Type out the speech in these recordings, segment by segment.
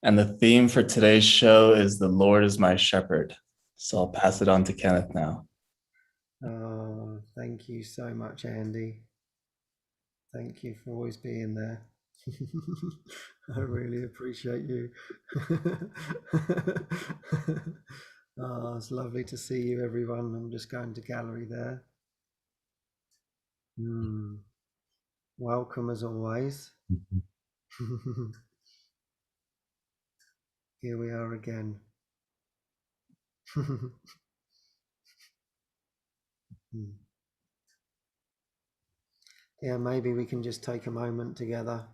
And the theme for today's show is "The Lord is my shepherd." So I'll pass it on to Kenneth now. Oh, thank you so much, Andy. Thank you for always being there. I really appreciate you. Oh, it's lovely to see you, everyone. I'm just going to gallery there. Welcome as always. Here we are again. Yeah, maybe we can just take a moment together.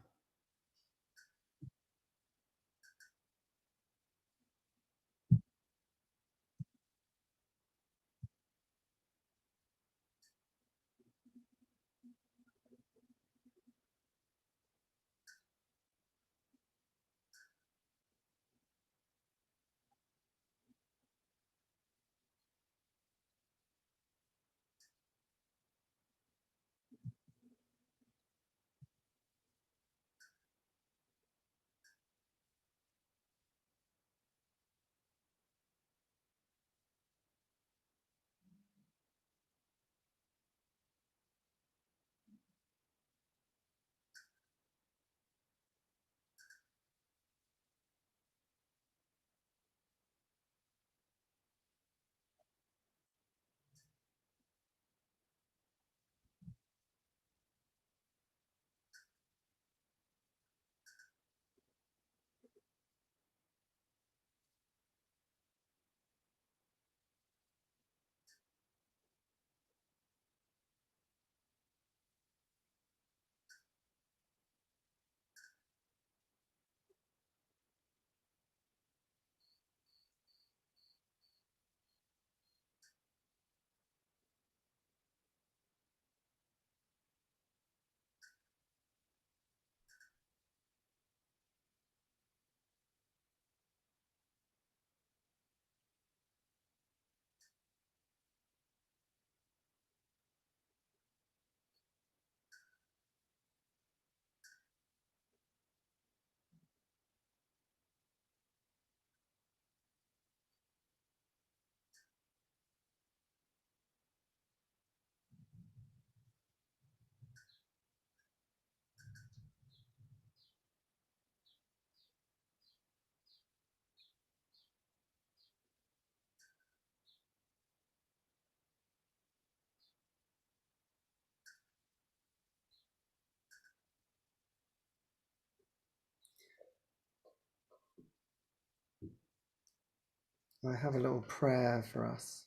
I have a little prayer for us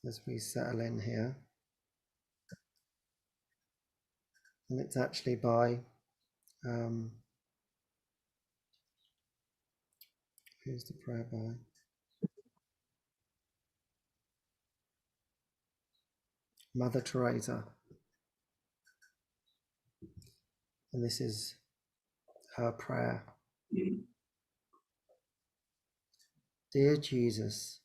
as we settle in here. And it's actually by, who's the prayer by? Mother Teresa. And this is her prayer. Dear Jesus,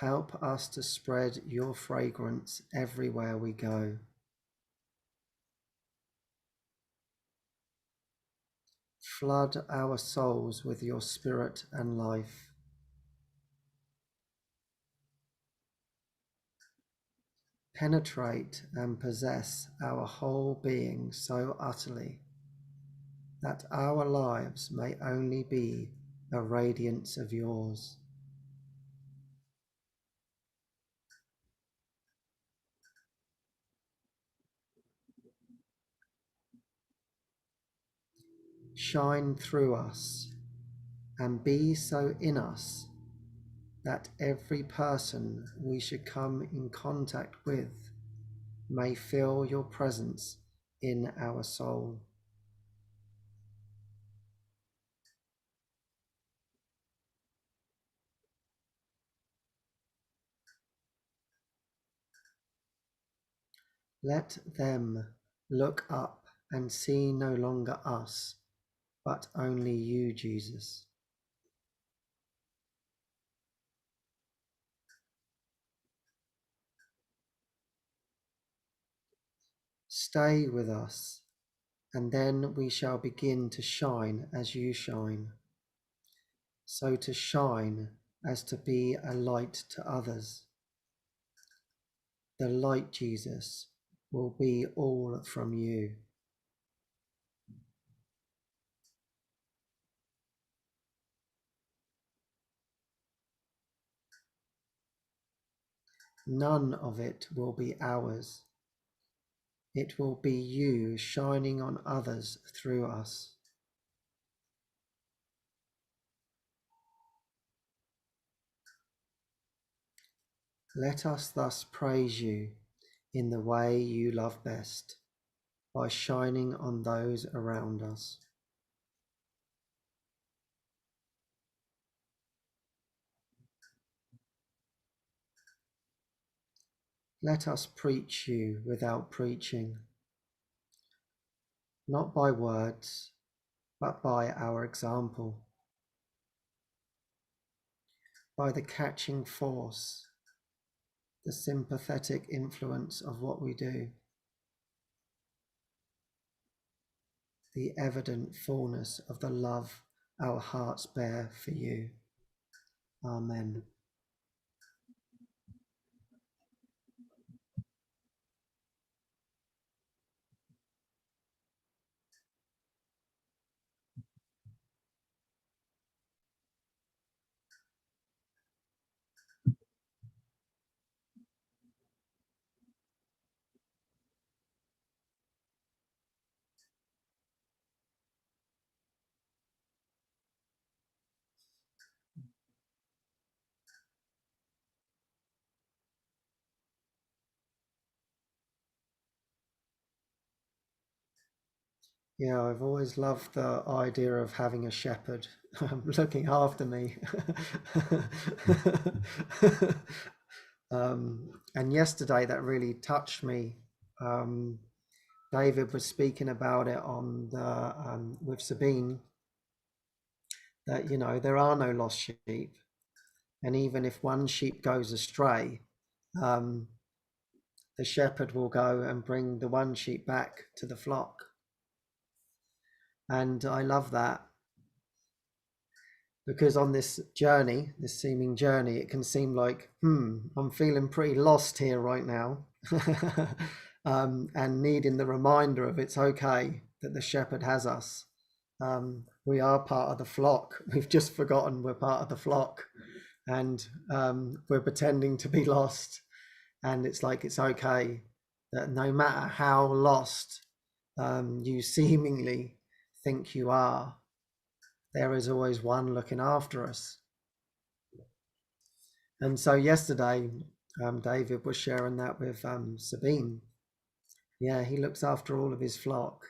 help us to spread your fragrance everywhere we go. Flood our souls with your spirit and life. Penetrate and possess our whole being so utterly that our lives may only be a radiance of yours. Shine through us and be so in us that every person we should come in contact with may feel your presence in our soul. Let them look up and see no longer us, but only you, Jesus. Stay with us and then we shall begin to shine as you shine. So to shine as to be a light to others. The light, Jesus, will be all from you. None of it will be ours. It will be you shining on others through us. Let us thus praise you in the way you love best, by shining on those around us. Let us preach you without preaching, not by words, but by our example, by the catching force, the sympathetic influence of what we do, the evident fullness of the love our hearts bear for you. Amen. Yeah, I've always loved the idea of having a shepherd looking after me. And yesterday that really touched me. David was speaking about it on the with Sabine, that there are no lost sheep, and even if one sheep goes astray, um, the shepherd will go and bring the one sheep back to the flock. And I love that, because on this journey, this seeming journey, it can seem like, I'm feeling pretty lost here right now. And needing the reminder of it's okay that the shepherd has us. We are part of the flock. We've just forgotten we're part of the flock, and we're pretending to be lost. And it's like, it's okay that no matter how lost you seemingly think you are, there is always one looking after us. And so yesterday, David was sharing that with Sabine. Yeah, he looks after all of his flock.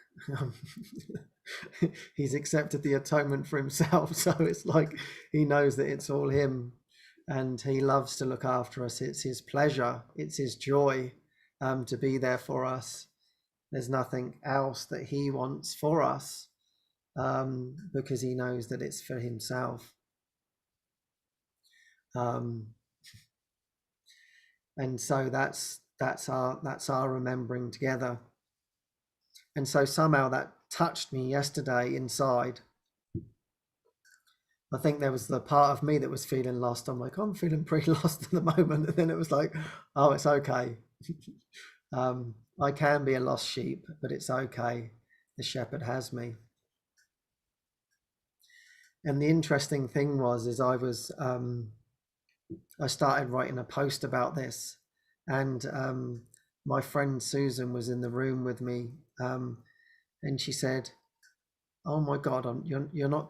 He's accepted the atonement for himself. So it's like he knows that it's all him, and he loves to look after us. It's his pleasure, it's his joy to be there for us. There's nothing else that he wants for us, because he knows that it's for himself. And so that's our remembering together. And so somehow that touched me yesterday inside. I think there was the part of me that was feeling lost. I'm like, I'm feeling pretty lost at the moment. And then it was like, oh, it's okay. I can be a lost sheep, but it's okay. The shepherd has me. And the interesting thing was I started writing a post about this, and my friend Susan was in the room with me, and she said, "Oh my God, you're not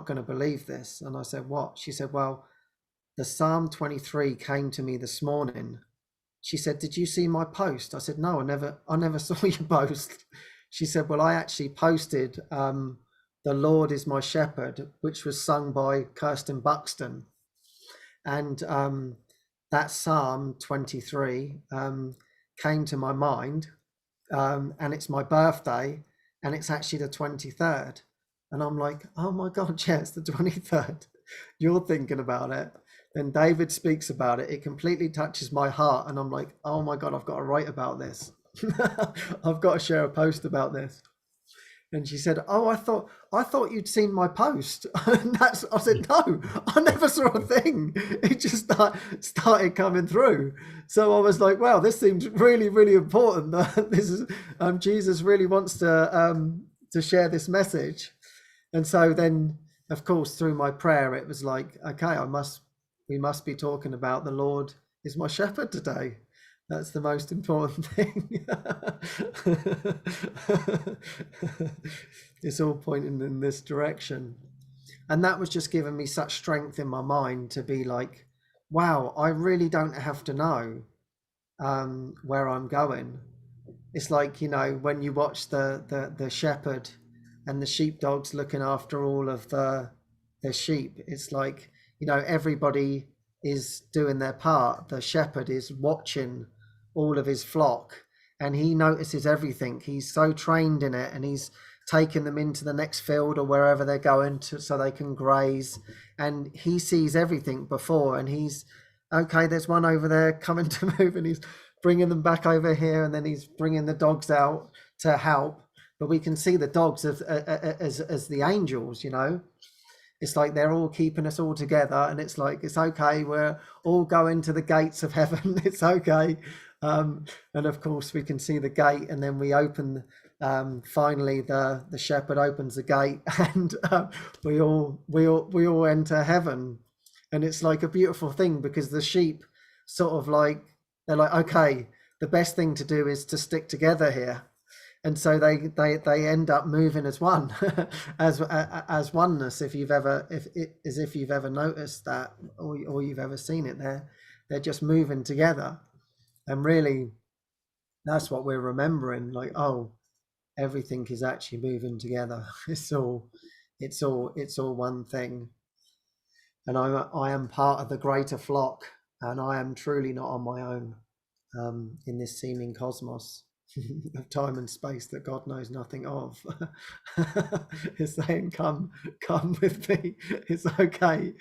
gonna believe this." And I said, "What?" She said, "Well, the Psalm 23 came to me this morning." She said, "Did you see my post?" I said, "No, I never saw your post." She said, "Well, I actually posted The Lord is my shepherd," which was sung by Kirsten Buxton. And that Psalm 23 came to my mind, and it's my birthday, and it's actually the 23rd. And I'm like, oh my God, yeah, it's the 23rd. You're thinking about it. Then David speaks about it. It completely touches my heart. And I'm like, oh my God, I've got to write about this. I've got to share a post about this. And she said, "Oh, I thought you'd seen my post." And I said, "No, I never saw a thing. It just started coming through." So I was like, "Wow, this seems really, really important. This is Jesus really wants to share this message." And so then, of course, through my prayer, it was like, "Okay, we must be talking about the Lord is my shepherd today. That's the most important thing." It's all pointing in this direction. And that was just giving me such strength in my mind to be like, wow, I really don't have to know where I'm going. It's like, when you watch the shepherd and the sheepdogs looking after all of the sheep, it's like, everybody is doing their part. The shepherd is watching all of his flock, and he notices everything. He's so trained in it, and he's taking them into the next field or wherever they're going to so they can graze, and he sees everything before, and he's okay, there's one over there coming to move, and he's bringing them back over here, and then he's bringing the dogs out to help. But we can see the dogs as the angels. It's like they're all keeping us all together, and it's like, it's okay, we're all going to the gates of heaven. It's okay. And of course we can see the gate, and then we open, finally the shepherd opens the gate, and we all enter heaven. And it's like a beautiful thing, because the sheep sort of like, they're like, okay, the best thing to do is to stick together here. And so they end up moving as one, as oneness. If you've ever noticed that, or you've ever seen it, they're just moving together. And really, that's what we're remembering. Like, oh, everything is actually moving together. It's all one thing. And I am part of the greater flock, and I am truly not on my own in this seeming cosmos of time and space that God knows nothing of. Is saying, come with me. It's okay.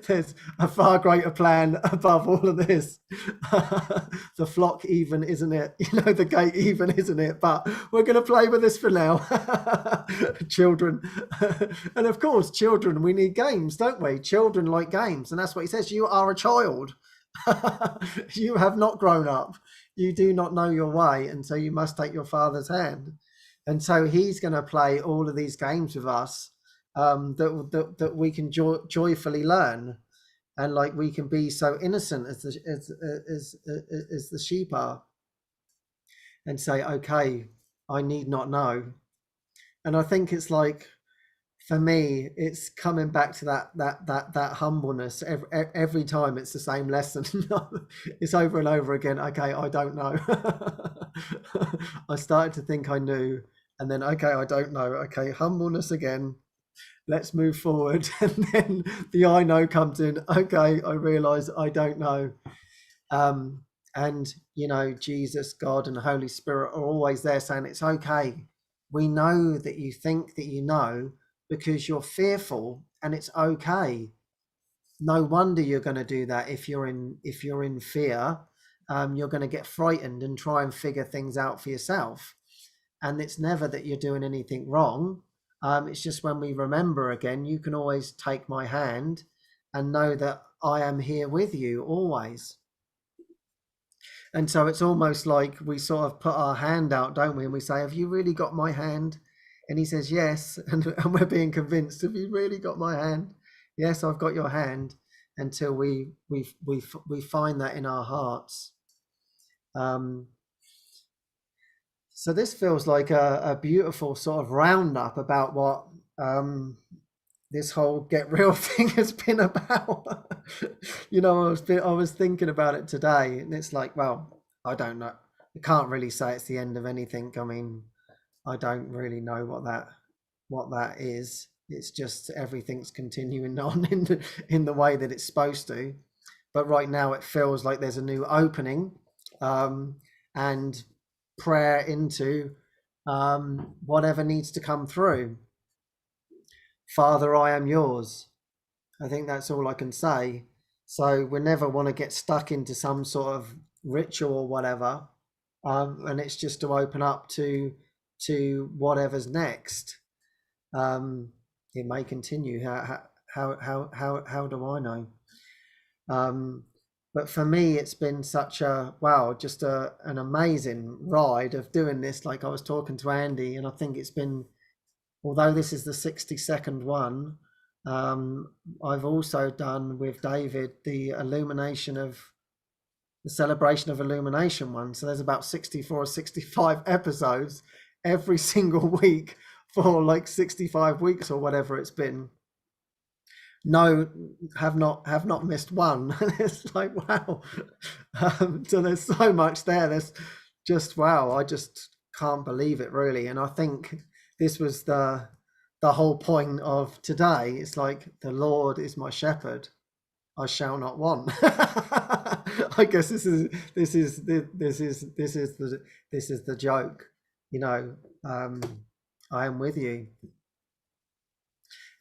There's a far greater plan above all of this. The flock even, isn't it? The gate even, isn't it? But we're going to play with this for now. Children. And of course, children, we need games, don't we? Children like games. And that's what he says. You are a child. You have not grown up. You do not know your way, and so you must take your father's hand. And so he's going to play all of these games with us, that we can joyfully learn, and like we can be so innocent as the sheep are, and say, okay, I need not know. And I think it's like, for me, it's coming back to that humbleness every time. It's the same lesson. It's over and over again. Okay, I don't know. I started to think I knew, and then, okay, I don't know. Okay, humbleness again. Let's move forward. And then the I know comes in. Okay, I realize I don't know. And Jesus, God, and the Holy Spirit are always there saying, it's okay. We know that you think that you know, because you're fearful, and it's okay. No wonder you're going to do that. If you're in fear, you're going to get frightened and try and figure things out for yourself. And it's never that you're doing anything wrong. It's just when we remember again, you can always take my hand and know that I am here with you always. And so it's almost like we sort of put our hand out, don't we? And we say, have you really got my hand? And he says, yes. And we're being convinced, have you really got my hand? Yes, I've got your hand, until we find that in our hearts. So this feels like a beautiful sort of roundup about what this whole get real thing has been about. I was thinking about it today, and it's like, well, I don't know. I can't really say it's the end of anything. I mean, I don't really know what that is. It's just everything's continuing on in the way that it's supposed to. But right now it feels like there's a new opening, and prayer into whatever needs to come through. Father, I am yours. I think that's all I can say. So we never want to get stuck into some sort of ritual or whatever. And it's just to open up to to whatever's next. It may continue. How do I know? But for me, it's been such a wow, just an amazing ride of doing this. Like I was talking to Andy, and I think it's been, although this is the 62nd one, I've also done with David the celebration of illumination one. So there's about 64 or 65 episodes every single week for like 65 weeks or whatever it's been. No, have not missed one. It's like wow. So there's so much there. There's just wow. I just can't believe it really. And I think this was the whole point of today. It's like the Lord is my shepherd, I shall not want. I guess this is the joke. You know, I am with you.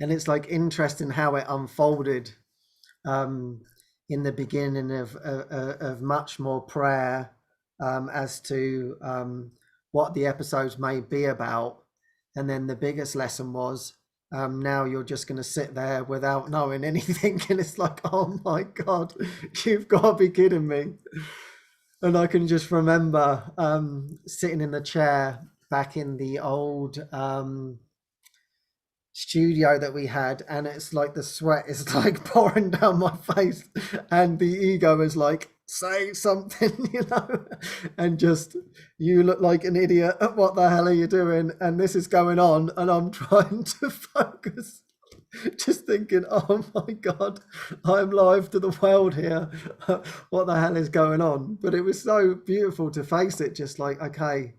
And it's like interesting how it unfolded in the beginning of much more prayer as to what the episodes may be about. And then the biggest lesson was now you're just going to sit there without knowing anything. And it's like, oh my God, you've got to be kidding me. And I can just remember sitting in the chair back in the old studio that we had, and it's like the sweat is like pouring down my face, and the ego is like, say something, you know, and just, you look like an idiot, what the hell are you doing? And this is going on, and I'm trying to focus, just thinking, oh my God, I'm live to the world here. What the hell is going on? But it was so beautiful to face it, just like, okay,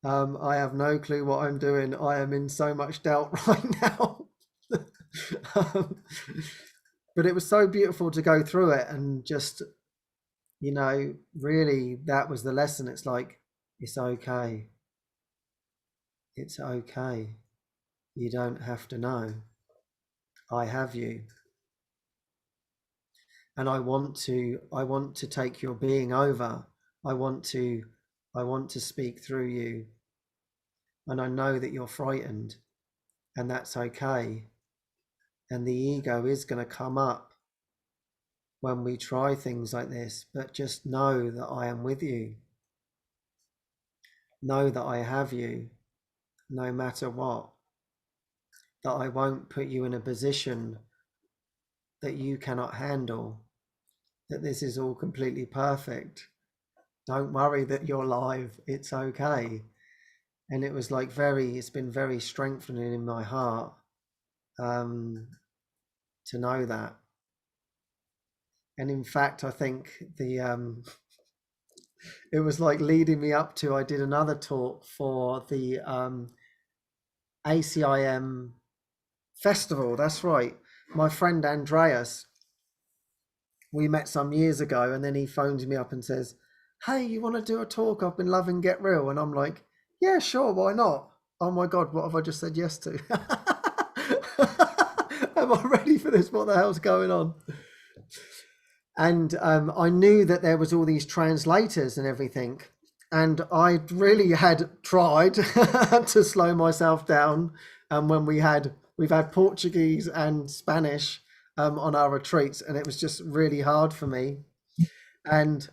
I have no clue what I'm doing. I am in so much doubt right now. But it was so beautiful to go through it, and just, you know, really that was the lesson. It's like, it's okay. It's okay. You don't have to know. I have you. And I want to take your being over. I want to speak through you. And I know that you're frightened, and that's okay. And the ego is going to come up when we try things like this, but just know that I am with you. Know that I have you, no matter what. That I won't put you in a position that you cannot handle. That this is all completely perfect. Don't worry that you're live. It's okay. And it was like it's been very strengthening in my heart to know that. And in fact, I think it was like leading me up to, I did another talk for the ACIM festival. That's right. My friend Andreas, we met some years ago, and then he phones me up and says, hey, you want to do a talk? I've been loving Get Real. And I'm like, yeah, sure, why not? Oh my God, what have I just said yes to? Am I ready for this? What the hell's going on? And I knew that there was all these translators and everything. And I really had tried to slow myself down. And when we've had Portuguese and Spanish on our retreats, and it was just really hard for me. And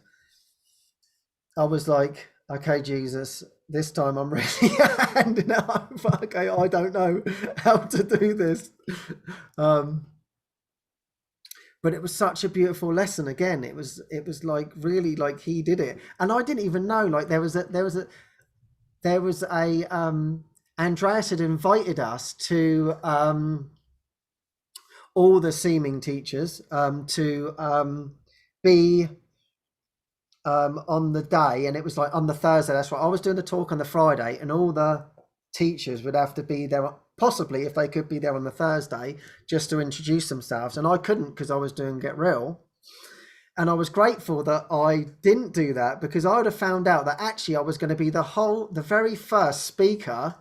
I was like, okay, Jesus, this time I'm really handing it over. Okay, I don't know how to do this. But it was such a beautiful lesson. Again, it was like really like he did it, and I didn't even know. Like there was a Andreas had invited us to all the seeming teachers to be on the day, and it was like on the Thursday. That's right. I was doing the talk on the Friday, and all the teachers would have to be there, possibly if they could be there on the Thursday, just to introduce themselves. And I couldn't because I was doing Get Real. And I was grateful that I didn't do that, because I would have found out that actually I was going to be the very first speaker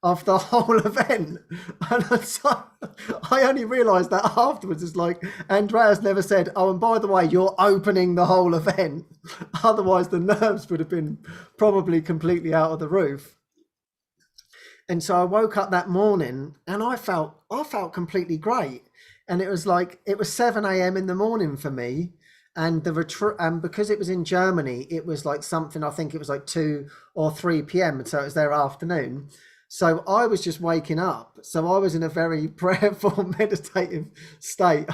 of the whole event. And so I only realized that afterwards. It's like, Andreas never said, oh, and by the way, you're opening the whole event. Otherwise the nerves would have been probably completely out of the roof. And so I woke up that morning and I felt completely great. And it was like, it was 7 a.m. in the morning for me. And the retreat, and because it was in Germany, it was like something, I think it was like 2 or 3 p.m. So it was their afternoon. So I was just waking up. So I was in a very prayerful, meditative state.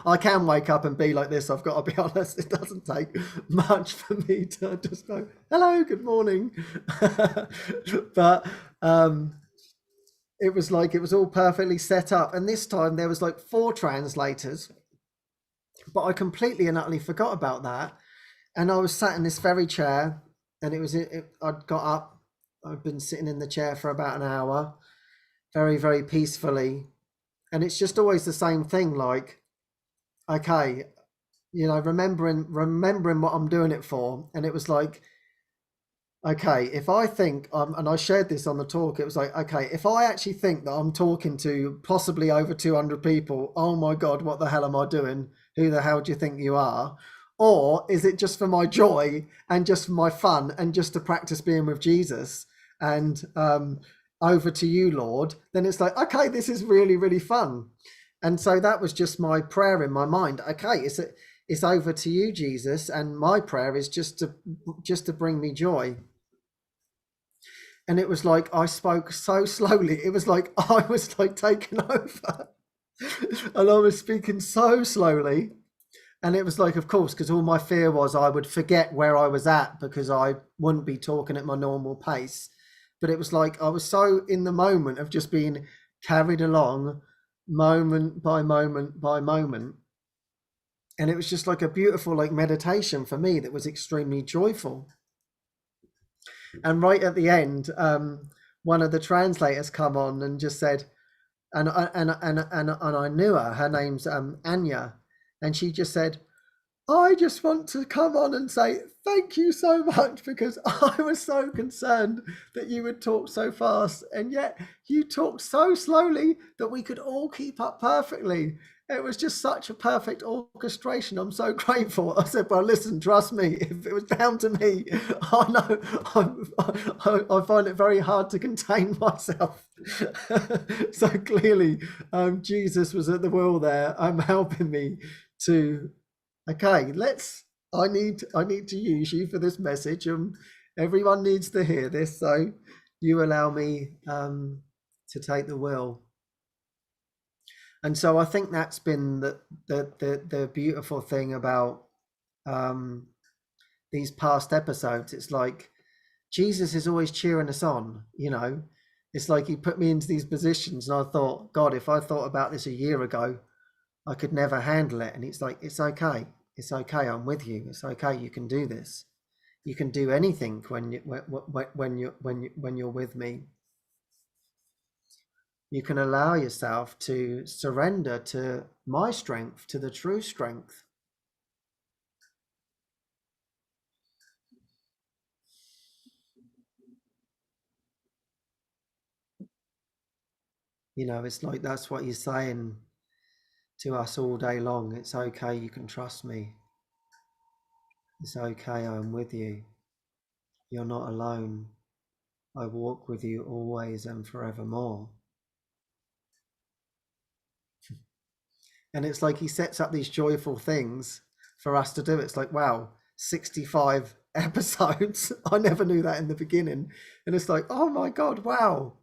I can wake up and be like this. I've got to be honest. It doesn't take much for me to just go, hello, good morning. But it was like, it was all perfectly set up. And this time there was like 4 translators, but I completely and utterly forgot about that. And I was sat in this very chair, and I'd got up. I'd been sitting in the chair for about an hour, very, very peacefully. And it's just always the same thing. Like, okay, you know, remembering what I'm doing it for. And it was like, okay, if I think, and I shared this on the talk, it was like, okay, if I actually think that I'm talking to possibly over 200 people, oh my God, what the hell am I doing? Who the hell do you think you are? Or is it just for my joy and just for my fun and just to practice being with Jesus and over to you, Lord? Then it's like, okay, this is really, really fun. And so that was just my prayer in my mind. Okay, it's over to you, Jesus, and my prayer is just to bring me joy. And it was like I spoke so slowly. It was like I was like taken over, and I was speaking so slowly. And it was like, of course, because all my fear was I would forget where I was at because I wouldn't be talking at my normal pace. But it was like I was so in the moment of just being carried along, moment by moment by moment. And it was just like a beautiful like meditation for me that was extremely joyful. And right at the end, one of the translators come on and just said, and I knew her. Her name's Anya, and she just said, I just want to come on and say thank you so much because I was so concerned that you would talk so fast, and yet you talked so slowly that we could all keep up perfectly. It was just such a perfect orchestration. I'm so grateful. I said, well, listen, trust me, if it was down to me, I know I find it very hard to contain myself. So clearly, Jesus was at the wheel there. Helping me to, okay, I need to use you for this message, and everyone needs to hear this. So you allow me to take the wheel. And so I think that's been the beautiful thing about these past episodes. It's like Jesus is always cheering us on, you know. It's like he put me into these positions and I thought, God, if I thought about this a year ago, I could never handle it. And it's like, it's okay. It's okay. I'm with you. It's okay. You can do this. You can do anything when you're with me. You can allow yourself to surrender to my strength, to the true strength. You know, it's like that's what he's saying to us all day long. It's okay. You can trust me. It's okay. I'm with you. You're not alone. I walk with you always and forevermore. And it's like he sets up these joyful things for us to do. It's like, wow, 65 episodes. I never knew that in the beginning. And it's like, oh my God, wow,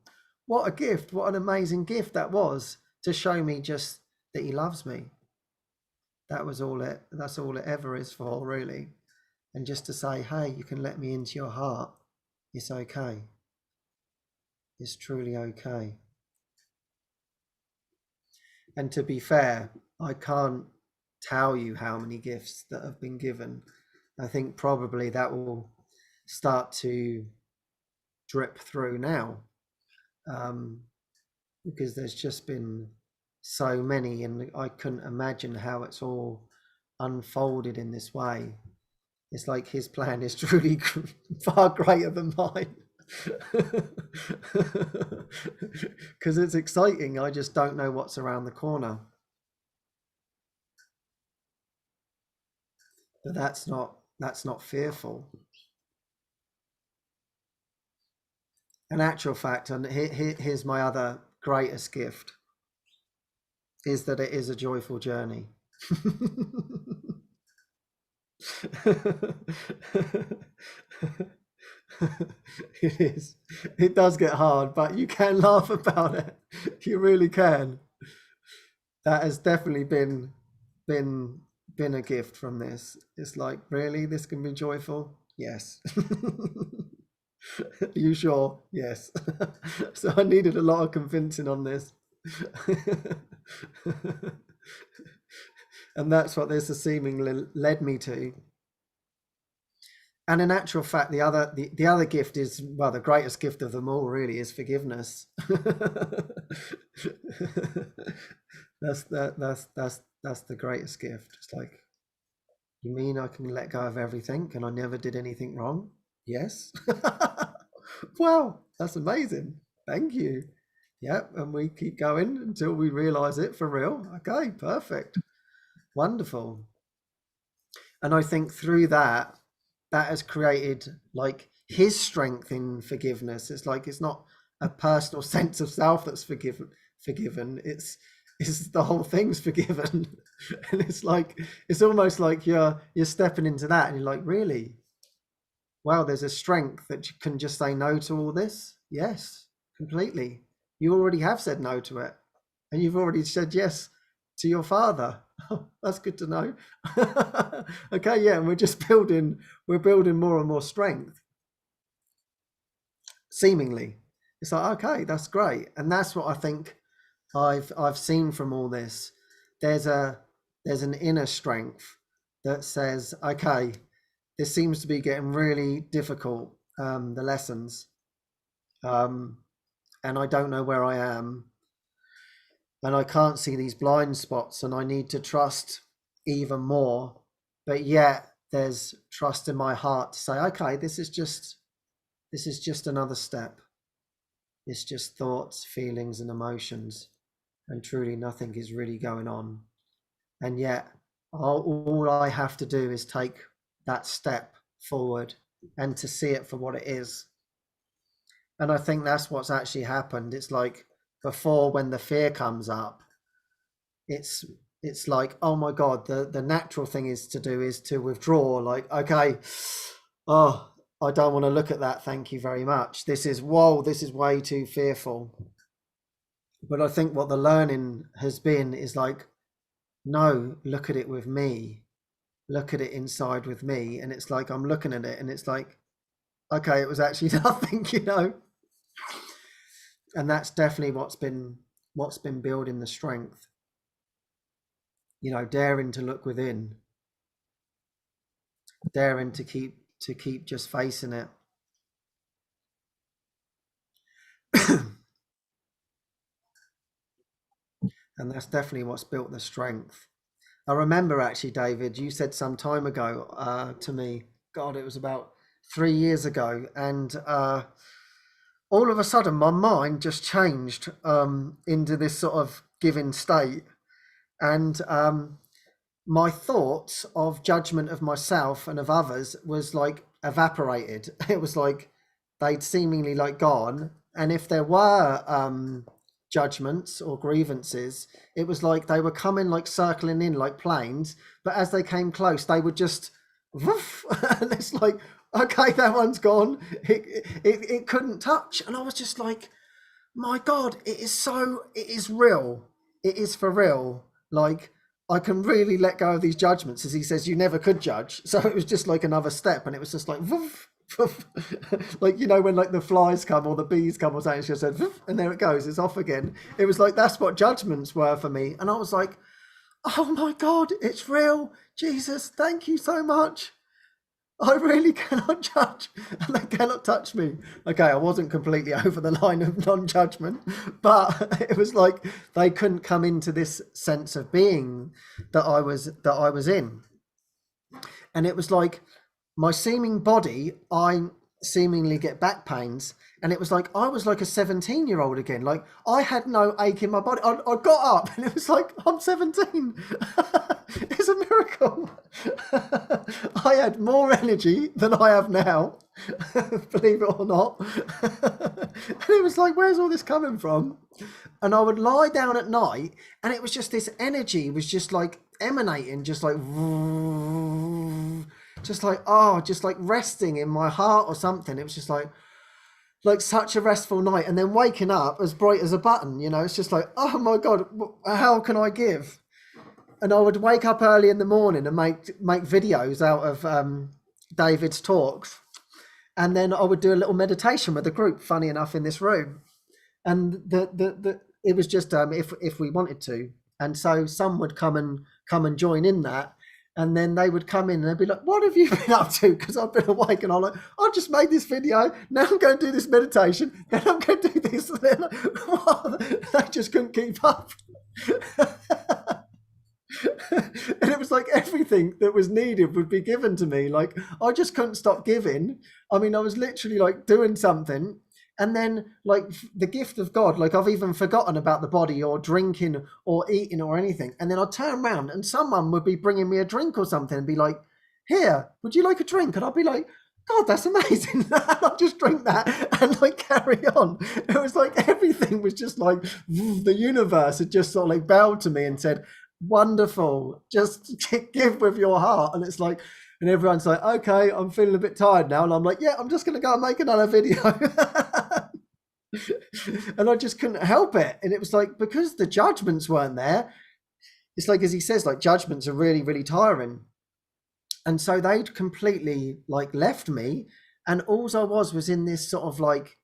what a gift. What an amazing gift that was to show me just that he loves me. That's all it ever is for, really. And just to say, hey, you can let me into your heart. It's okay. It's truly okay. And to be fair, I can't tell you how many gifts that have been given. I think probably that will start to drip through now, because there's just been so many, and I couldn't imagine how it's all unfolded in this way. It's like his plan is truly far greater than mine. Because it's exciting. I just don't know what's around the corner. But that's not fearful. in actual fact, and here's my other greatest gift, is that it is a joyful journey. It is. It does get hard, but you can laugh about it. You really can. That has definitely been a gift from this. It's like, really, this can be joyful? Yes. Are you sure? Yes. So I needed a lot of convincing on this. And that's what this seemingly led me to. And in actual fact, the other gift is, well, the greatest gift of them all really is forgiveness. That's the greatest gift. It's like, you mean I can let go of everything and I never did anything wrong? Yes. Wow, that's amazing. Thank you. Yep, and we keep going until we realize it for real. Okay, perfect. Wonderful. And I think through that has created like his strength in forgiveness. It's like, it's not a personal sense of self that's forgiven. It's the whole thing's forgiven. And it's like, it's almost like you're stepping into that and you're like, really? Wow, there's a strength that you can just say no to all this. Yes, completely. You already have said no to it, and you've already said yes to your father. Oh, that's good to know. Okay, yeah, and we're building more and more strength. Seemingly, it's like, okay, that's great, and that's what I think I've seen from all this. There's an inner strength that says, okay, this seems to be getting really difficult, the lessons, and I don't know where I am, and I can't see these blind spots, and I need to trust even more. But yet there's trust in my heart to say, okay, this is just another step. It's just thoughts, feelings, and emotions, and truly nothing is really going on. And yet all I have to do is take that step forward and to see it for what it is. And I think that's what's actually happened. It's like, before, when the fear comes up, it's like, oh my God, the natural thing is to withdraw. Like, okay, oh, I don't want to look at that. Thank you very much. This is way too fearful. But I think what the learning has been is like, no, look at it with me. Look at it inside with me. And it's like, I'm looking at it and it's like, okay, it was actually nothing, And that's definitely what's been building the strength. Daring to look within, daring to keep just facing it. And that's definitely what's built the strength. I remember, actually, David, you said some time ago to me, God, it was about 3 years ago, and all of a sudden my mind just changed into this sort of giving state, and my thoughts of judgment of myself and of others was like evaporated. It was like they'd seemingly like gone, and if there were judgments or grievances, it was like they were coming, like circling in like planes, but as they came close they would just woof, and it's like, okay, that one's gone. It couldn't touch. And I was just like, my God, it is real. It is for real. Like, I can really let go of these judgments, as he says, you never could judge. So it was just like another step, and it was just like, woof, woof. Like, when like the flies come or the bees come or something, she said, woof, and there it goes, it's off again. It was like, that's what judgments were for me. And I was like, oh my God, it's real. Jesus, thank you so much. I really cannot judge, and they cannot touch me. Okay, I wasn't completely over the line of non-judgment, but it was like they couldn't come into this sense of being that I was in. And it was like, my seeming body, I seemingly get back pains, and it was like I was like a 17-year-old again. Like, I had no ache in my body. I got up and it was like, I'm 17. It's a miracle. I had more energy than I have now, believe it or not. And it was like, where's all this coming from? And I would lie down at night, and it was just this energy was just like emanating, just like, oh, just like resting in my heart or something. It was just like such a restful night, and then waking up as bright as a button. You know, it's just like, oh my God, how can I give? And I would wake up early in the morning and make videos out of David's talks, and then I would do a little meditation with the group. Funny enough, in this room, and it was just if we wanted to, and so some would come and join in that. And then they would come in and they'd be like, what have you been up to? Because I've been awake, and I'm like, I just made this video. Now I'm going to do this meditation. Then I'm going to do this. And they're like, what? They just couldn't keep up. And it was like everything that was needed would be given to me. Like, I just couldn't stop giving. I mean, I was literally like doing something. And then like the gift of God, like I've even forgotten about the body or drinking or eating or anything. And then I'd turn around and someone would be bringing me a drink or something and be like, here, would you like a drink? And I'd be like, God, that's amazing. I'll just drink that and like carry on. It was like everything was just like the universe had just sort of like bowed to me and said, wonderful, just give with your heart. And it's like, and everyone's like, okay, I'm feeling a bit tired now. And I'm like, yeah, I'm just going to go and make another video. And I just couldn't help it. And it was like, because the judgments weren't there, it's like, as he says, like judgments are really, really tiring. And so they'd completely like left me. And all I was in this sort of like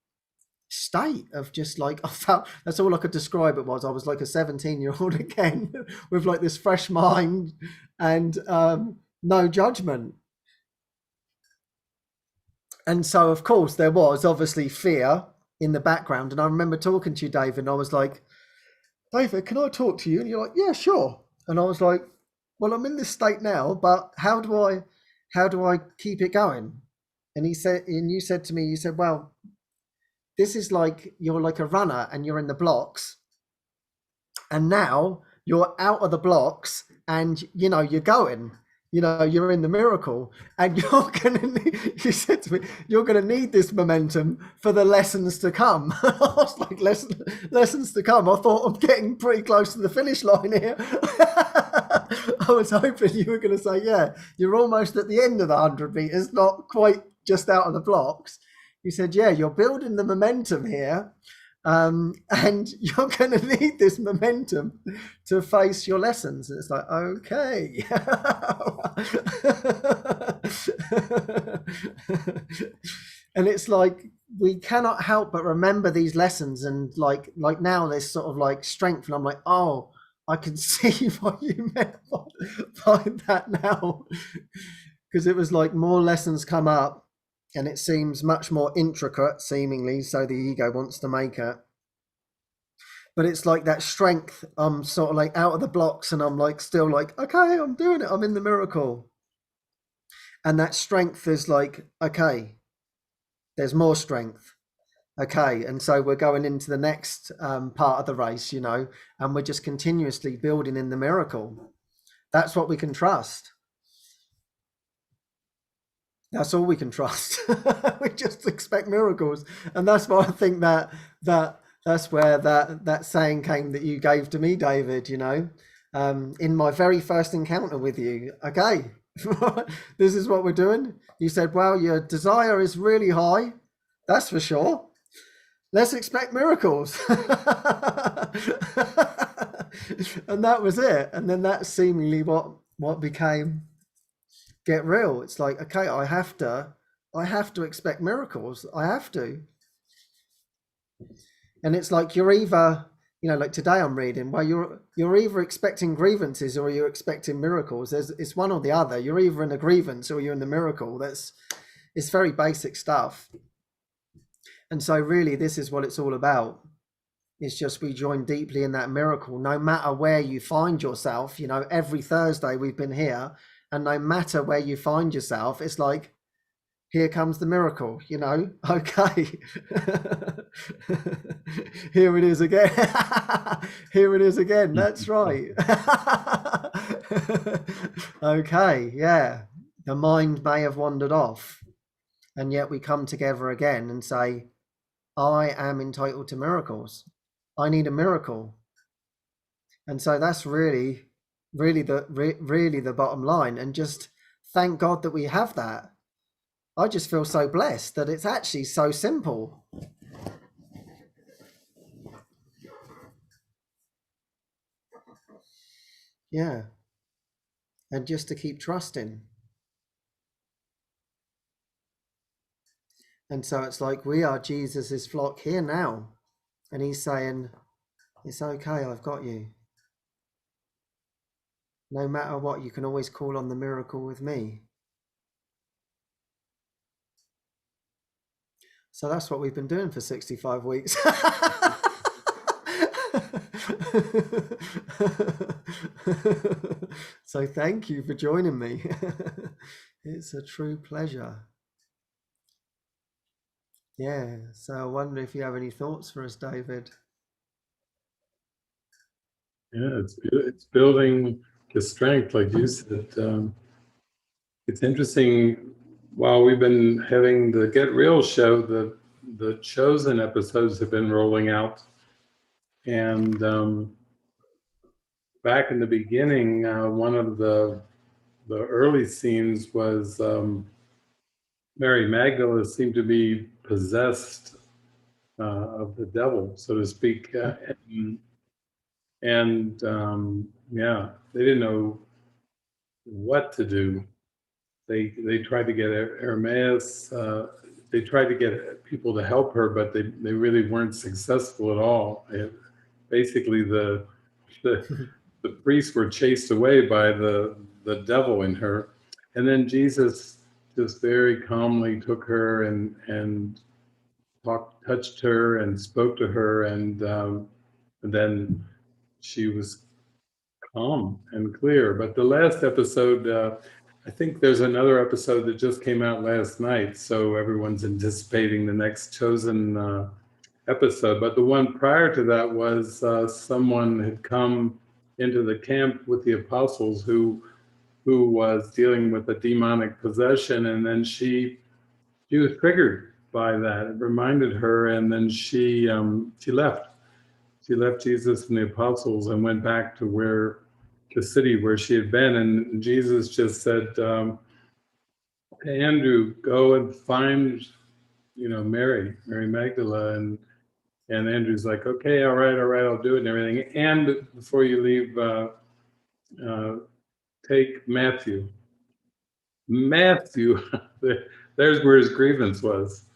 state of just like, I felt, that's all I could describe it was. I was like a 17-year-old again with like this fresh mind and no judgment. And so, of course, there was obviously fear in the background. And I remember talking to you, David, and I was like, David, can I talk to you? And you're like, yeah, sure. And I was like, well, I'm in this state now, but how do I keep it going? And he said, and you said to me, you said, well, this is like, you're like a runner and you're in the blocks. And now you're out of the blocks and, you know, you're going. You know, you're in the miracle, and you said to me, you're going to need this momentum for the lessons to come. I was like, lessons to come. I thought I'm getting pretty close to the finish line here. I was hoping you were going to say, yeah, you're almost at the end of the 100 meters, not quite just out of the blocks. You said, yeah, you're building the momentum here. And you're going to need this momentum to face your lessons. And it's like, okay. And it's like, we cannot help but remember these lessons. And like now there's sort of like strength. And I'm like, oh, I can see what you meant by that now. Because it was like more lessons come up. And it seems much more intricate, seemingly, so the ego wants to make it. But it's like that strength, I'm sort of like out of the blocks and I'm like still like, okay, I'm doing it. I'm in the miracle. And that strength is like, okay, there's more strength. Okay. And so we're going into the next part of the race, you know, and we're just continuously building in the miracle. That's what we can trust. That's all we can trust. We just expect miracles. And that's why I think that's where that saying came that you gave to me, David, you know, in my very first encounter with you. Okay, this is what we're doing. You said, well, your desire is really high. That's for sure. Let's expect miracles. And that was it. And then that's seemingly what became Get Real. It's like, okay, I have to expect miracles. I have to. And it's like, you're either, you know, like today I'm reading, well, you're either expecting grievances or you're expecting miracles. It's one or the other. You're either in a grievance or you're in the miracle. It's very basic stuff. And so really this is what it's all about. It's just we join deeply in that miracle, no matter where you find yourself. You know, every Thursday we've been here, and no matter where you find yourself, it's like, here comes the miracle, you know, okay. Here it is again. Here it is again. That's right. Okay, yeah. The mind may have wandered off, and yet we come together again and say, I am entitled to miracles. I need a miracle. And so that's really the bottom line. And just thank God that we have that. I just feel so blessed that it's actually so simple. Yeah. And just to keep trusting. And so it's like we are Jesus's flock here now. And he's saying, it's okay, I've got you. No matter what, you can always call on the miracle with me. So that's what we've been doing for 65 weeks. So thank you for joining me. It's a true pleasure. Yeah, so I wonder if you have any thoughts for us, David. Yeah, it's building the strength, like you said. It's interesting. While we've been having the Get Real show, the chosen episodes have been rolling out, and back in the beginning, one of the early scenes was Mary Magdalene seemed to be possessed of the devil, so to speak, and yeah, they didn't know what to do. They tried to get Hermes. They tried to get people to help her, but they really weren't successful at all. Basically, the the priests were chased away by the devil in her, and then Jesus just very calmly took her and touched her and spoke to her, and then she was calm and clear. But the last episode, I think there's another episode that just came out last night, so everyone's anticipating the next chosen episode. But the one prior to that was someone had come into the camp with the apostles who was dealing with a demonic possession, and then she was triggered by that. It reminded her, and then she left. She left Jesus and the apostles and went back to the city where she had been. And Jesus just said, "Hey, Andrew, go and find, Mary Magdalene." And Andrew's like, "Okay, all right, I'll do it," and everything. And before you leave, uh, take Matthew. Matthew, there's where his grievance was.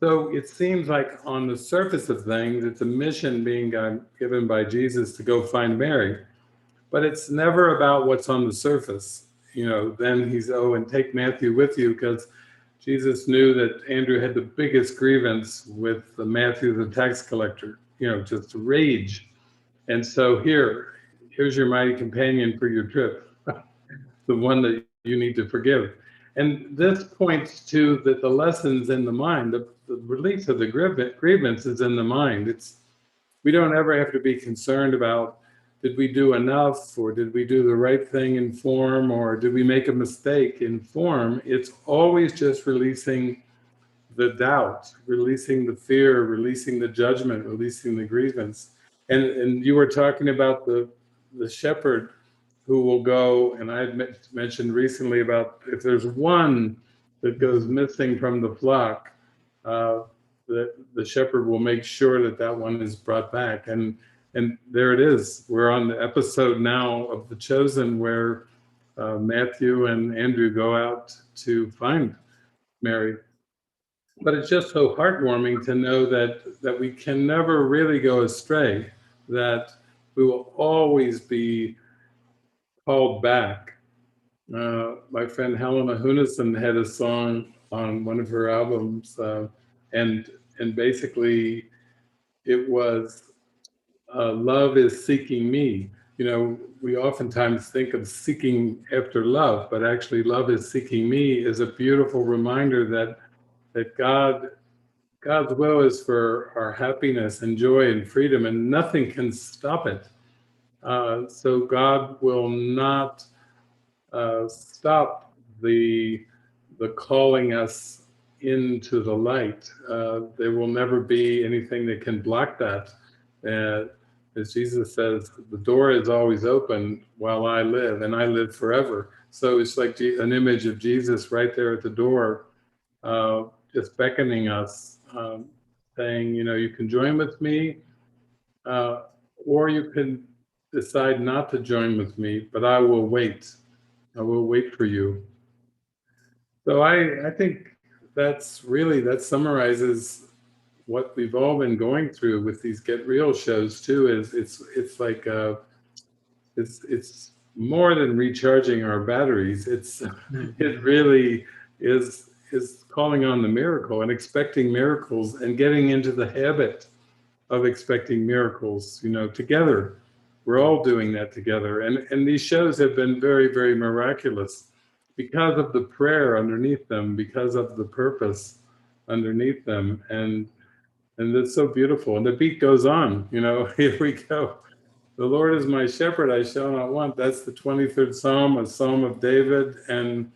So it seems like on the surface of things, it's a mission being given by Jesus to go find Mary, but it's never about what's on the surface. Then he's, and take Matthew with you, because Jesus knew that Andrew had the biggest grievance with Matthew, the tax collector, just rage. And so here's your mighty companion for your trip, the one that you need to forgive. And this points to that the lessons in the mind, the release of the grievance is in the mind. We don't ever have to be concerned about, did we do enough, or did we do the right thing in form, or did we make a mistake in form? It's always just releasing the doubt, releasing the fear, releasing the judgment, releasing the grievance. And you were talking about the shepherd who will go, and I had mentioned recently about if there's one that goes missing from the flock, the shepherd will make sure that that one is brought back. And there it is. We're on the episode now of The Chosen where Matthew and Andrew go out to find Mary. But it's just so heartwarming to know that we can never really go astray, that we will always be called back. My friend Helena Hunison had a song on one of her albums, and basically it was love is seeking me. We oftentimes think of seeking after love, but actually love is seeking me is a beautiful reminder that God's will is for our happiness and joy and freedom, and nothing can stop it. So God will not stop the calling us into the light. There will never be anything that can block that. As Jesus says, the door is always open while I live, and I live forever. So it's like an image of Jesus right there at the door, just beckoning us, saying, you know, you can join with me, or you can decide not to join with me, but I will wait. I will wait for you. So I think that summarizes what we've all been going through with these Get Real shows too. Is it's like it's more than recharging our batteries. It really is calling on the miracle and expecting miracles and getting into the habit of expecting miracles, you know, together. We're all doing that together. And these shows have been very, very miraculous because of the prayer underneath them, because of the purpose underneath them. And it's so beautiful. And the beat goes on, you know, here we go. The Lord is my shepherd, I shall not want. That's the 23rd Psalm, a Psalm of David, and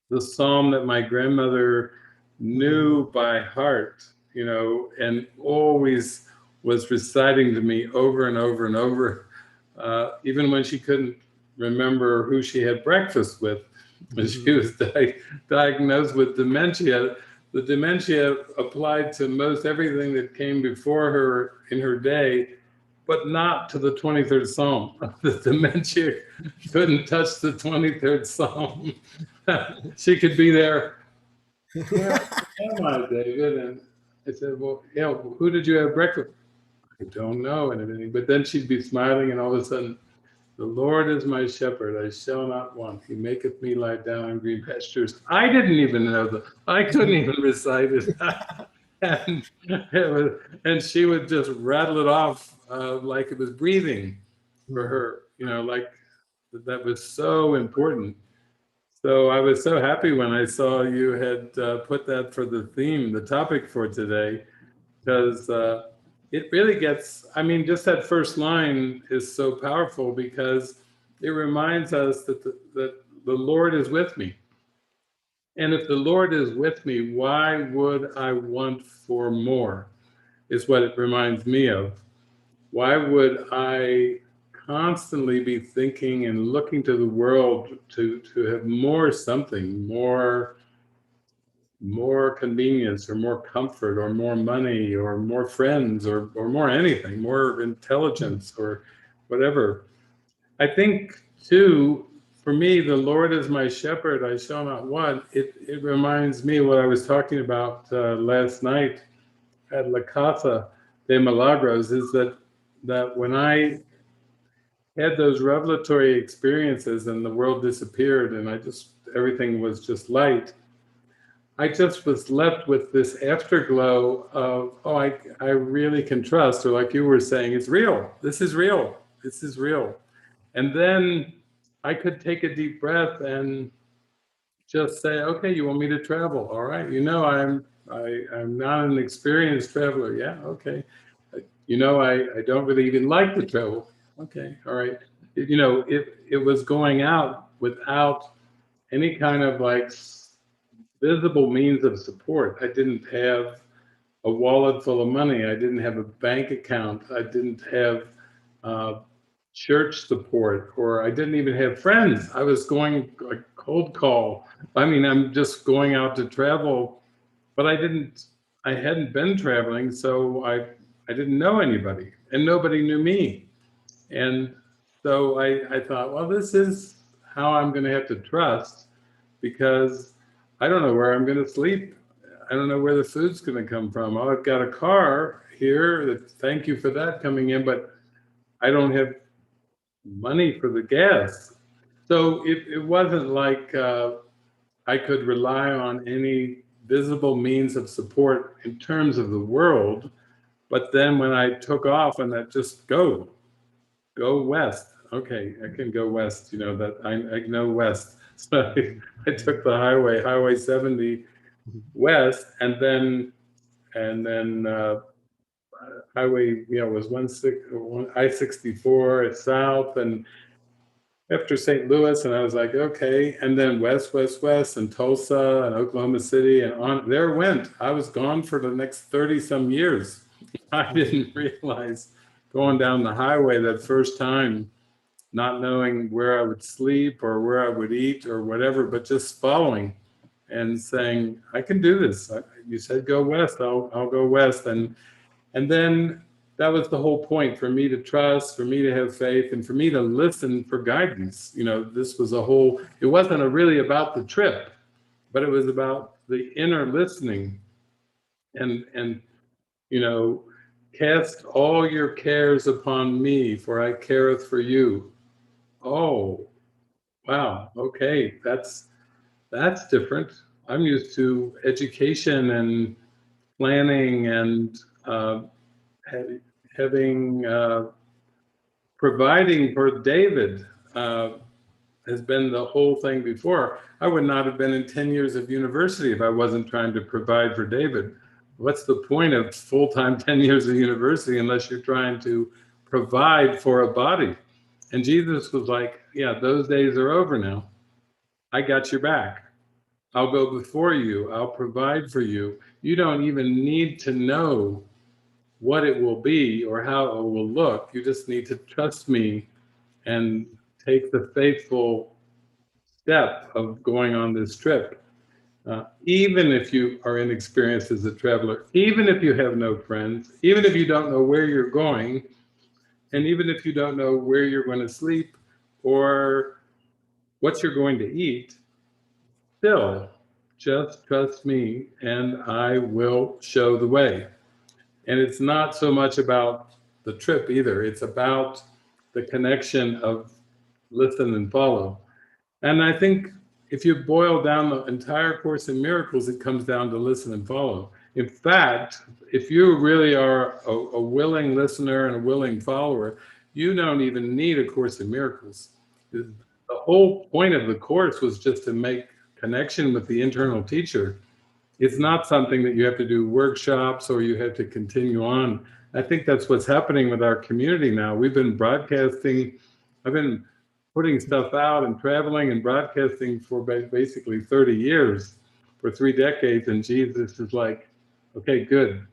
the Psalm that my grandmother knew by heart, you know, and always was reciting to me over and over and over, even when she couldn't remember who she had breakfast with. When she was diagnosed with dementia, the dementia applied to most everything that came before her in her day, but not to the 23rd Psalm. The dementia couldn't touch the 23rd Psalm. She could be there. Where am I, David? And I said, well, yeah, who did you have breakfast? I don't know, and everything. But then she'd be smiling, and all of a sudden, the Lord is my shepherd, I shall not want. He maketh me lie down in green pastures. I didn't even know I couldn't even recite it. and she would just rattle it off like it was breathing for her, you know, like that was so important. So I was so happy when I saw you had put that for the theme, the topic for today, because it really gets, I mean, just that first line is so powerful because it reminds us that that the Lord is with me. And if the Lord is with me, why would I want for more, is what it reminds me of. Why would I constantly be thinking and looking to the world to have more something, more convenience or more comfort or more money or more friends or more anything, more intelligence or whatever? I think too, for me, the Lord is my shepherd, I shall not want. It reminds me what I was talking about last night at La Casa de Milagros, is that when I had those revelatory experiences and the world disappeared and everything was just light, I just was left with this afterglow of, oh, I really can trust, or like you were saying, it's real. This is real. This is real. And then I could take a deep breath and just say, okay, you want me to travel? All right. You know, I'm not an experienced traveler. Yeah. Okay. You know, I don't really even like to travel. Okay. All right. You know, it was going out without any kind of like visible means of support. I didn't have a wallet full of money. I didn't have a bank account. I didn't have church support, or I didn't even have friends. I was going like cold call. I mean, I'm just going out to travel, but I hadn't been traveling, so I didn't know anybody, and nobody knew me. And so I thought, well, this is how I'm going to have to trust, because I don't know where I'm going to sleep. I don't know where the food's going to come from. Oh, I've got a car here. Thank you for that coming in, but I don't have money for the gas. So it wasn't like I could rely on any visible means of support in terms of the world. But then when I took off and that just go west. Okay, I can go west, you know, that I know west. So I took the highway 70 west, and then highway, you know, was I-64 south, and after St. Louis, and I was like, okay. And then west, and Tulsa and Oklahoma City, and on there went. I was gone for the next 30 some years. I didn't realize going down the highway that first time, not knowing where I would sleep or where I would eat or whatever, but just following and saying, I can do this. You said go west, I'll go west. And then that was the whole point, for me to trust, for me to have faith, and for me to listen for guidance. This was it wasn't really about the trip, but it was about the inner listening. And cast all your cares upon me, for I careth for you. Oh, wow. Okay, that's different. I'm used to education and planning and having providing for David has been the whole thing before. I would not have been in 10 years of university if I wasn't trying to provide for David. What's the point of full-time 10 years of university unless you're trying to provide for a body? And Jesus was like, yeah, those days are over now. I got your back. I'll go before you. I'll provide for you. You don't even need to know what it will be or how it will look. You just need to trust me and take the faithful step of going on this trip. Even if you are inexperienced as a traveler, even if you have no friends, even if you don't know where you're going, and even if you don't know where you're going to sleep or what you're going to eat, still, just trust me and I will show the way. And it's not so much about the trip either. It's about the connection of listen and follow. And I think if you boil down the entire Course in Miracles, it comes down to listen and follow. In fact, if you really are a willing listener and a willing follower, you don't even need a Course in Miracles. The whole point of the Course was just to make connection with the internal teacher. It's not something that you have to do workshops or you have to continue on. I think that's what's happening with our community now. We've been broadcasting, I've been putting stuff out and traveling and broadcasting for basically 30 years, for 3 decades, and Jesus is like, okay, good.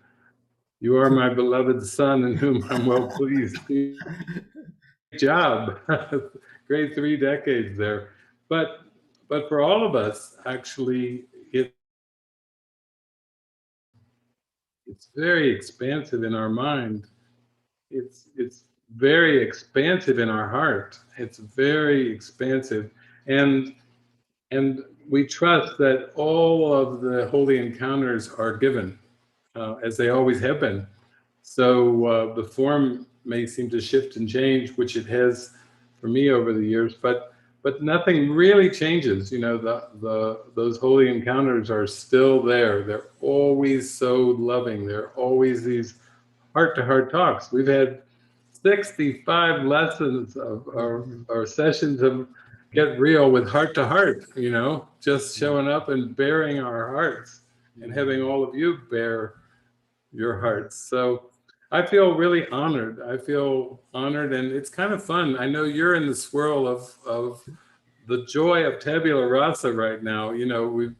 You are my beloved son in whom I'm well pleased. Great job. Great 3 decades there. But for all of us, actually, it's very expansive in our mind. It's very expansive in our heart. It's very expansive, and we trust that all of the holy encounters are given, as they always have been. So the form may seem to shift and change, which it has for me over the years, but nothing really changes. Those holy encounters are still there. They're always so loving. They're always these heart-to-heart talks. We've had 65 lessons of our sessions of Get Real with heart-to-heart, just showing up and bearing our hearts and having all of you bear your hearts. So I feel really honored. And it's kind of fun. I know you're in the swirl of the joy of tabula rasa right now, with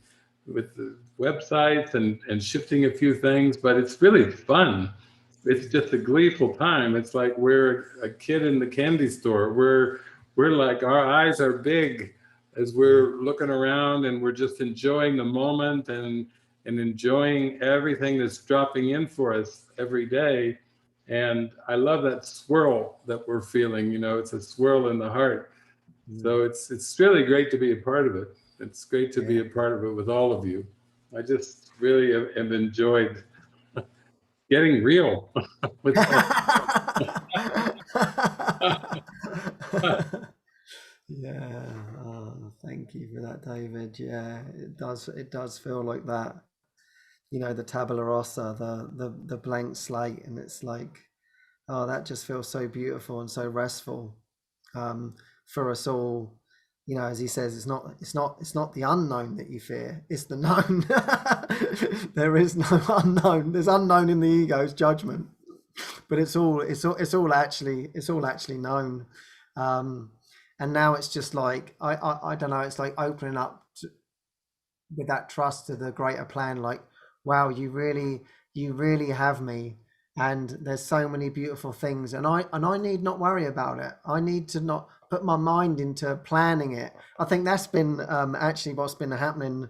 the websites and shifting a few things, but it's really fun. It's just a gleeful time. It's like we're a kid in the candy store. We're like, our eyes are big as we're looking around and we're just enjoying the moment and enjoying everything that's dropping in for us every day. And I love that swirl that we're feeling. It's a swirl in the heart. So it's really great to be a part of it. It's great to be a part of it with all of you. I just really have enjoyed getting real with Yeah, thank you for that, David. Yeah, it does feel like that. The tabula rasa, the blank slate, and it's like, oh, that just feels so beautiful and so restful, for us all. As he says, it's not the unknown that you fear, it's the known. There is no unknown. There's unknown in the ego's judgment, but it's all actually known. And now it's just like, I don't know, it's like opening up with that trust to the greater plan, like, wow, you really have me, and there's so many beautiful things, and I need not worry about it. I need to not put my mind into planning it. I think that's been actually what's been happening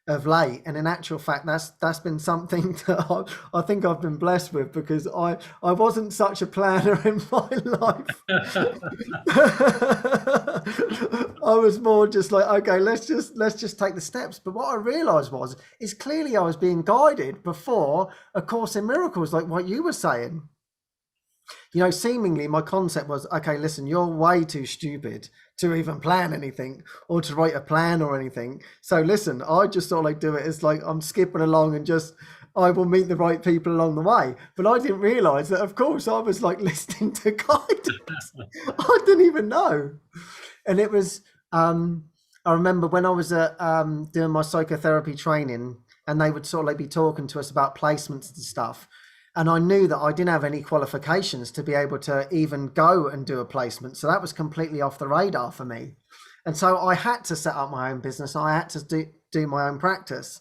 of late, and in actual fact that's been something that I think I've been blessed with, because I wasn't such a planner in my life. I was more just like, okay, let's just take the steps. But what I realized is clearly I was being guided before A Course in Miracles, like what you were saying. You know, seemingly my concept was, okay, listen, you're way too stupid to even plan anything or to write a plan or anything. So listen, I just sort of like do it. It's like I'm skipping along and just, I will meet the right people along the way. But I didn't realize that, of course, I was like listening to guidance. I didn't even know. And it was, I remember when I was doing my psychotherapy training, and they would sort of like be talking to us about placements and stuff. And I knew that I didn't have any qualifications to be able to even go and do a placement. So that was completely off the radar for me. And so I had to set up my own business. I had to do my own practice.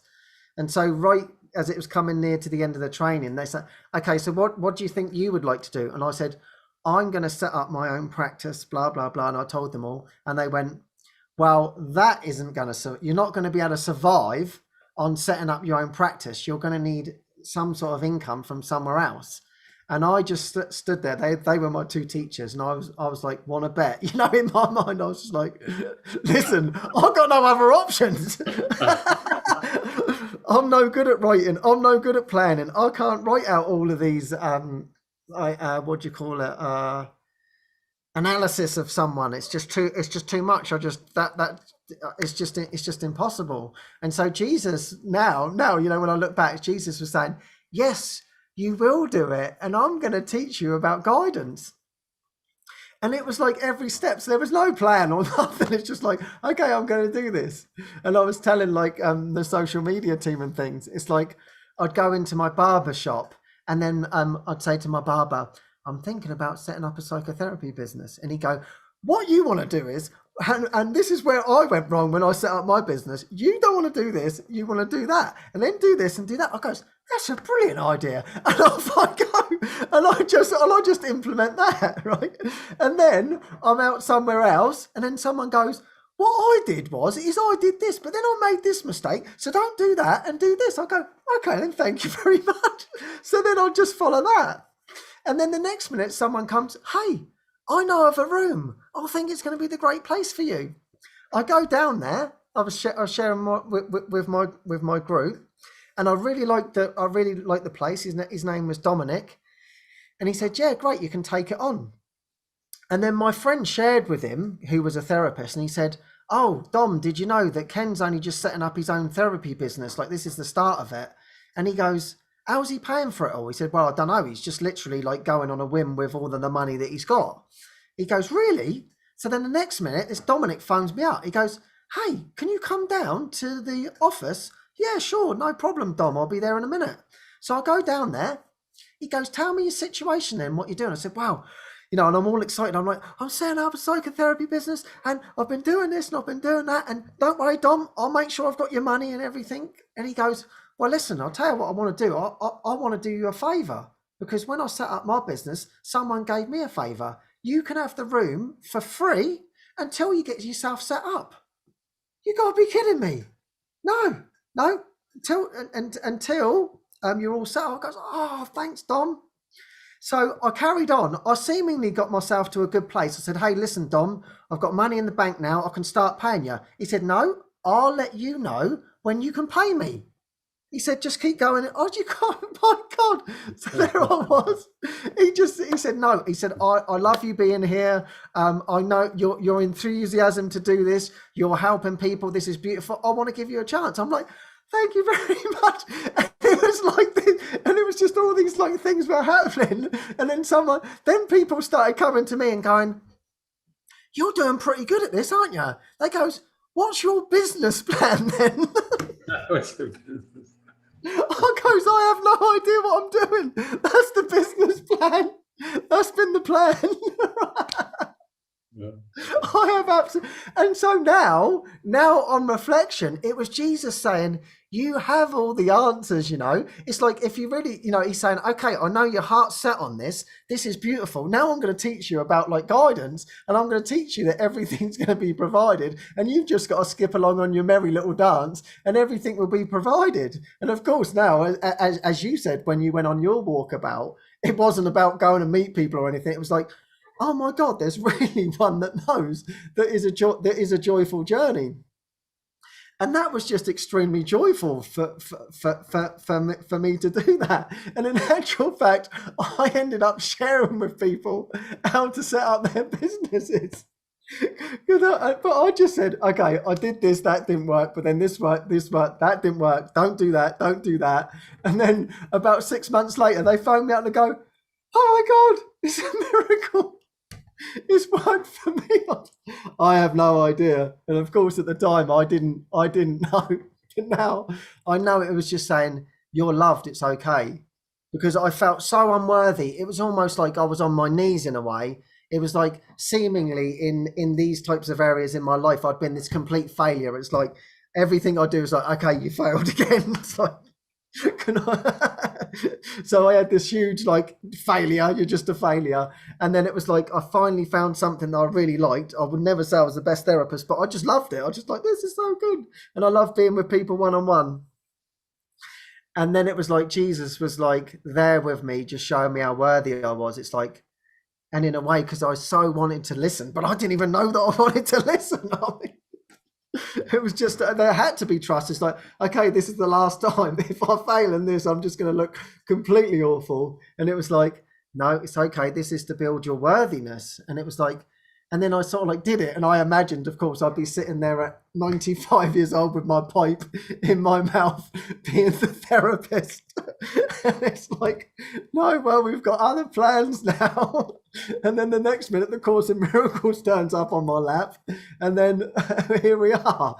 And so right as it was coming near to the end of the training, they said, okay, so what do you think you would like to do? And I said, I'm going to set up my own practice, blah, blah, blah. And I told them all. And they went, well, that isn't going to, you're not going to be able to survive on setting up your own practice. You're going to need some sort of income from somewhere else. And I just stood there. They were my two teachers, and I was like, want to bet? You know, in my mind, I was just like, listen, I've got no other options. I'm no good at writing. I'm no good at planning. I can't write out all of these. What do you call it? Analysis of someone. It's just too much. It's just impossible. And so Jesus now, you know, when I look back, Jesus was saying, yes, you will do it, and I'm going to teach you about guidance. And it was like every step. So there was no plan or nothing. It's just like, okay, I'm going to do this. And I was telling like the social media team and things, it's like I'd go into my barber shop, and then I'd say to my barber, I'm thinking about setting up a psychotherapy business. And he'd go, what you want to do is, and this is where I went wrong when I set up my business. You don't want to do this. You want to do that, and then do this and do that. I goes, that's a brilliant idea. And off I go, and I just implement that, right? And then I'm out somewhere else, and then someone goes, what I did is I did this, but then I made this mistake. So don't do that and do this. I go, okay, then thank you very much. So then I'll just follow that. And then the next minute someone comes, hey, I know of a room. I think it's going to be the great place for you. I go down there. I was sharing with my group, and I really liked the place. His name was Dominic, and he said, "Yeah, great, you can take it on." And then my friend shared with him, who was a therapist, and he said, "Oh, Dom, did you know that Ken's only just setting up his own therapy business? Like this is the start of it." And he goes, how's he paying for it all? He said, well, I don't know. He's just literally like going on a whim with all of the money that he's got. He goes, really? So then the next minute, this Dominic phones me up. He goes, hey, can you come down to the office? Yeah, sure. No problem, Dom. I'll be there in a minute. So I go down there. He goes, tell me your situation then, what you're doing. I said, wow. You know, and I'm all excited. I'm like, I'm setting up a psychotherapy business, and I've been doing this and I've been doing that. And don't worry, Dom, I'll make sure I've got your money and everything. And he goes, well, listen, I'll tell you what I want to do. I want to do you a favor, because when I set up my business, someone gave me a favor. You can have the room for free until you get yourself set up. You got to be kidding me. No, until you're all set up. I goes, oh, thanks, Dom. So I carried on. I seemingly got myself to a good place. I said, hey, listen, Dom, I've got money in the bank now. I can start paying you. He said, no, I'll let you know when you can pay me. He said, just keep going. Oh, you can't, my God. So there I was. He said, no. He said, I love you being here. I know your enthusiasm to do this. You're helping people. This is beautiful. I want to give you a chance. I'm like, thank you very much. And it was like this, and it was just all these like things were happening. And then people started coming to me and going, you're doing pretty good at this, aren't you? They goes, what's your business plan then? What's your business? I goes, I have no idea what I'm doing. That's the business plan. That's been the plan. I have absolutely, and so now on reflection, it was Jesus saying, "You have all the answers." It's like if you really, he's saying, "Okay, I know your heart's set on this. This is beautiful. Now I'm going to teach you about like guidance, and I'm going to teach you that everything's going to be provided, and you've just got to skip along on your merry little dance, and everything will be provided." And of course, now, as you said when you went on your walkabout, it wasn't about going to meet people or anything. It was like, oh my God, there's really one that knows that is a joyful journey. And that was just extremely joyful for me to do that. And in actual fact, I ended up sharing with people how to set up their businesses. But I just said, okay, I did this, that didn't work, but then this worked, that didn't work. Don't do that. And then about 6 months later, they phone me up and go, oh my God, it's a miracle. It's worked for me. I have no idea. And of course, at the time, I didn't know. But now I know it was just saying, you're loved, it's okay. Because I felt so unworthy. It was almost like I was on my knees in a way. It was like seemingly in these types of areas in my life, I'd been this complete failure. It's like everything I do is like, okay, you failed again. It's like, so I had this huge like failure, you're just a failure. And then it was like I finally found something that I really liked. I would never say I was the best therapist, but I just loved it. I just like, this is so good. And I love being with people one-on-one. And then it was like Jesus was like there with me, just showing me how worthy I was. It's like, and in a way, because I so wanted to listen, but I didn't even know that I wanted to listen. It was just, there had to be trust. It's like, okay, this is the last time. If I fail in this, I'm just going to look completely awful. And it was like, no, it's okay. This is to build your worthiness. And it was like, and then I sort of like did it. And I imagined, of course, I'd be sitting there at 95 years old with my pipe in my mouth, being the therapist. And it's like, no, well, we've got other plans now. And then the next minute, the Course in Miracles turns up on my lap. And then here we are.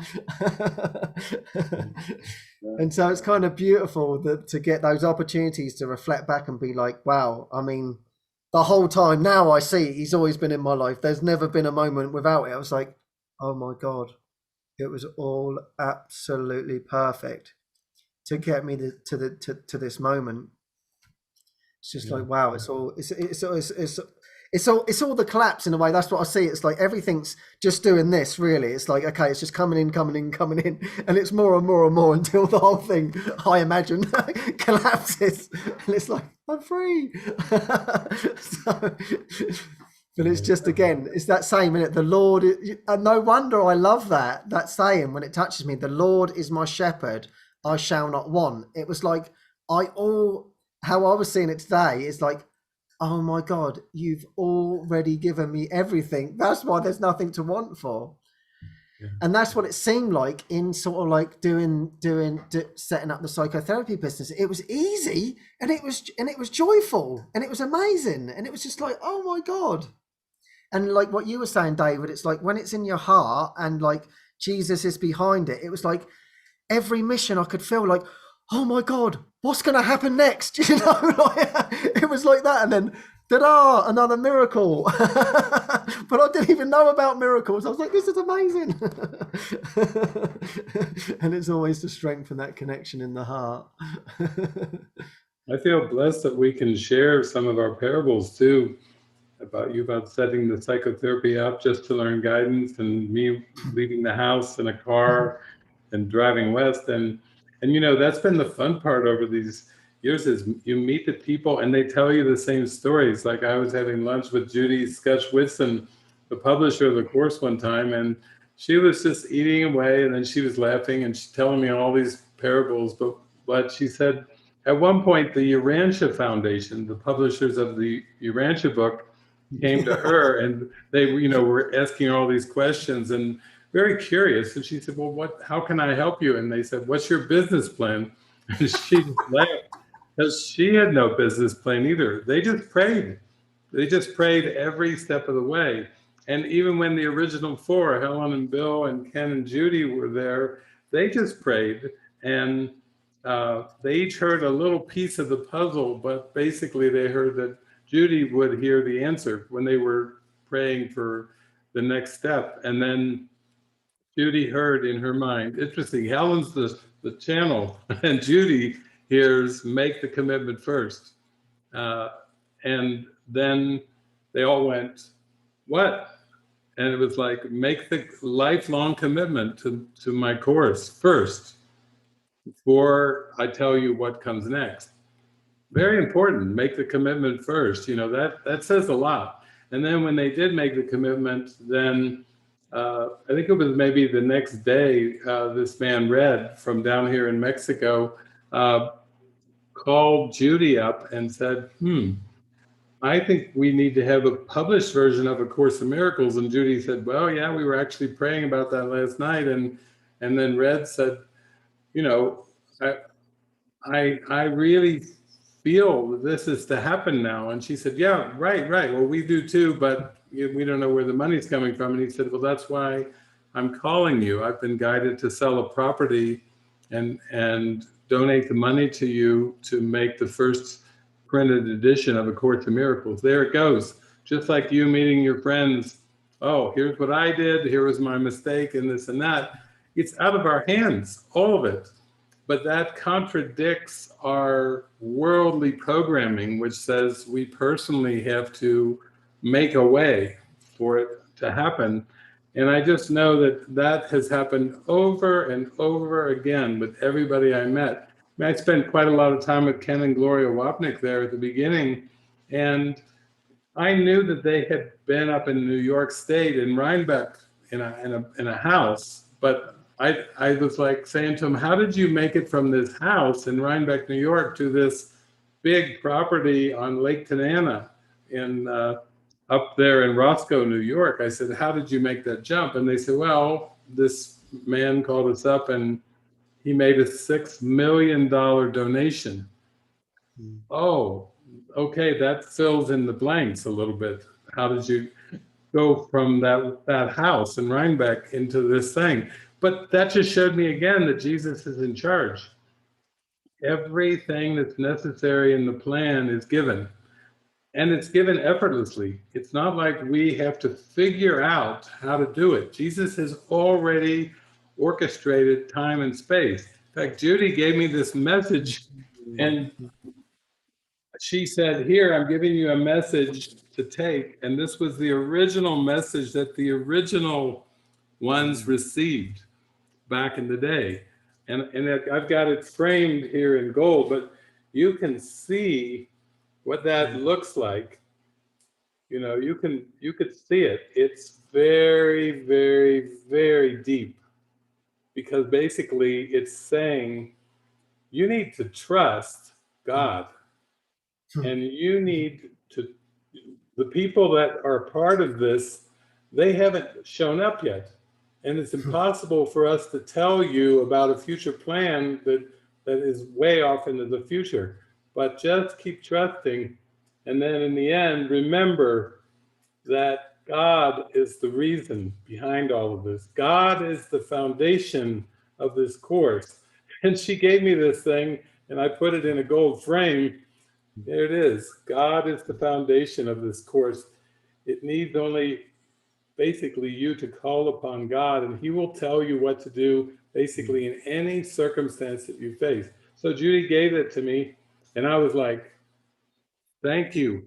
And so it's kind of beautiful to get those opportunities to reflect back and be like, wow, I mean, the whole time now I see he's always been in my life. There's never been a moment without it. I was like, oh my God, it was all absolutely perfect to get me to this moment. It's just like, wow, it's all the collapse in a way. That's what I see. It's like everything's just doing this, really. It's like, okay, it's just coming in. And it's more and more until the whole thing, I imagine, collapses. And it's like, I'm free. But it's just, again, it's that saying, isn't it? The Lord, and no wonder I love that saying when it touches me, the Lord is my shepherd, I shall not want. It was like, how I was seeing it today is like, oh my God, you've already given me everything. That's why there's nothing to want for. Yeah. And that's what it seemed like in sort of like setting up the psychotherapy business. It was easy and it was joyful and it was amazing. And it was just like, oh my God. And like what you were saying, David, it's like when it's in your heart and like Jesus is behind it, it was like every mission I could feel like, oh my God, what's going to happen next? It was like that. And then, ta-da, another miracle. But I didn't even know about miracles. I was like, this is amazing. And it's always to strengthen that connection in the heart. I feel blessed that we can share some of our parables too, about setting the psychotherapy up just to learn guidance, and me leaving the house in a car and driving west. And that's been the fun part over these years, is you meet the people and they tell you the same stories. Like I was having lunch with Judy Scutch-Whitson, the publisher of the course, one time, and she was just eating away, and then she was laughing and she's telling me all these parables. But she said at one point the Urantia Foundation, the publishers of the Urantia book, came to her and they were asking her all these questions and very curious. And she said, well, how can I help you? And they said, what's your business plan? And she laughed because she had no business plan either. They just prayed. They just prayed every step of the way. And even when the original four, Helen and Bill and Ken and Judy, were there, they just prayed. And they each heard a little piece of the puzzle, but basically they heard that Judy would hear the answer when they were praying for the next step. And then Judy heard in her mind, interesting, Helen's the channel, and Judy hears, make the commitment first. And then they all went, what? And it was like, make the lifelong commitment to my course first, before I tell you what comes next. Very important, make the commitment first. You know, that says a lot. And then when they did make the commitment, then I think it was maybe the next day, this man Red from down here in Mexico called Judy up and said, I think we need to have a published version of A Course in Miracles. And Judy said, well, yeah, we were actually praying about that last night. And then Red said, you know, I really feel that this is to happen now. And she said, yeah, right. Well, we do too, but we don't know where the money's coming from. And he said, well, that's why I'm calling you. I've been guided to sell a property and donate the money to you to make the first printed edition of A Course in Miracles. There it goes. Just like you meeting your friends. Oh, here's what I did. Here was my mistake and this and that. It's out of our hands, all of it. But that contradicts our worldly programming, which says we personally have to make a way for it to happen. And I just know that has happened over and over again with everybody I met. I spent quite a lot of time with Ken and Gloria Wapnick there at the beginning, and I knew that they had been up in New York State in Rhinebeck in a house, but I was like saying to him, how did you make it from this house in Rhinebeck, New York to this big property on Lake Tanana in up there in Roscoe, New York? I said, how did you make that jump? And they said, well, this man called us up and he made a $6 million donation. Oh, okay, that fills in the blanks a little bit. How did you go from that house in Rhinebeck into this thing? But that just showed me again that Jesus is in charge. Everything that's necessary in the plan is given. And it's given effortlessly. It's not like we have to figure out how to do it. Jesus has already orchestrated time and space. In fact, Judy gave me this message and she said, here, I'm giving you a message to take. And this was the original message that the original ones received back in the day. And I've got it framed here in gold, but you can see what that looks like. You know, you could see it. It's very, very, very deep, because basically it's saying you need to trust God, and you need to, the people that are part of this, they haven't shown up yet. And it's impossible for us to tell you about a future plan that is way off into the future. But just keep trusting. And then in the end, remember that God is the reason behind all of this. God is the foundation of this course. And she gave me this thing, and I put it in a gold frame. There it is. God is the foundation of this course. It needs only basically you to call upon God, and he will tell you what to do basically in any circumstance that you face. So Judy gave it to me, and I was like, thank you.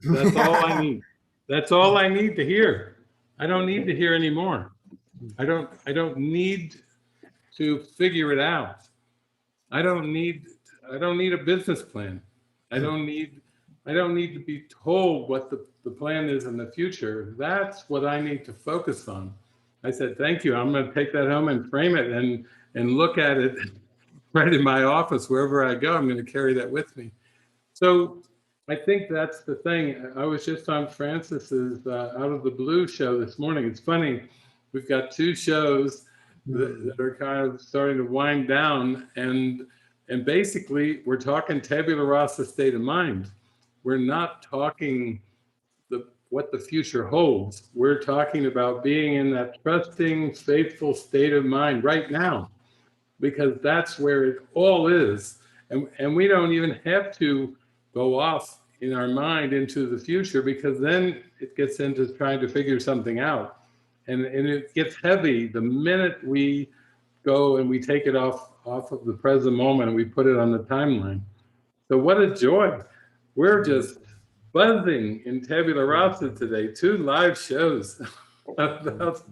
That's all I need. That's all I need to hear. I don't need to hear any more. I don't need to figure it out. I don't need a business plan. I don't need to be told what the plan is in the future. That's what I need to focus on. I said, thank you. I'm going to take that home and frame it and look at it right in my office. Wherever I go, I'm going to carry that with me. So I think that's the thing. I was just on Francis's Out of the Blue show this morning. It's funny. We've got two shows that are kind of starting to wind down. And basically, we're talking tabula rasa state of mind. We're not talking what the future holds. We're talking about being in that trusting, faithful state of mind right now, because that's where it all is. And we don't even have to go off in our mind into the future, because then it gets into trying to figure something out. And it gets heavy the minute we go and we take it off of the present moment and we put it on the timeline. So what a joy. We're just buzzing in Tabula Rasa today. 2 live shows about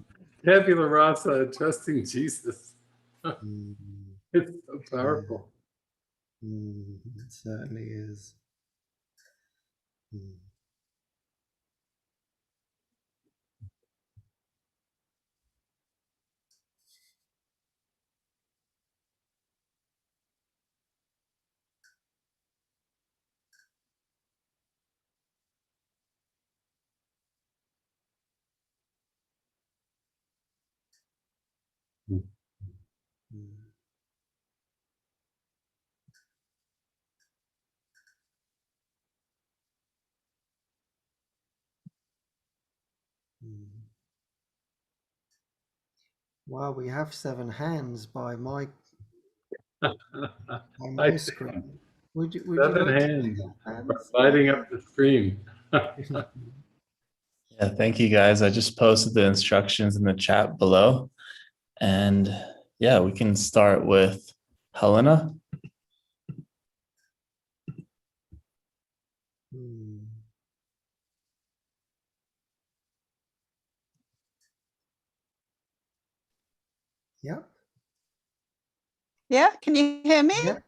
Tabula Rasa and trusting Jesus. It's so powerful. It certainly is. Wow, we have 7 hands by my screen. Would you 7 like hands to hands? lighting up the screen. Yeah, thank you guys. I just posted the instructions in the chat below. And yeah, we can start with Helena. Yep. Yeah, can you hear me? Yep.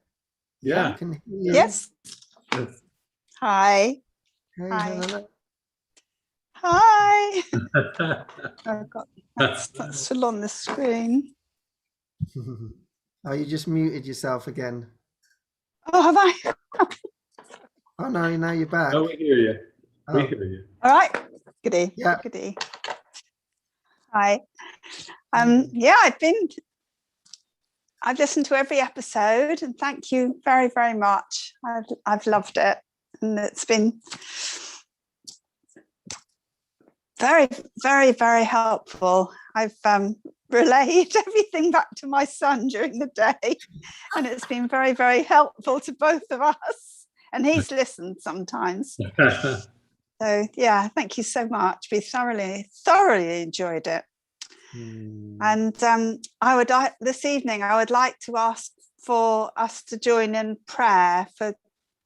Yeah. I can hear you. Yes. Yes. Hi. Hey, Hi. Helena. Hi. I've got that's still on the screen. Oh, you just muted yourself again. Oh, have I? Oh no, now you're back. No, we hear you. We Oh. hear you. All right. Goody. Yeah. Goody. Hi. Yeah, I've listened to every episode, and thank you very, very much. I've loved it, and it's been very, very, very helpful. I've relayed everything back to my son during the day, and it's been very, very helpful to both of us. And he's listened sometimes. So yeah, thank you so much. We thoroughly enjoyed it. And this evening I would like to ask for us to join in prayer for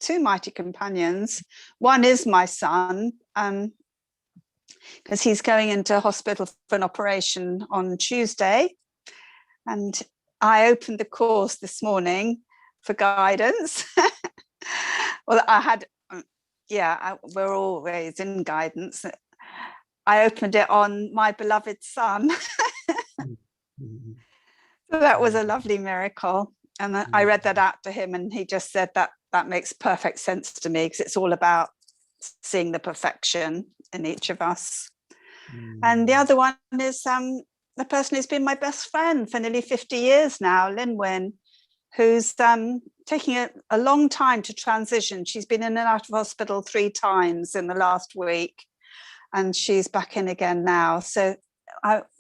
2 mighty companions. One is my son, because he's going into hospital for an operation on Tuesday, and I opened the course this morning for guidance. Well, I had, we're always in guidance. I opened it on my beloved son. So that was a lovely miracle. And I read that out to him, and he just said that makes perfect sense to me, because it's all about seeing the perfection in each of us. And the other one is the person who's been my best friend for nearly 50 years now, Linwin, who's taking a long time to transition. She's been in and out of hospital 3 times in the last week, and she's back in again now. So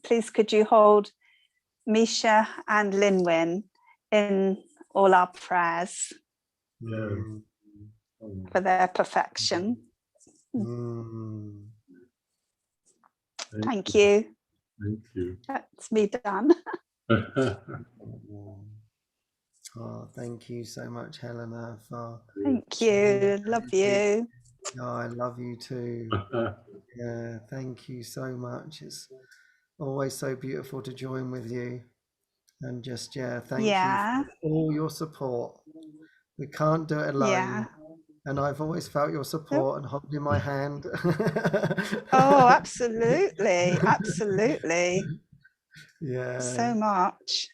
please could you hold Misha and Linwin in all our prayers for their perfection. Thank you. Thank you. That's me done. Oh, thank you so much, Helena. Thank you. Love you. Oh, I love you too. Yeah, thank you so much. It's always so beautiful to join with you. And just, thank you for all your support. We can't do it alone. Yeah. And I've always felt your support and holding my hand. Oh, absolutely. Absolutely. Yeah. So much.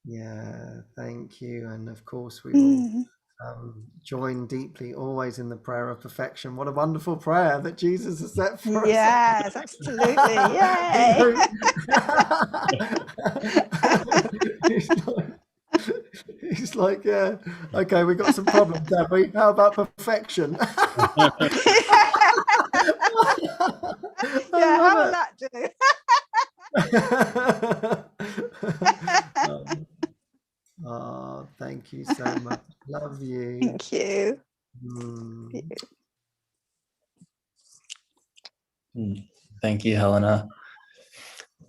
Yeah, thank you. And of course, we will join deeply always in the prayer of perfection. What a wonderful prayer that Jesus has set for us. Yes, absolutely. Yay. He's like, yeah, okay, we've got some problems, have we? How about perfection? Yeah, how will that do? Oh, thank you so much. Love you. Thank you. Mm. Thank you, Helena.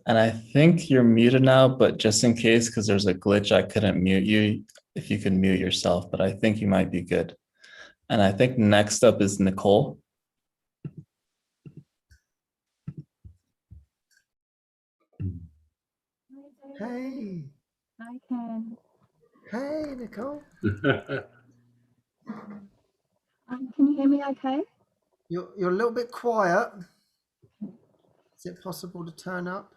And I think you're muted now, but just in case, because there's a glitch, I couldn't mute you. If you can mute yourself, but I think you might be good. And I think next up is Nicole. Hey. Hi, Ken. Hey, Nicole. Can you hear me okay? You're a little bit quiet. Is it possible to turn up?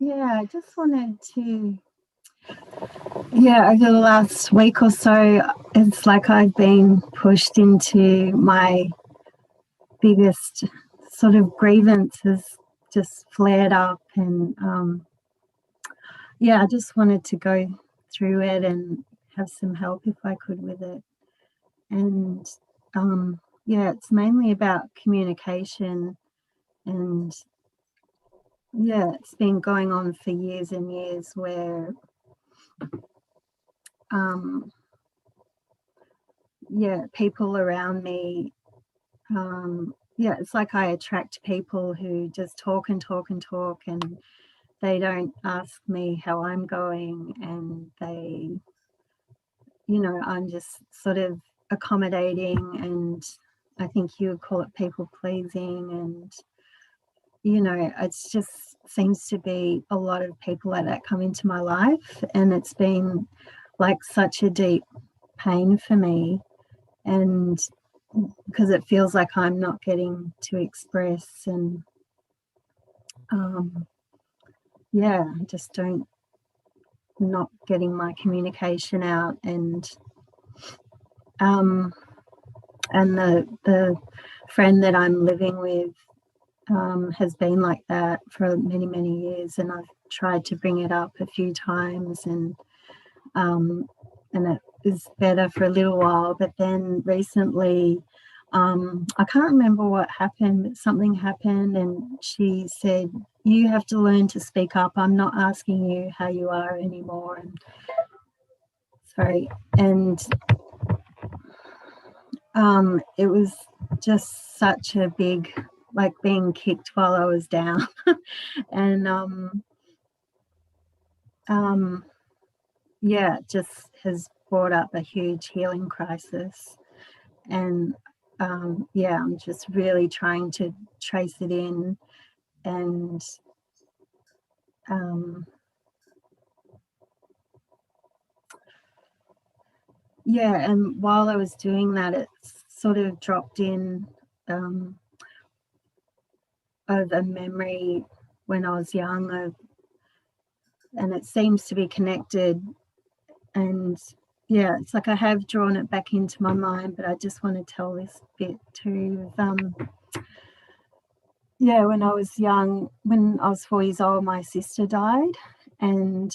Yeah, I just wanted to, over the last week or so, it's like I've been pushed into my biggest sort of grievance has just flared up, and I just wanted to go through it and have some help if I could with it. And it's mainly about communication, and it's been going on for years and years where people around me, it's like I attract people who just talk and talk and talk, and they don't ask me how I'm going, and they, I'm just sort of accommodating, and I think you would call it people pleasing, and it's just seems to be a lot of people like that come into my life, and it's been like such a deep pain for me, and because it feels like I'm not getting to express, and I just not getting my communication out, and the friend that I'm living with has been like that for many, many years, and I've tried to bring it up a few times, and it is better for a little while, but then recently I can't remember what happened, but something happened, and she said, you have to learn to speak up. I'm not asking you how you are anymore. And it was just such a big, like being kicked while I was down. And it just has brought up a huge healing crisis, and I'm just really trying to trace it in, and and while I was doing that, it sort of dropped in of a memory when I was young, and it seems to be connected, and it's like I have drawn it back into my mind, but I just want to tell this bit too. When I was young, when I was 4 years old, my sister died, and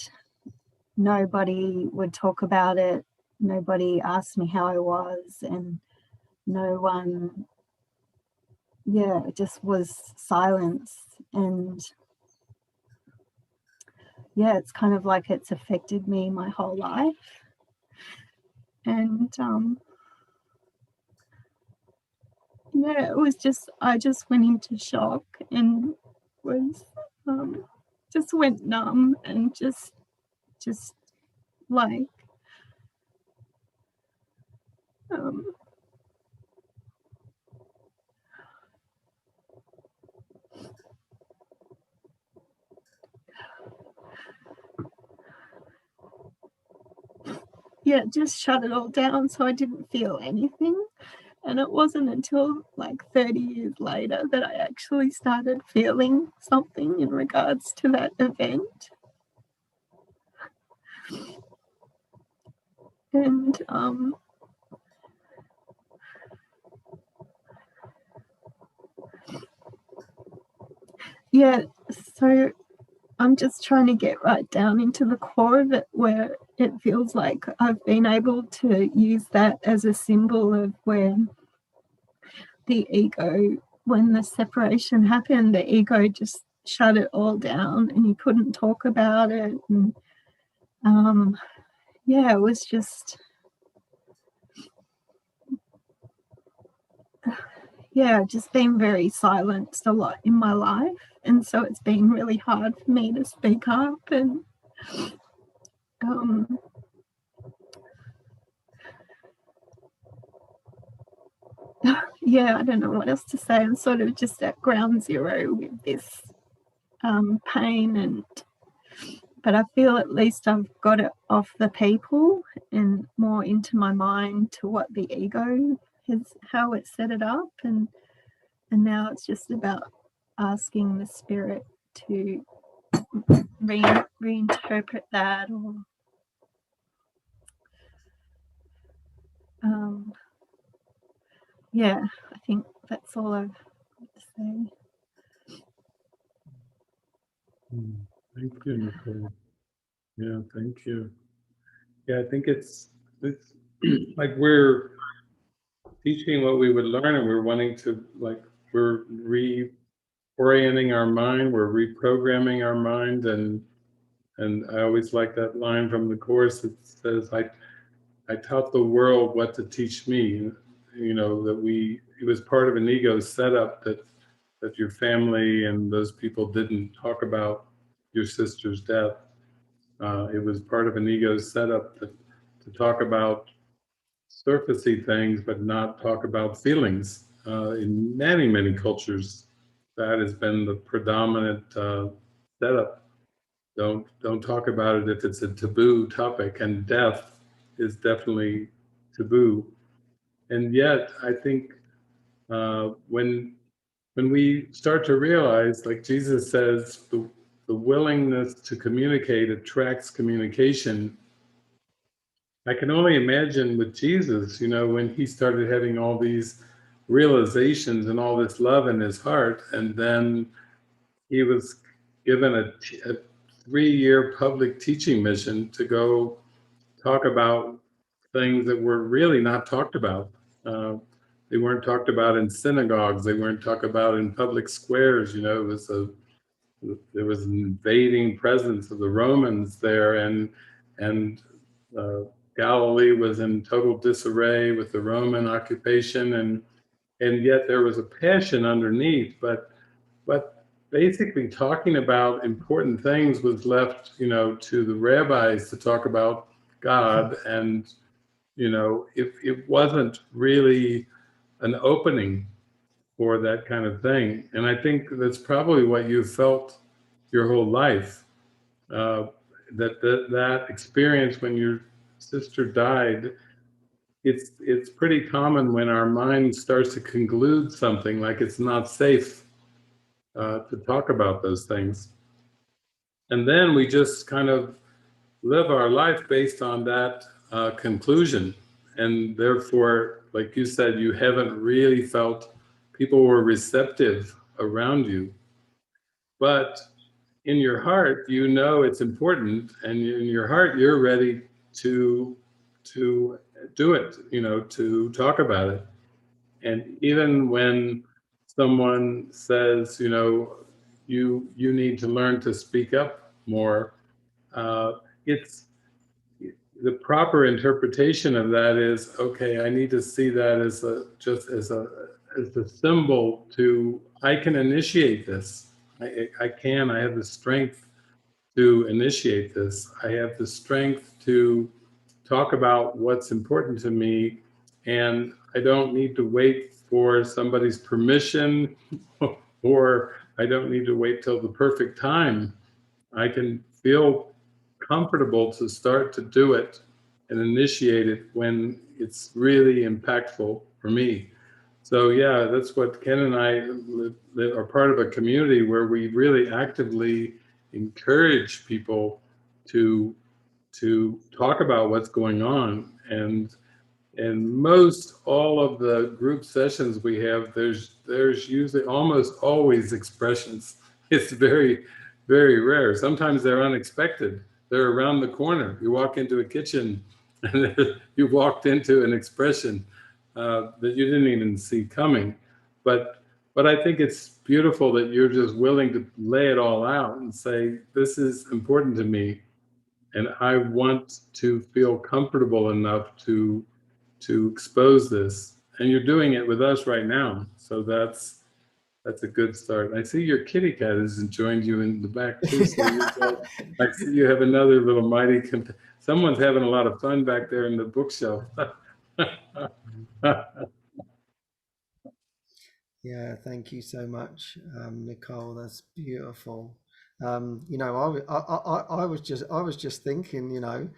nobody would talk about it. Nobody asked me how I was, and no one, it just was silence. And it's kind of like it's affected me my whole life. And it was just, I just went into shock and was just went numb, and just like just shut it all down, so I didn't feel anything. And it wasn't until like 30 years later that I actually started feeling something in regards to that event. And so I'm just trying to get right down into the core of it, where it feels like I've been able to use that as a symbol of when the ego, when the separation happened, the ego just shut it all down, and you couldn't talk about it. And it was just, yeah, just been very silenced a lot in my life. And so it's been really hard for me to speak up. And yeah, I don't know what else to say. I'm sort of just at ground zero with this pain, but I feel at least I've got it off the people and more into my mind to what the ego has, how it set it up, and now it's just about asking the spirit to reinterpret that, or yeah, I think that's all I've got to say. Thank you, Nicole. Yeah, thank you. Yeah, I think it's like we're teaching what we would learn, and we're wanting to, like, we're reorienting our mind, we're reprogramming our mind, and I always like that line from the Course that says, I taught the world what to teach me. You know, that it was part of an ego setup that your family and those people didn't talk about your sister's death. It was part of an ego setup to talk about surfacey things, but not talk about feelings. In many, many cultures, that has been the predominant setup. Don't talk about it if it's a taboo topic, and death is definitely taboo. And yet, I think when we start to realize, like Jesus says, the willingness to communicate attracts communication. I can only imagine with Jesus, you know, when he started having all these realizations and all this love in his heart, and then he was given a 3-year public teaching mission to go talk about things that were really not talked about. Uh, they weren't talked about in synagogues. They weren't talked about in public squares. You know, there was an invading presence of the Romans there, and uh, Galilee was in total disarray with the Roman occupation, and yet there was a passion underneath. But basically, talking about important things was left, you know, to the rabbis to talk about God, and you know, it wasn't really an opening for that kind of thing. And I think that's probably what you felt your whole life. That experience when your sister died, it's pretty common when our mind starts to conclude something like it's not safe to talk about those things. And then we just kind of live our life based on that conclusion. And therefore, like you said, you haven't really felt people were receptive around you. But in your heart, you know it's important, and in your heart, you're ready to do it, you know, to talk about it. And even when someone says, you know, you need to learn to speak up more, it's the proper interpretation of that is, okay, I need to see that as a symbol to, I can initiate this. I have the strength to initiate this. I have the strength to talk about what's important to me, and I don't need to wait for somebody's permission or I don't need to wait till the perfect time. I can feel comfortable to start to do it and initiate it when it's really impactful for me. So yeah, that's what Ken and I are part of a community where we really actively encourage people to talk about what's going on. And most all of the group sessions we have, there's usually almost always expressions. It's very, very rare. Sometimes they're unexpected. They're around the corner. You walk into a kitchen and you walked into an expression that you didn't even see coming. But I think it's beautiful that you're just willing to lay it all out and say, this is important to me, and I want to feel comfortable enough to expose this. And you're doing it with us right now. So that's a good start. I see your kitty cat has joined you in the back too. So I see you have another little mighty. Someone's having a lot of fun back there in the bookshelf. Yeah, thank you so much, Nicole. That's beautiful. You know, I was just thinking, you know,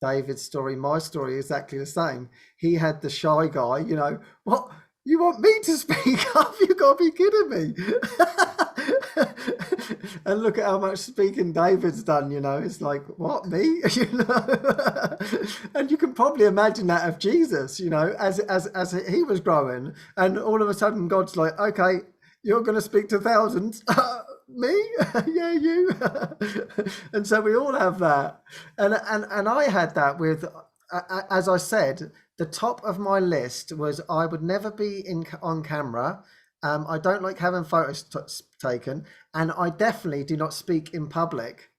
David's story, my story, exactly the same. He had the shy guy, you know, what, you want me to speak up? You got to be kidding me. And look at how much speaking David's done, you know. It's like, what, me? You know. And you can probably imagine that of Jesus, you know, as he was growing, and all of a sudden God's like, okay, you're going to speak to thousands. Me? Yeah, you. And so we all have that, and I had that with, as I said, the top of my list was I would never be on camera. I don't like having photos taken, and I definitely do not speak in public.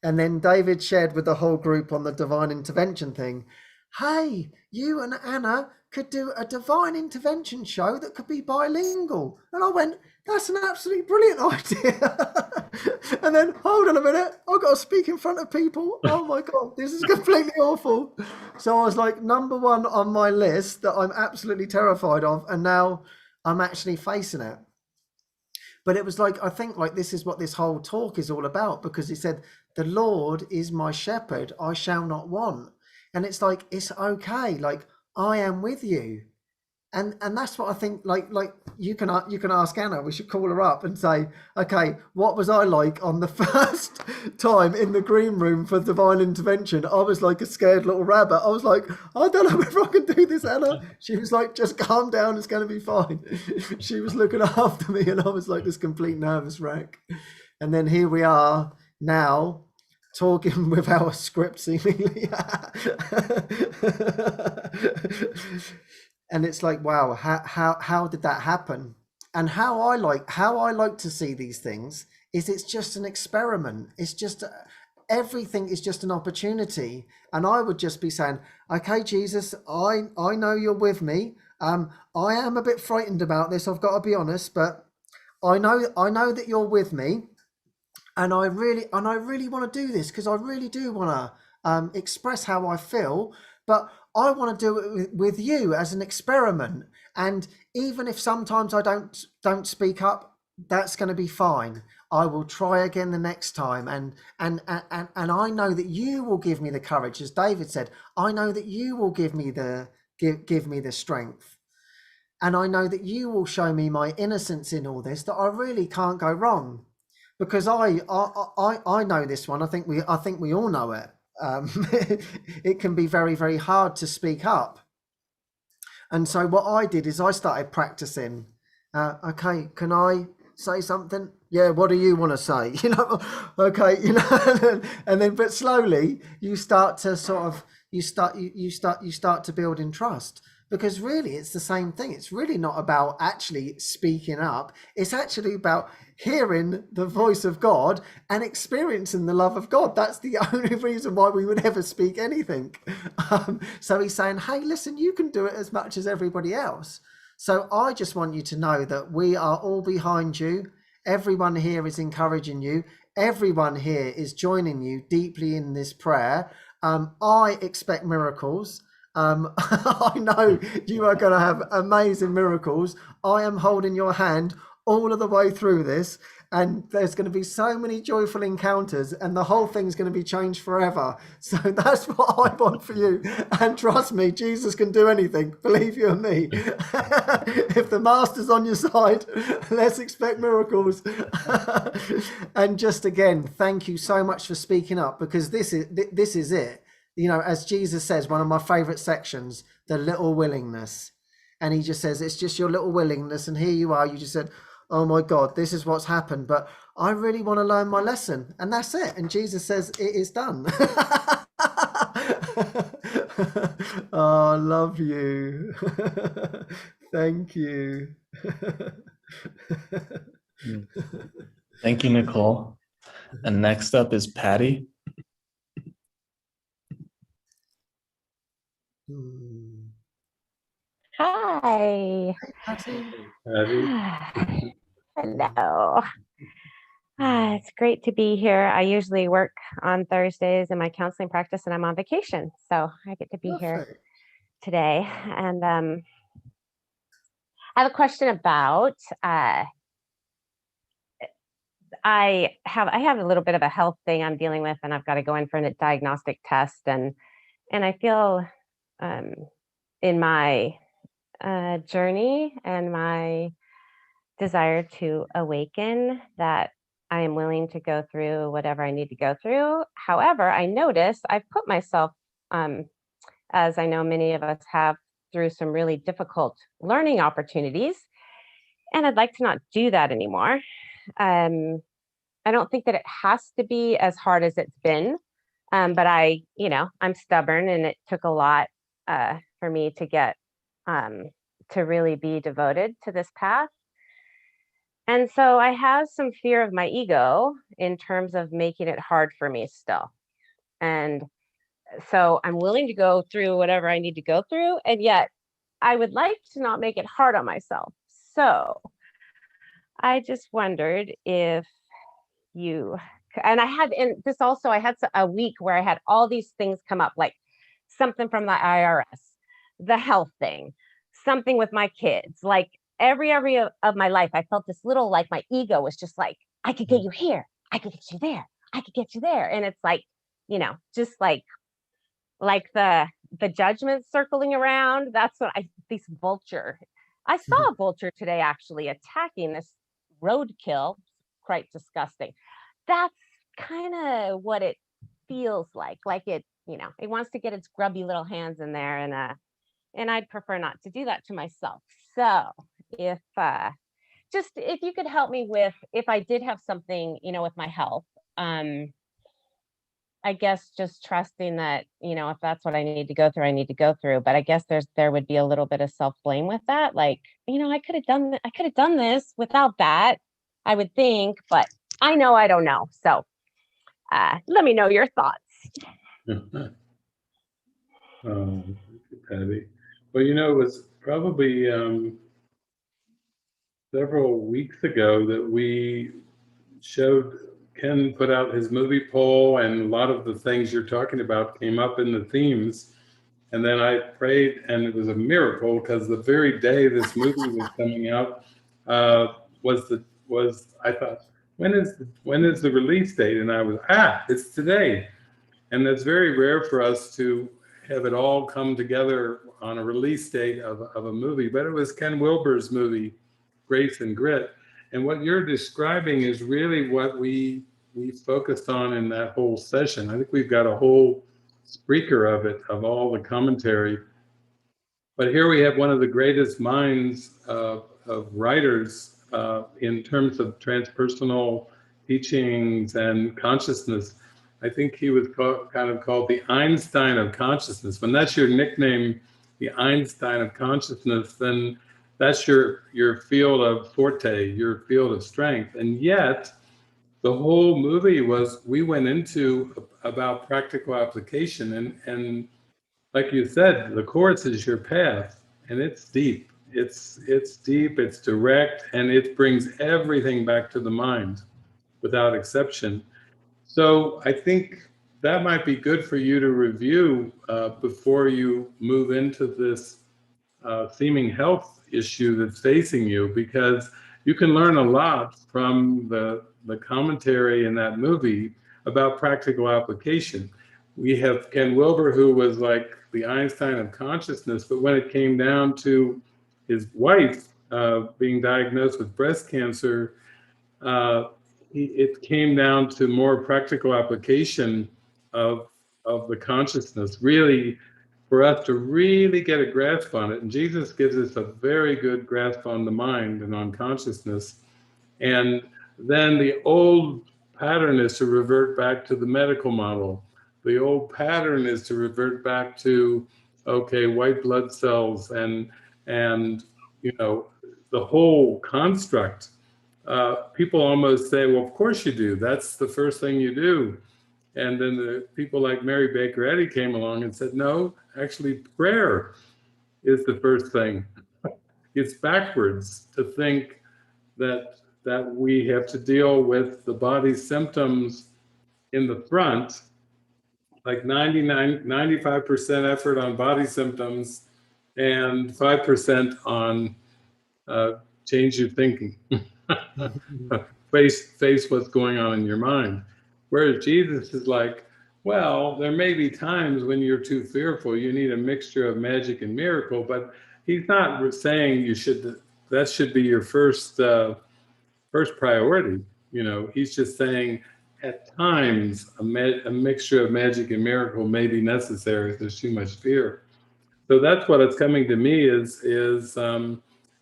And then David shared with the whole group on the divine intervention thing, hey, you and Anna could do a divine intervention show that could be bilingual. And I went, that's an absolutely brilliant idea. And then, hold on a minute, I've got to speak in front of people. Oh my God, this is completely awful. So I was like, number one on my list that I'm absolutely terrified of. And now I'm actually facing it. But it was like, I think like this is what this whole talk is all about, because he said, the Lord is my shepherd, I shall not want. And it's like, it's okay. Like, I am with you. And that's what I think, like you can ask Anna, we should call her up and say, okay, what was I like on the first time in the green room for divine intervention? I was like a scared little rabbit. I was like, I don't know if I can do this, Anna. She was like, just calm down, it's going to be fine. She was looking after me, and I was like this complete nervous wreck. And then here we are now, talking without a script seemingly. And it's like, wow, how did that happen? And how I like to see these things is it's just an experiment. It's just everything is just an opportunity. And I would just be saying, okay, Jesus, I know you're with me. I am a bit frightened about this, I've got to be honest, but I know that you're with me. And I really want to do this, because I really do want to express how I feel, but I want to do it with you as an experiment. And even if sometimes I don't speak up, that's going to be fine. I will try again the next time. And I know that you will give me the courage, as David said. I know that you will give me the strength. And I know that you will show me my innocence in all this, that I really can't go wrong. Because I know this one. I think we all know it. It can be very, very hard to speak up. And so what I did is I started practicing. Okay, can I say something? Yeah, what do you want to say? You know, okay, you know, and then but slowly you start to sort of you start to build in trust. Because really it's the same thing. It's really not about actually speaking up. It's actually about hearing the voice of God and experiencing the love of God. That's the only reason why we would ever speak anything. So he's saying, hey, listen, you can do it as much as everybody else. So I just want you to know that we are all behind you. Everyone here is encouraging you. Everyone here is joining you deeply in this prayer. I expect miracles. I know you are going to have amazing miracles. I am holding your hand all of the way through this, and there's going to be so many joyful encounters, and the whole thing's going to be changed forever. So that's what I want for you. And trust me, Jesus can do anything. Believe you and me. If the master's on your side, let's expect miracles. And just again, thank you so much for speaking up, because this is it. You know, as Jesus says, one of my favorite sections, the little willingness. And he just says, it's just your little willingness. And here you are, you just said, oh my God, this is what's happened, but I really want to learn my lesson. And that's it. And Jesus says, it is done. Oh, I love you. Thank you. Thank you, Nicole. And next up is Patty. Hi. Patty. Patty. Hello. It's great to be here. I usually work on Thursdays in my counseling practice and I'm on vacation. So I get to be here Lovely. today. And I have a question about I have a little bit of a health thing I'm dealing with, and I've got to go in for a diagnostic test. And I feel in my journey and my desire to awaken that I am willing to go through whatever I need to go through. However, I notice I've put myself, as I know many of us have, through some really difficult learning opportunities, and I'd like to not do that anymore. I don't think that it has to be as hard as it's been, but I'm stubborn, and it took a lot for me to get to really be devoted to this path. And so I have some fear of my ego in terms of making it hard for me still. And so I'm willing to go through whatever I need to go through. And yet I would like to not make it hard on myself. So I just wondered if you, and I had in this also, I had a week where I had all these things come up, like something from the IRS, the health thing, something with my kids, like every area of my life. I felt this little, like my ego was just like, I could get you here, I could get you there, I could get you there. And it's like, just like the judgment circling around. That's what this vulture. I saw a vulture today actually attacking this roadkill, quite disgusting. That's kind of what it feels like it, it wants to get its grubby little hands in there, and I'd prefer not to do that to myself. So if you could help me with, if I did have something, with my health, I guess just trusting that, if that's what I need to go through, I need to go through. But I guess there would be a little bit of self-blame with that. Like, I could have done this without that, I would think, but I know I don't know. So let me know your thoughts. Patty. Well, it was probably several weeks ago that we showed, Ken put out his movie poll, and a lot of the things you're talking about came up in the themes. And then I prayed, and it was a miracle, because the very day this movie was coming out I thought, when is the release date? And I was, it's today. And that's very rare for us to have it all come together on a release date of a movie. But it was Ken Wilber's movie, Grace and Grit. And what you're describing is really what we focused on in that whole session. I think we've got a whole speaker of it, of all the commentary. But here we have one of the greatest minds of writers in terms of transpersonal teachings and consciousness. I think he was kind of called the Einstein of consciousness. When that's your nickname, the Einstein of consciousness, then that's your field of forte, your field of strength. And yet, the whole movie we went into about practical application. And like you said, the Course is your path, and it's deep. It's deep, it's direct, and it brings everything back to the mind without exception. So I think that might be good for you to review before you move into this seeming health issue that's facing you, because you can learn a lot from the commentary in that movie about practical application. We have Ken Wilber, who was like the Einstein of consciousness, but when it came down to his wife being diagnosed with breast cancer, it came down to more practical application of the consciousness, really, for us to really get a grasp on it. And Jesus gives us a very good grasp on the mind and on consciousness. And then the old pattern is to revert back to the medical model. The old pattern is to revert back to, okay, white blood cells and the whole construct. People almost say, well, of course you do. That's the first thing you do. And then the people like Mary Baker Eddy came along and said, no, actually prayer is the first thing. It's backwards to think that we have to deal with the body's symptoms in the front, like 95% effort on body symptoms and 5% on change your thinking. face what's going on in your mind. Whereas Jesus is like, well, there may be times when you're too fearful, you need a mixture of magic and miracle, but he's not saying that should be your first priority. He's just saying at times a mixture of magic and miracle may be necessary if there's too much fear. So that's what it's coming to me is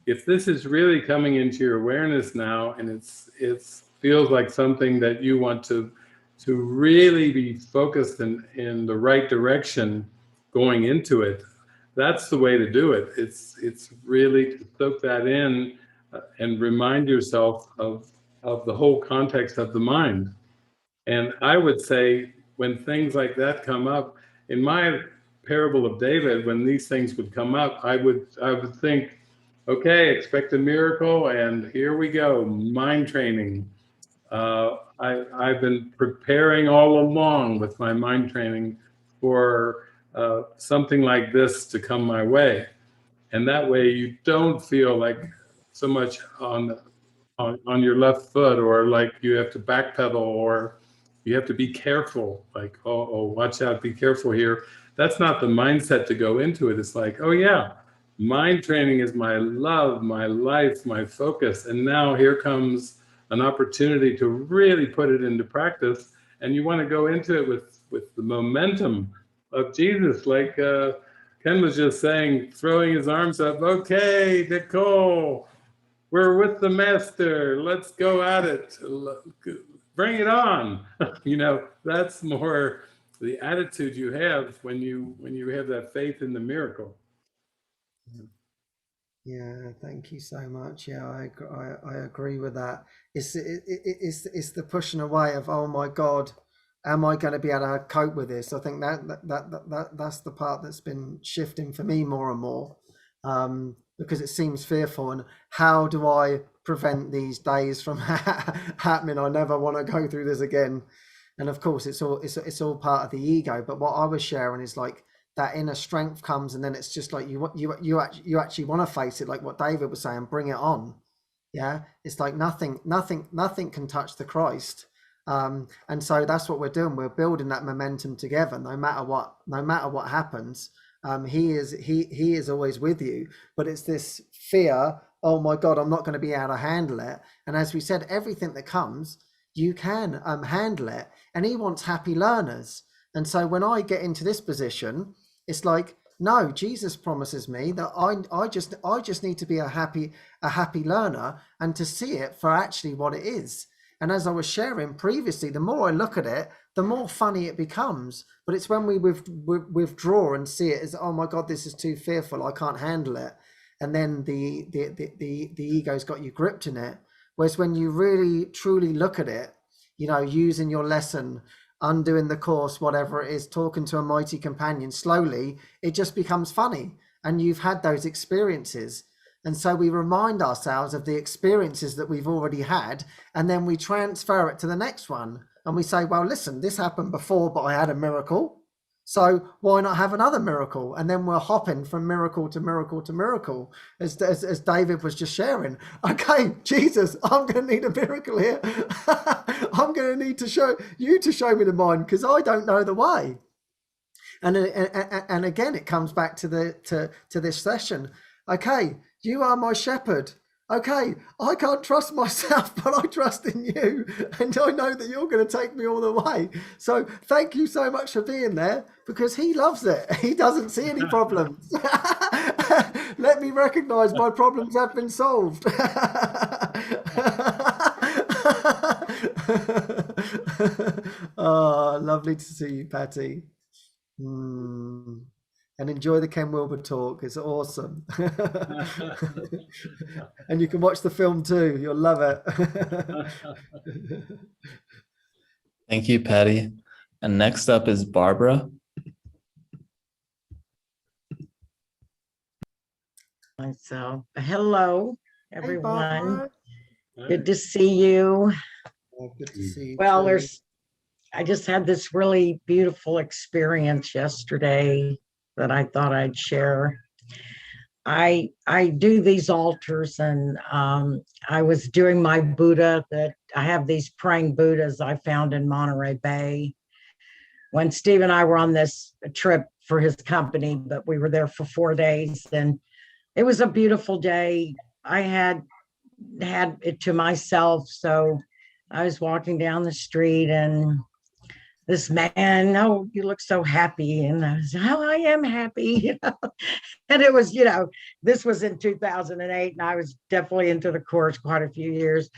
if this is really coming into your awareness now, and it feels like something that you want to really be focused in the right direction going into it, that's the way to do it. It's really to soak that in and remind yourself of the whole context of the mind. And I would say when things like that come up, in my parable of David, when these things would come up, I would think, okay, expect a miracle, and here we go, mind training. I've been preparing all along with my mind training for something like this to come my way. And that way you don't feel like so much on your left foot, or like you have to backpedal, or you have to be careful, like, oh, watch out, be careful here. That's not the mindset to go into it. It's like, oh yeah, mind training is my love, my life, my focus. And now here comes an opportunity to really put it into practice. And you want to go into it with the momentum of Jesus, like Ken was just saying, throwing his arms up. Okay, Nicole, we're with the master. Let's go at it. Bring it on. That's more the attitude you have when you have that faith in the miracle. Yeah, thank you so much. Yeah, I agree with that. It's the pushing away of, oh my God, am I going to be able to cope with this? I think that's the part that's been shifting for me more and more, because it seems fearful. And how do I prevent these days from happening? I never want to go through this again. And of course, it's all part of the ego. But what I was sharing is like, that inner strength comes, and then it's just like you actually want to face it, like what David was saying, bring it on. Yeah, it's like nothing can touch the Christ. And so that's what we're doing. We're building that momentum together. No matter what happens, he is always with you. But it's this fear, oh my God, I'm not going to be able to handle it. And as we said, everything that comes, you can handle it. And he wants happy learners. And so when I get into this position, it's like, no, Jesus promises me that I just need to be a happy learner, and to see it for actually what it is. And as I was sharing previously, the more I look at it, the more funny it becomes. But it's when we withdraw and see it as, oh my God, this is too fearful, I can't handle it. And then the ego's got you gripped in it. Whereas when you really truly look at it, using your lesson, undoing the course, whatever it is, talking to a mighty companion, slowly it just becomes funny, and you've had those experiences. And so we remind ourselves of the experiences that we've already had, and then we transfer it to the next one, and we say, well, listen, this happened before, but I had a miracle, so why not have another miracle? And then we're hopping from miracle to miracle to miracle, as David was just sharing. Okay, Jesus, I'm going to need a miracle here. I'm going to need to show me the mind, because I don't know the way. And again, it comes back to this session. Okay, you are my shepherd. Okay, I can't trust myself, but I trust in you, and I know that you're going to take me all the way. So thank you so much for being there, because he loves it. He doesn't see any problems. Let me recognize my problems have been solved. Oh, lovely to see you, Patty. And enjoy the Ken Wilber talk. It's awesome. And you can watch the film too. You'll love it. Thank you, Patty. And next up is Barbara. So, hello, Hey, everyone. Barbara. Good to see you. Oh, good to see you Well, too. I just had this really beautiful experience yesterday that I thought I'd share. I do these altars, and I was doing my Buddha. That I have these praying Buddhas I found in Monterey Bay. When Steve and I were on this trip for his company, but we were there for 4 days, and it was a beautiful day. I had it to myself, so I was walking down the street, and this man, oh, you look so happy. And I was, oh, I am happy. And it was, this was in 2008, and I was definitely into the course quite a few years.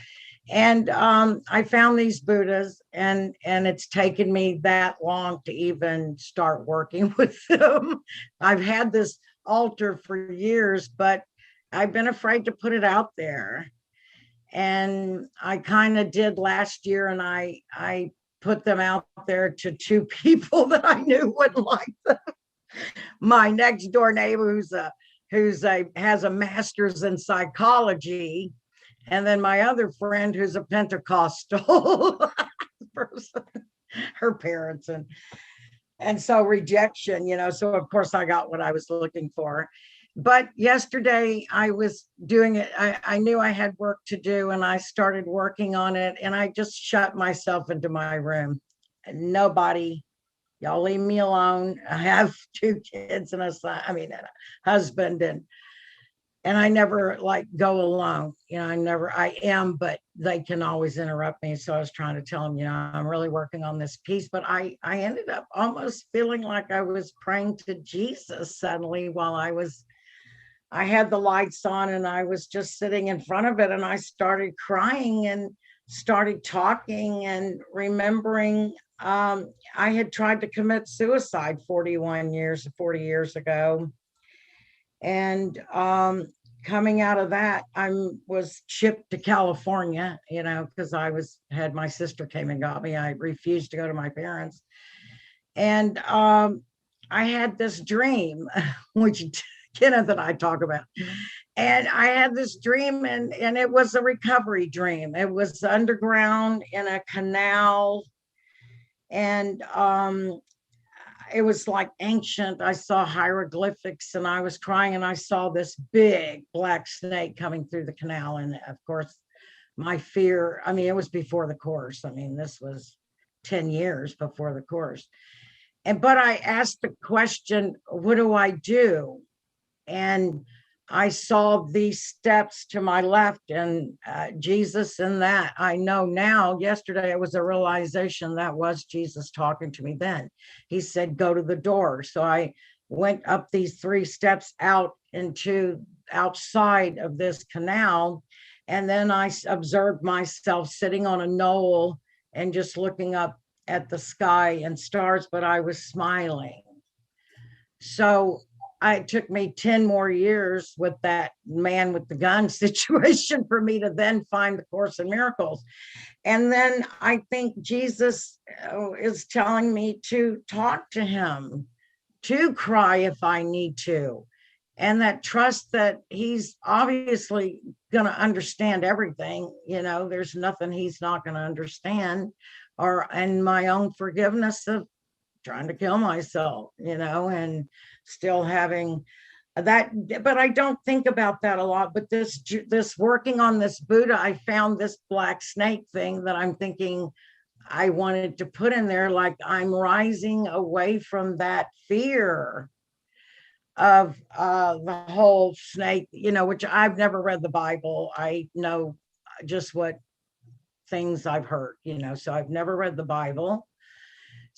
And I found these Buddhas, and it's taken me that long to even start working with them. I've had this altar for years, but I've been afraid to put it out there. And I kind of did last year, and I put them out there to 2 people that I knew wouldn't like them. My next door neighbor has a master's in psychology, and then my other friend who's a Pentecostal person, her parents, and so rejection, so of course I got what I was looking for. But yesterday I was doing it. I knew I had work to do, and I started working on it, and I just shut myself into my room. And nobody, y'all leave me alone. I have 2 kids and a son, and a husband, and I never go alone. I am, but they can always interrupt me. So I was trying to tell them, I'm really working on this piece, but I ended up almost feeling like I was praying to Jesus suddenly while I had the lights on, and I was just sitting in front of it, and I started crying and started talking and remembering I had tried to commit suicide 40 years ago. And coming out of that, I was shipped to California, because had my sister came and got me. I refused to go to my parents. And I had this dream, which Kenneth and I talk about. And I had this dream, and it was a recovery dream. It was underground in a canal. And it was like ancient. I saw hieroglyphics, and I was crying, and I saw this big black snake coming through the canal. And of course, my fear, it was before the course. This was 10 years before the course. But I asked the question, what do I do? And I saw these steps to my left, and Jesus in that. I know now, yesterday it was a realization that was Jesus talking to me then. He said, go to the door. So I went up these 3 steps out into outside of this canal. And then I observed myself sitting on a knoll and just looking up at the sky and stars, but I was smiling. So it took me 10 more years with that man with the gun situation for me to then find the Course in Miracles. And then I think Jesus is telling me to talk to him, to cry if I need to, and that trust that he's obviously going to understand everything. There's nothing he's not going to understand, and my own forgiveness of trying to kill myself, and still having that. But I don't think about that a lot. But this working on this Buddha, I found this black snake thing that I'm thinking I wanted to put in there, like I'm rising away from that fear of the whole snake, which I've never read the Bible. I know just what things I've heard, so I've never read the Bible.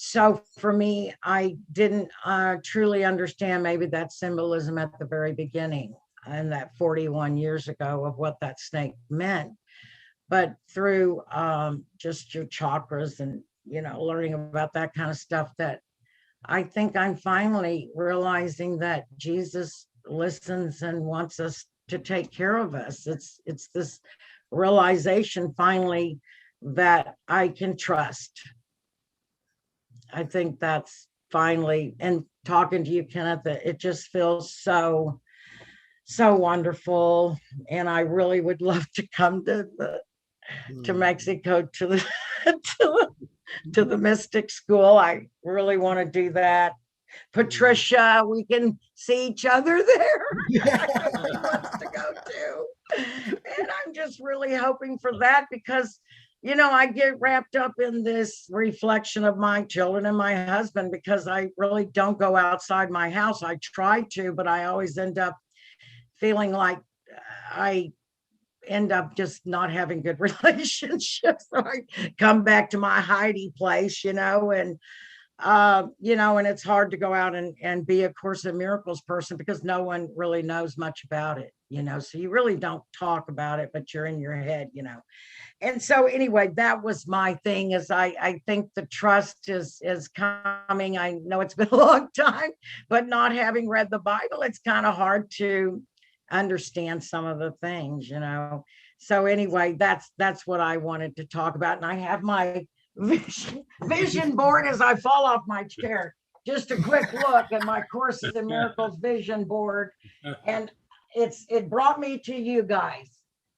So for me, I didn't truly understand maybe that symbolism at the very beginning, and that 41 years ago, of what that snake meant. But through just your chakras and, learning about that kind of stuff, that I think I'm finally realizing that Jesus listens and wants us to take care of us. It's this realization finally that I can trust. I think that's finally, and talking to you, Kenneth, it just feels so so wonderful. And I really would love to come to Mexico to the to the Mystic School. I really want to do that. Patricia, we can see each other there. She wants to go too. And I'm just really hoping for that because, you know, I get wrapped up in this reflection of my children and my husband because I really don't go outside my house. I try to, but I always end up feeling like I end up just not having good relationships. So I come back to my hidey place, you know, and and it's hard to go out and be a Course in Miracles person because no one really knows much about it, you know, so you really don't talk about it, but you're in your head, you know. And so anyway, that was my thing is I think the trust is coming. I know it's been a long time, but not having read the Bible, it's kind of hard to understand some of the things, you know. So anyway, that's what I wanted to talk about. And I have my vision board as I fall off my chair. Just a quick look at my Course in Miracles vision board. And it brought me to you guys.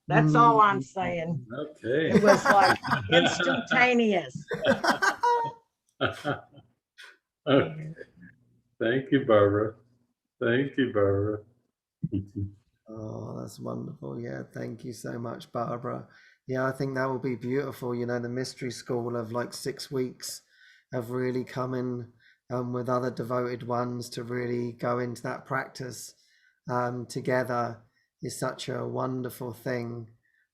That's all I'm saying. Okay. It was like instantaneous. Okay. Thank you, Barbara. Thank you, Barbara. Oh, that's wonderful. Yeah, thank you so much, Barbara. Yeah, I think that will be beautiful. You know, the mystery school of like 6 weeks of really coming with other devoted ones to really go into that practice together is such a wonderful thing.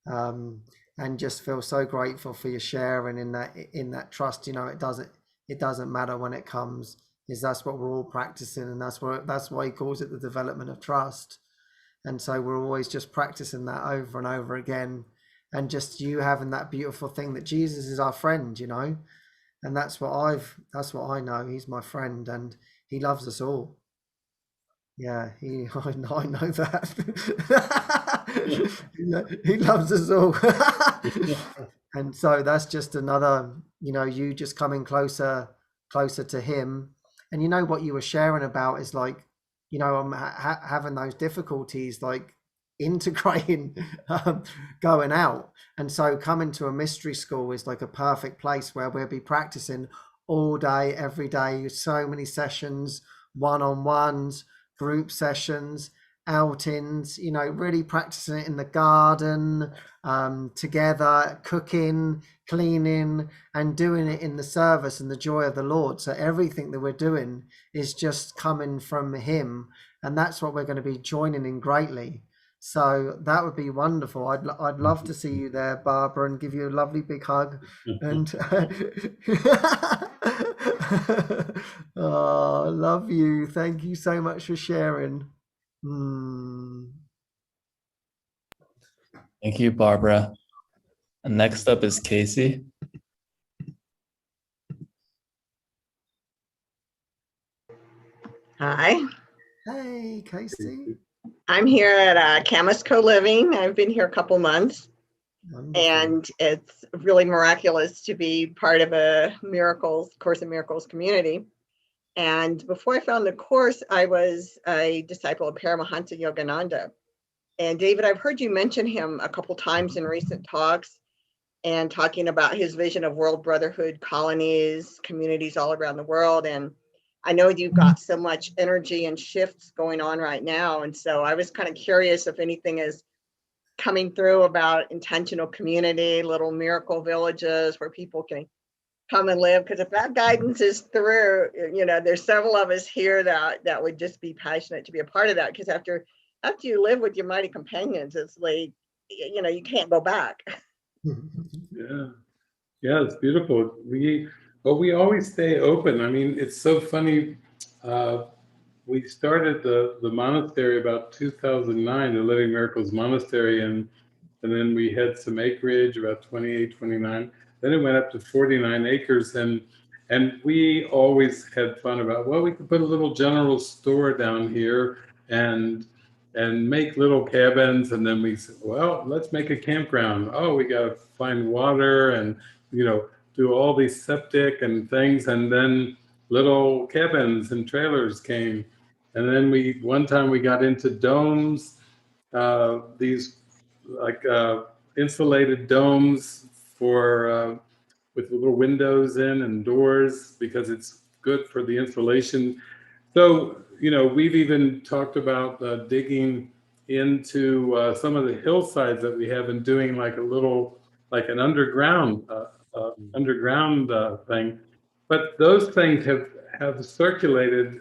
And just feel so grateful for your sharing in that trust. You know, it doesn't matter when it comes. Is that's what we're all practicing, and that's why he calls it the development of trust. And so we're always just practicing that over and over again, and just you having that beautiful thing that Jesus is our friend, you know, and that's what I know. He's my friend, and he loves us all. Yeah, I know that. He loves us all. And so that's just another, you know, you just coming closer to him. And you know what you were sharing about is like, you know, I'm having those difficulties, like integrating going out. And so coming to a mystery school is like a perfect place where we'll be practicing all day, every day, so many sessions, one-on-ones, group sessions, outings, you know, really practicing it in the garden, together, cooking, cleaning, and doing it in the service and the joy of the Lord. So everything that we're doing is just coming from him, and that's what we're going to be joining in greatly. So that would be wonderful. I'd love to see you there, Barbara, and give you a lovely big hug. And oh, I love you. Thank you so much for sharing. Thank you, Barbara. And next up is Casey. Hi. Hey, Casey. I'm here at Camas Co-Living. I've been here a couple months. Wonderful. And it's really miraculous to be part of a Course in Miracles community. And before I found the Course, I was a disciple of Paramahansa Yogananda. And David, I've heard you mention him a couple times in recent talks and talking about his vision of world brotherhood, colonies, communities all around the world. And I know you've got so much energy and shifts going on right now. And so I was kind of curious if anything is coming through about intentional community, little miracle villages where people can come and live. Because if that guidance is through, you know, there's several of us here that would just be passionate to be a part of that. Because after you live with your mighty companions, it's like, you know, you can't go back. Yeah, it's beautiful. We always stay open. I mean, it's so funny. We started the monastery about 2009, the Living Miracles Monastery, and then we had some acreage, about 28, 29. Then it went up to 49 acres, and we always had fun about, well, we could put a little general store down here and make little cabins, and then we said, well, let's make a campground. Oh, we got to find water and, you know, do all these septic and things, and then little cabins and trailers came. And then one time we got into domes, these like insulated domes for with little windows in and doors because it's good for the insulation. So, you know, we've even talked about digging into some of the hillsides that we have and doing like a little, like an underground thing. But those things have circulated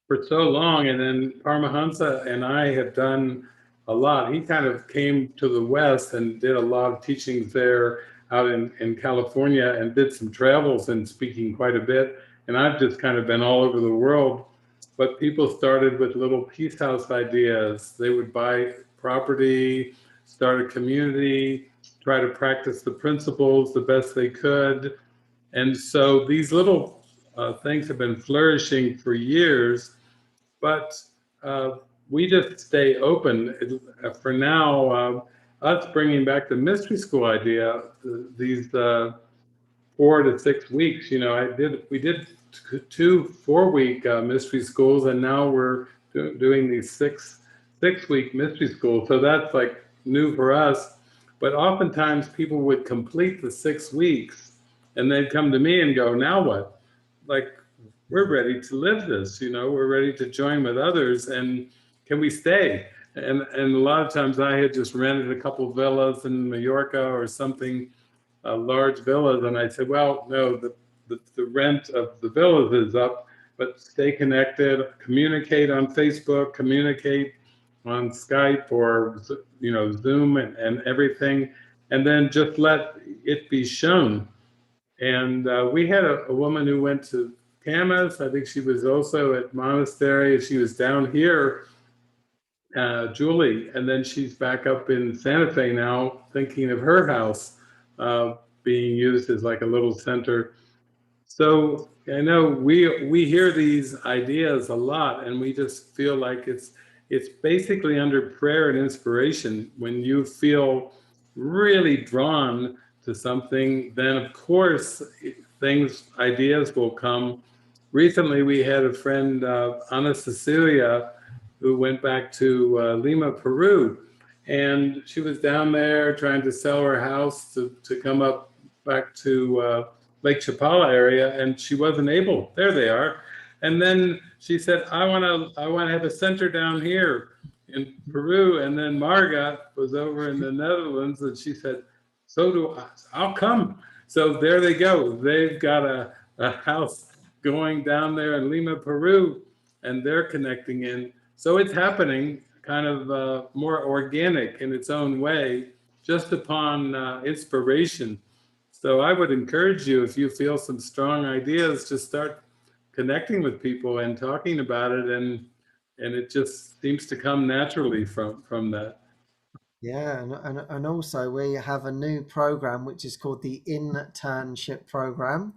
for so long. And then Paramahansa and I have done a lot. He kind of came to the West and did a lot of teachings there out in California and did some travels and speaking quite a bit. And I've just kind of been all over the world. But people started with little peace house ideas. They would buy property, start a community, try to practice the principles the best they could. And so these little things have been flourishing for years, but we just stay open. For now, us bringing back the mystery school idea, these 4 to 6 weeks, you know, we did 2 4-week mystery schools, and now we're doing these 6-week mystery schools. So that's like new for us. But oftentimes people would complete the 6 weeks and they'd come to me and go, now what? Like, we're ready to live this, you know, we're ready to join with others, and can we stay? And a lot of times I had just rented a couple villas in Mallorca or something, large villas, and I said, well, no, the rent of the villas is up, but stay connected, communicate on Facebook, communicate on Skype or, you know, Zoom and everything, and then just let it be shown. And we had a woman who went to Camas. I think she was also at monastery. She was down here, Julie, and then she's back up in Santa Fe now, thinking of her house being used as like a little center. So I know we hear these ideas a lot, and we just feel like it's basically under prayer and inspiration. When you feel really drawn to something, then of course ideas will come. Recently, we had a friend, Ana Cecilia, who went back to Lima, Peru, and she was down there trying to sell her house to come up back to Lake Chapala area, and she wasn't able. There they are. And then she said, I want to have a center down here in Peru. And then Margot was over in the Netherlands, and she said, so do I. I'll come. So there they go. They've got a house going down there in Lima, Peru, and they're connecting in. So it's happening kind of more organic in its own way, just upon inspiration. So I would encourage you, if you feel some strong ideas, just start connecting with people and talking about it, and it just seems to come naturally from that. Yeah, and also we have a new program which is called the internship program.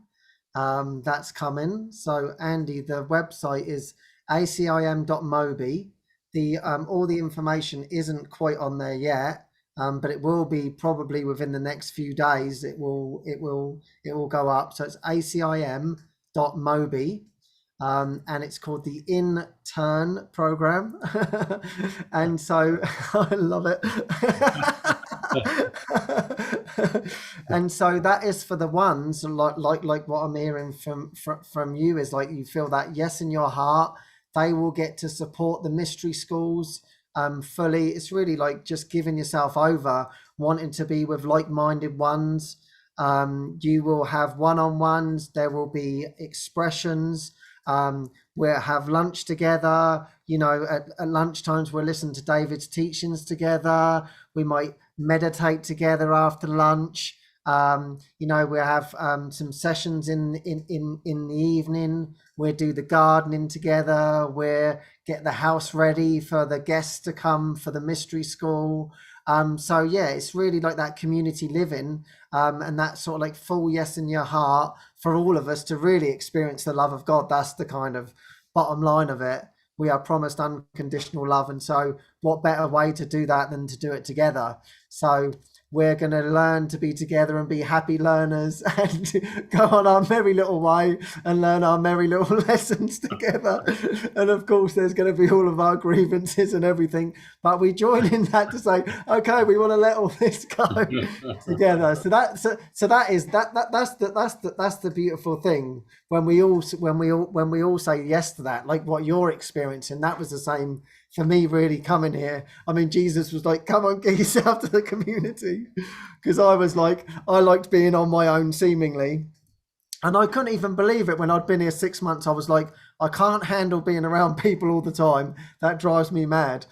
That's coming. So Andy, the website is acim.mobi. The all the information isn't quite on there yet, but it will be probably within the next few days. It will go up. So it's acim.mobi. And it's called the Intern Program. And so I love it. And so that is for the ones like what I'm hearing from you is like you feel that yes in your heart. They will get to support the mystery schools fully. It's really like just giving yourself over, wanting to be with like-minded ones. You will have one-on-ones. There will be expressions. We'll have lunch together. You know, at lunchtimes we'll listen to David's teachings together. We might meditate together after lunch. You know, we'll have some sessions in the evening. We'll do the gardening together. We'll get the house ready for the guests to come for the mystery school. So yeah, it's really like that community living, and that sort of like full yes in your heart for all of us to really experience the love of God. That's the kind of bottom line of it. We are promised unconditional love, and so what better way to do that than to do it together? So we're going to learn to be together and be happy learners and go on our merry little way and learn our merry little lessons together. And of course, there's going to be all of our grievances and everything, but we join in that to say, okay, we want to let all this go together. So that's the beautiful thing when we all say yes to that, like what you're experiencing. That was the same for me, really, coming here. I mean, Jesus was like, come on, get yourself to the community. Because I was like, I liked being on my own seemingly. And I couldn't even believe it when I'd been here 6 months. I was like, I can't handle being around people all the time. That drives me mad.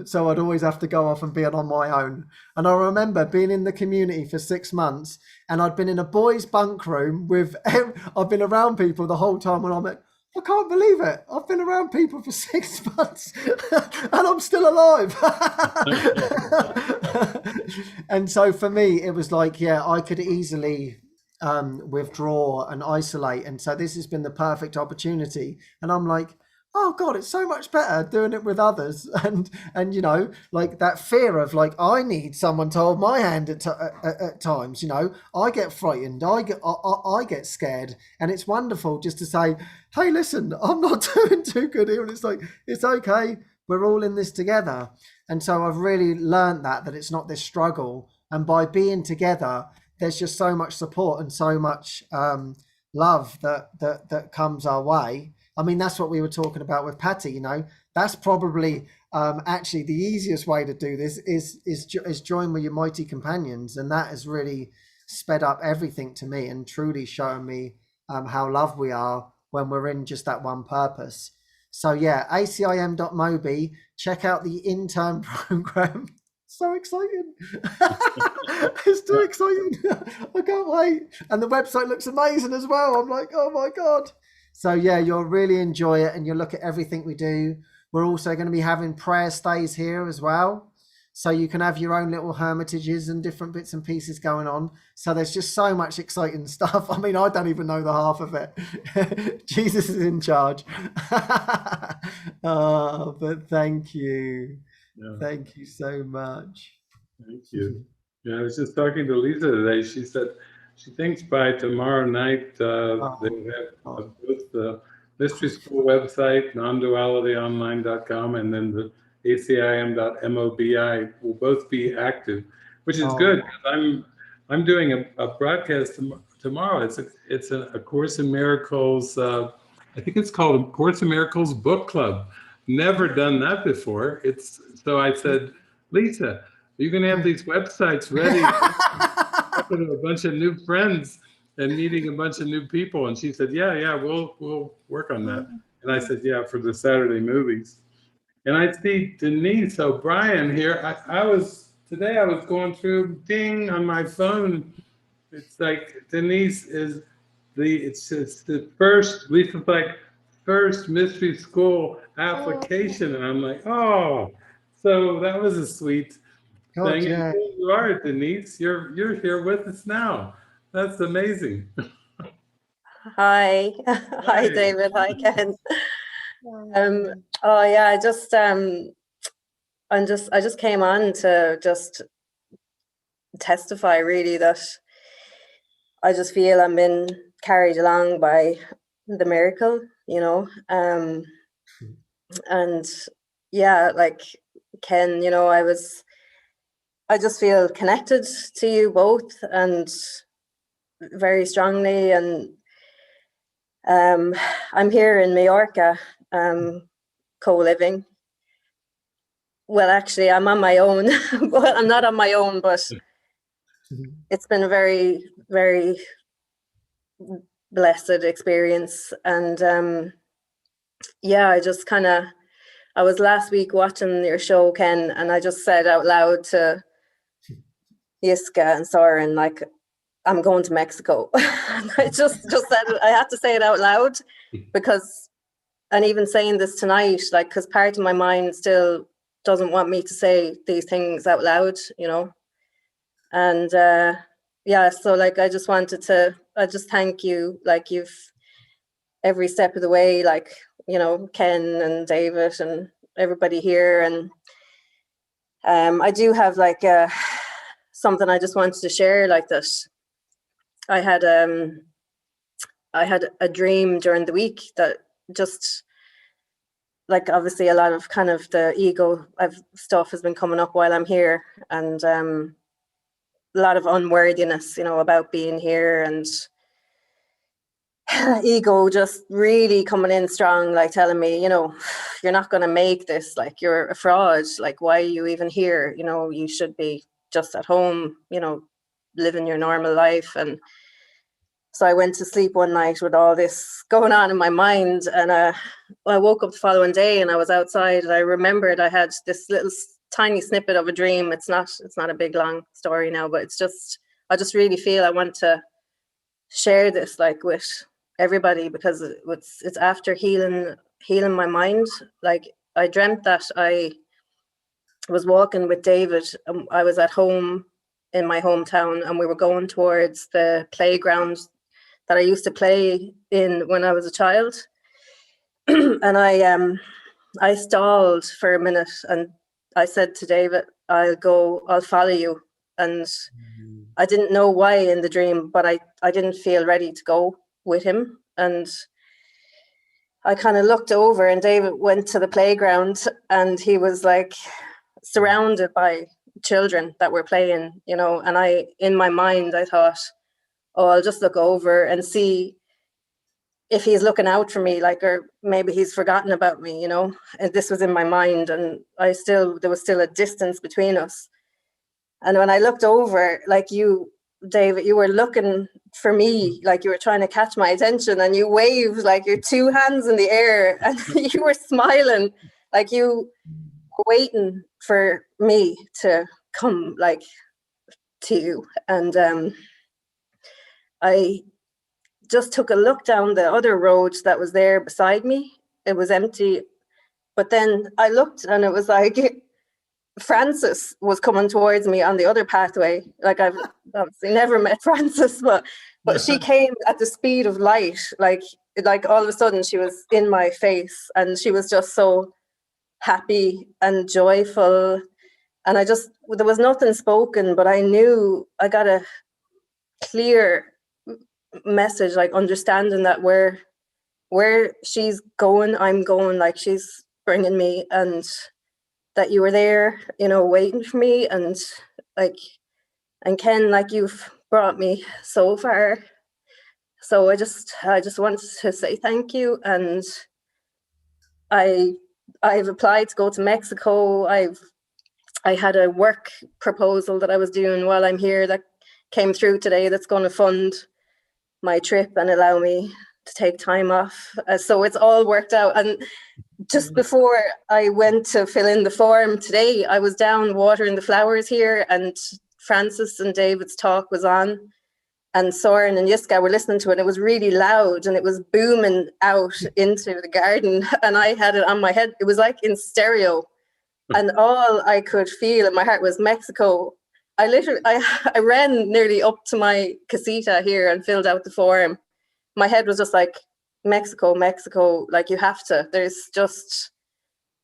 So I'd always have to go off and be on my own. And I remember being in the community for 6 months, and I'd been in a boys' bunk room with, I've been around people the whole time when I'm at, I can't believe it. I've been around people for 6 months and I'm still alive. And so for me, it was like, yeah, I could easily withdraw and isolate. And so this has been the perfect opportunity. And I'm like, oh God, it's so much better doing it with others. And you know, like that fear of like, I need someone to hold my hand at times, you know, I get frightened, I get scared. And it's wonderful just to say, hey, listen, I'm not doing too good here. And it's like, it's okay. We're all in this together. And so I've really learned that it's not this struggle. And by being together, there's just so much support and so much love that comes our way. I mean, that's what we were talking about with Patty, you know, that's probably actually the easiest way to do this is join with your mighty companions. And that has really sped up everything to me and truly shown me how loved we are when we're in just that one purpose. So yeah, ACIM.mobi, check out the intern program. So exciting. It's too exciting. I can't wait. And the website looks amazing as well. I'm like, oh my God. So yeah, you'll really enjoy it and you'll look at everything we do. We're also going to be having prayer stays here as well. So you can have your own little hermitages and different bits and pieces going on. So there's just so much exciting stuff. I mean, I don't even know the half of it. Jesus is in charge. Oh, but thank you. Yeah. Thank you so much. Thank you. Yeah, I was just talking to Lisa today. She said she thinks by tomorrow night they have both the Mystery School website, non-dualityonline.com, and then the ACIM.mobi will both be active, which is good because I'm doing a broadcast tomorrow. It's a Course in Miracles. I think it's called a Course in Miracles book club. Never done that before. So I said, Lisa, you're going to have these websites ready. Talking to a bunch of new friends and meeting a bunch of new people. And she said, yeah, we'll work on that. And I said, yeah, for the Saturday movies. And I see Denise O'Brien here. I was going through ding on my phone. It's like Denise is it's the first, Lisa's like first Mystery School application. And I'm like, oh, so that was a sweet thing. Yeah. And here you are, Denise. You're here with us now. That's amazing. Hi. Hi, David. Hi, Ken. Oh yeah, I just came on to just testify really that I just feel I'm being carried along by the miracle, you know. And yeah, like Ken, you know, I just feel connected to you both and very strongly. And I'm here in Mallorca, co-living. Well, actually, I'm on my own. Well, I'm not on my own, but it's been a very, very blessed experience. And yeah, I was last week watching your show, Ken, and I just said out loud to Yiska and Soren, like, I'm going to Mexico. I just said it, I had to say it out loud because, and even saying this tonight, like, because part of my mind still doesn't want me to say these things out loud, you know. And yeah, so like, I just thank you, like, you've every step of the way, like, you know, Ken and David and everybody here. And I do have like something I just wanted to share, like that. I had a dream during the week that just, like, obviously a lot of kind of the ego stuff has been coming up while I'm here, and a lot of unworthiness, you know, about being here, and ego just really coming in strong, like telling me, you know, you're not going to make this, like you're a fraud, like why are you even here, you know, you should be just at home, you know, living your normal life. And so I went to sleep one night with all this going on in my mind, and I woke up the following day and I was outside, and I remembered I had this little tiny snippet of a dream. It's not a big long story now, but it's just, I just really feel I want to share this, like, with everybody, because it's after healing my mind. Like, I dreamt that I was walking with David. I was at home in my hometown, and we were going towards the playground that I used to play in when I was a child. And I stalled for a minute, and I said to David, I'll follow you. And I didn't know why in the dream, but I didn't feel ready to go with him. And I kind of looked over, and David went to the playground, and he was like surrounded by children that were playing, you know. And in my mind, I thought, oh, I'll just look over and see if he's looking out for me, like, or maybe he's forgotten about me, you know. And this was in my mind, and there was still a distance between us. And when I looked over, like you, David, you were looking for me, like you were trying to catch my attention, and you waved like your two hands in the air, and you were smiling, like you were waiting for me to come, like, to you. And I just took a look down the other road that was there beside me. It was empty. But then I looked, and it was like Frances was coming towards me on the other pathway. Like, I've obviously never met Frances, but she came at the speed of light. Like all of a sudden she was in my face, and she was just so happy and joyful. And there was nothing spoken, but I knew I got a clear message, like understanding that where she's going, I'm going, like she's bringing me, and that you were there, you know, waiting for me. And Ken, like, you've brought me so far. So I just wanted to say thank you. And I've applied to go to Mexico. I had a work proposal that I was doing while I'm here that came through today, that's going to fund my trip and allow me to take time off. So it's all worked out. And just before I went to fill in the form today, I was down watering the flowers here, and Frances and David's talk was on, and Soren and Yiska were listening to it. It was really loud, and it was booming out into the garden, and I had it on my head. It was like in stereo, and all I could feel in my heart was Mexico. I ran nearly up to my casita here and filled out the form. My head was just like, Mexico, Mexico, like, you have to. There's just,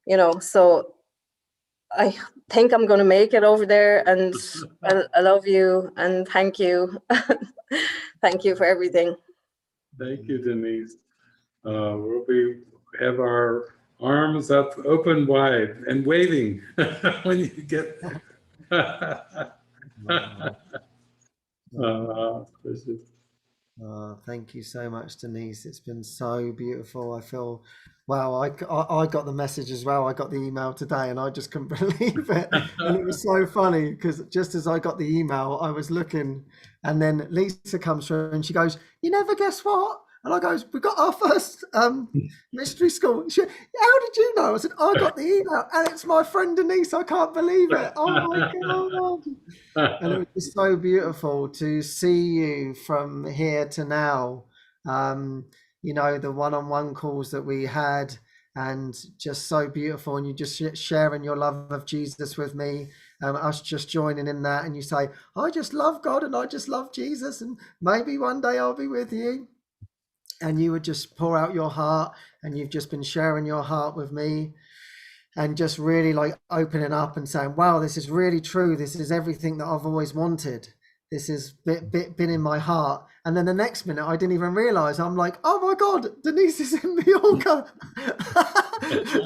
you know, so I think I'm going to make it over there. And I love you, and thank you. Thank you for everything. Thank you, Denise. We'll have our arms up open wide and waving when you get Thank you so much, Denise. It's been so beautiful. I feel, wow, I got the message as well. I got the email today, and I just couldn't believe it. And it was so funny, because just as I got the email, I was looking, and then Lisa comes through, and she goes, "You never guess what?" And I goes, "We got our first mystery school." She, "How did you know?" I said, "I got the email, and it's my friend Denise. I can't believe it. Oh my God." And it was so beautiful to see you from here to now. You know, the one-on-one calls that we had, and just so beautiful. And you just sharing your love of Jesus with me, us just joining in that. And you say, "I just love God, and I just love Jesus, and maybe one day I'll be with you." And you would just pour out your heart, and you've just been sharing your heart with me. and just really like opening up and saying, wow, this is really true. This is everything that I've always wanted. This has been in my heart. And then the next minute, I didn't even realize. I'm like, oh my God, Denise is in Mallorca.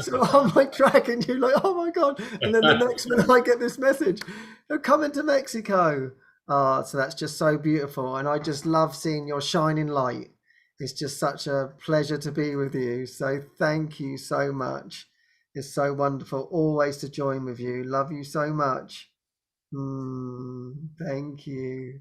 So I'm like tracking you like, oh my God. And then the next minute I get this message, you're coming to Mexico. So that's just so beautiful. And I just love seeing your shining light. It's just such a pleasure to be with you. So thank you so much. It's so wonderful always to join with you. Love you so much. Thank you.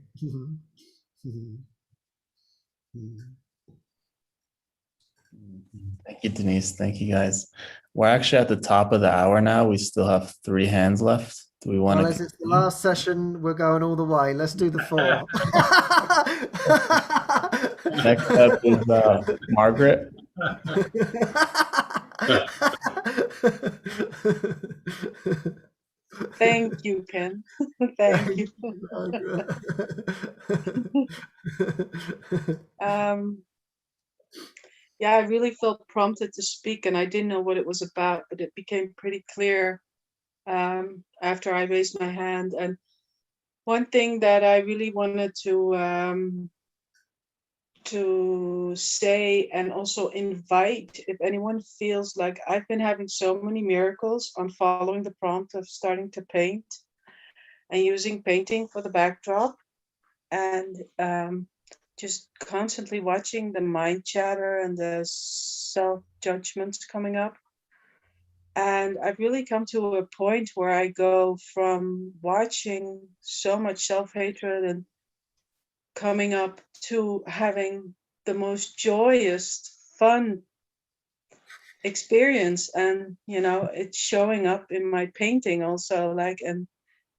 Thank you, Denise. Thank you, guys. We're actually at the top of the hour now. We still have 3 hands left. Do we want Well, to as it's the last session, we're going all the way. Let's do the 4. Next up is Margaret. Thank you, Ken. Thank you. Yeah, I really felt prompted to speak, and I didn't know what it was about, but it became pretty clear after I raised my hand. And one thing that I really wanted to say and also invite, if anyone feels like I've been having so many miracles on following the prompt of starting to paint and using painting for the backdrop, and just constantly watching the mind chatter and the self-judgments coming up. And I've really come to a point where I go from watching so much self-hatred and coming up to having the most joyous, fun experience. And, you know, it's showing up in my painting also, like, and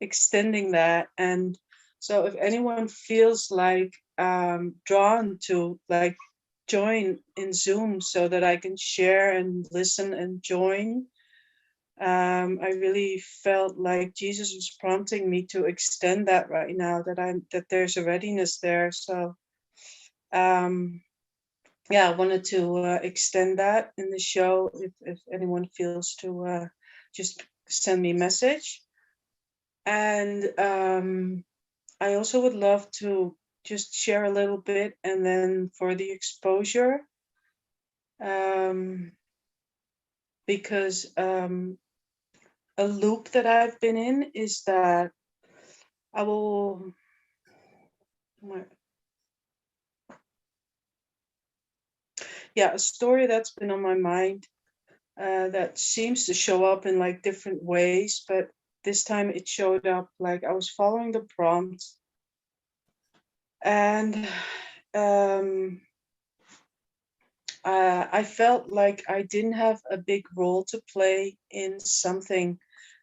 extending that. And so if anyone feels like drawn to like join in Zoom so that I can share and listen and join, I really felt like Jesus was prompting me to extend that right now, that there's a readiness there. So yeah, I wanted to extend that in the show if anyone feels to just send me a message. And I also would love to just share a little bit, and then for the exposure, because a loop that I've been in is that I will, a story that's been on my mind that seems to show up in like different ways, but this time it showed up like I was following the prompt, and I felt like I didn't have a big role to play in something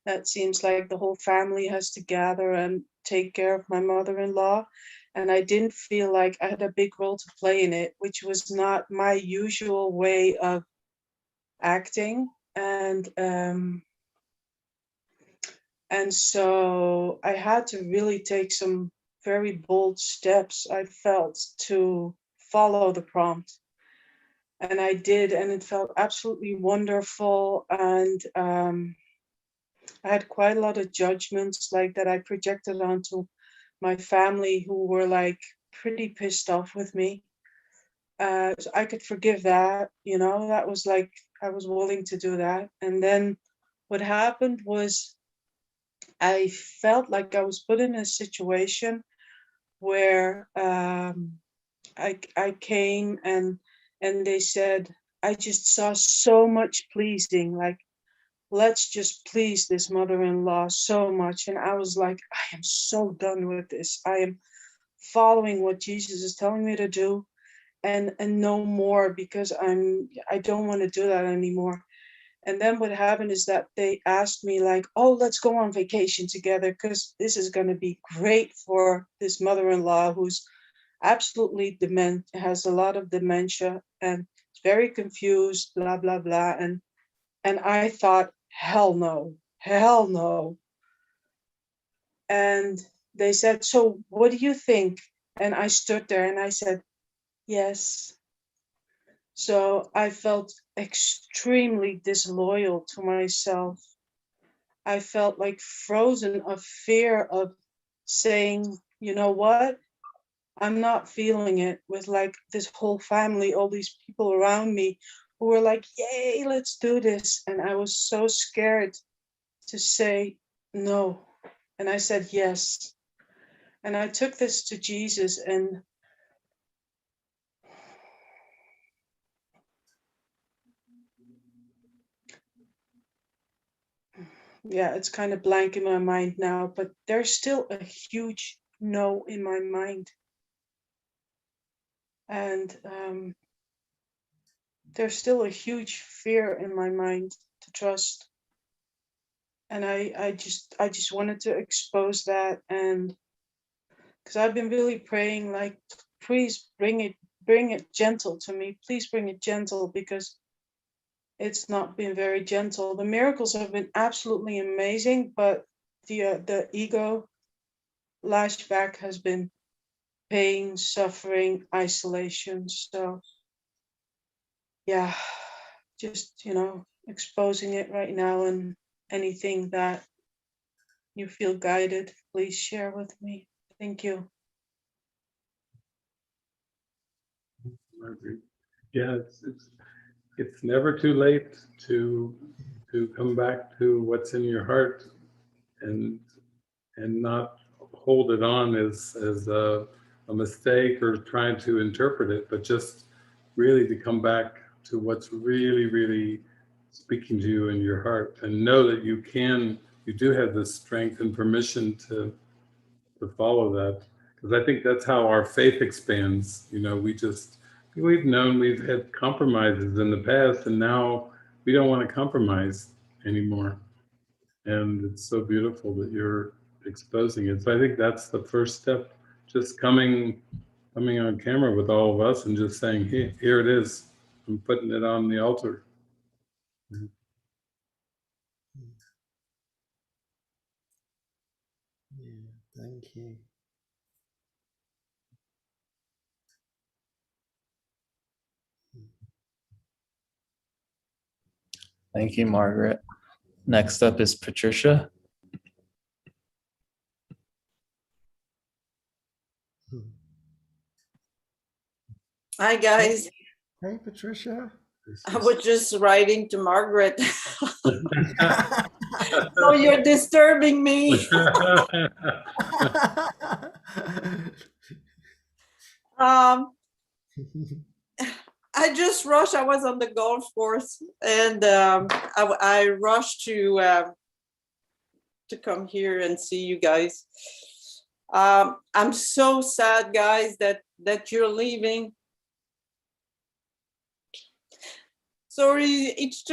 that seems like the whole family has to gather and take care of my mother-in-law. And I didn't feel like I had a big role to play in it, which was not my usual way of acting. And so I had to really take some very bold steps, I felt, to follow the prompt. And I did, and it felt absolutely wonderful. And I had quite a lot of judgments like that I projected onto my family, who were like pretty pissed off with me. So I could forgive that, you know, that was like, I was willing to do that. And then what happened was I felt like I was put in a situation where I came and they said, I just saw so much pleasing, like, let's just please this mother-in-law so much. And I was like, I am so done with this. I am following what Jesus is telling me to do, and no more, because I don't want to do that anymore. And then what happened is that they asked me like, oh, let's go on vacation together, because this is going to be great for this mother-in-law who's absolutely has a lot of dementia and is very confused, blah, blah, blah. And I thought, hell no. And they said, so what do you think? And I stood there and I said, yes. So I felt extremely disloyal to myself. I felt like frozen of fear of saying, you know what? I'm not feeling it with like this whole family, all these people around me who were like, yay, let's do this. And I was so scared to say no. And I said yes. And I took this to Jesus, and yeah, it's kind of blank in my mind now, but there's still a huge no in my mind. And there's still a huge fear in my mind to trust. And I just wanted to expose that, and because I've been really praying, like, please bring it gentle to me. Please bring it gentle, because it's not been very gentle. The miracles have been absolutely amazing, but the ego lashback has been pain, suffering, isolation. So yeah, just, exposing it right now, and anything that you feel guided, please share with me. Thank you. Yeah, it's never too late to come back to what's in your heart, and not hold it on as a mistake or trying to interpret it, but just really to come back to what's really, really speaking to you in your heart, and know that you do have the strength and permission to follow that. Because I think that's how our faith expands. We've known we've had compromises in the past, and now we don't want to compromise anymore. And it's so beautiful that you're exposing it. So I think that's the first step, just coming on camera with all of us and just saying, hey, here it is. I'm putting it on the altar. Yeah, thank you. Thank you, Margaret. Next up is Patricia. Hi guys. Hey Patricia. I was just writing to Margaret. So you're disturbing me. I just rushed. I was on the golf course, and I rushed to come here and see you guys. I'm so sad, guys, that you're leaving. Sorry, it's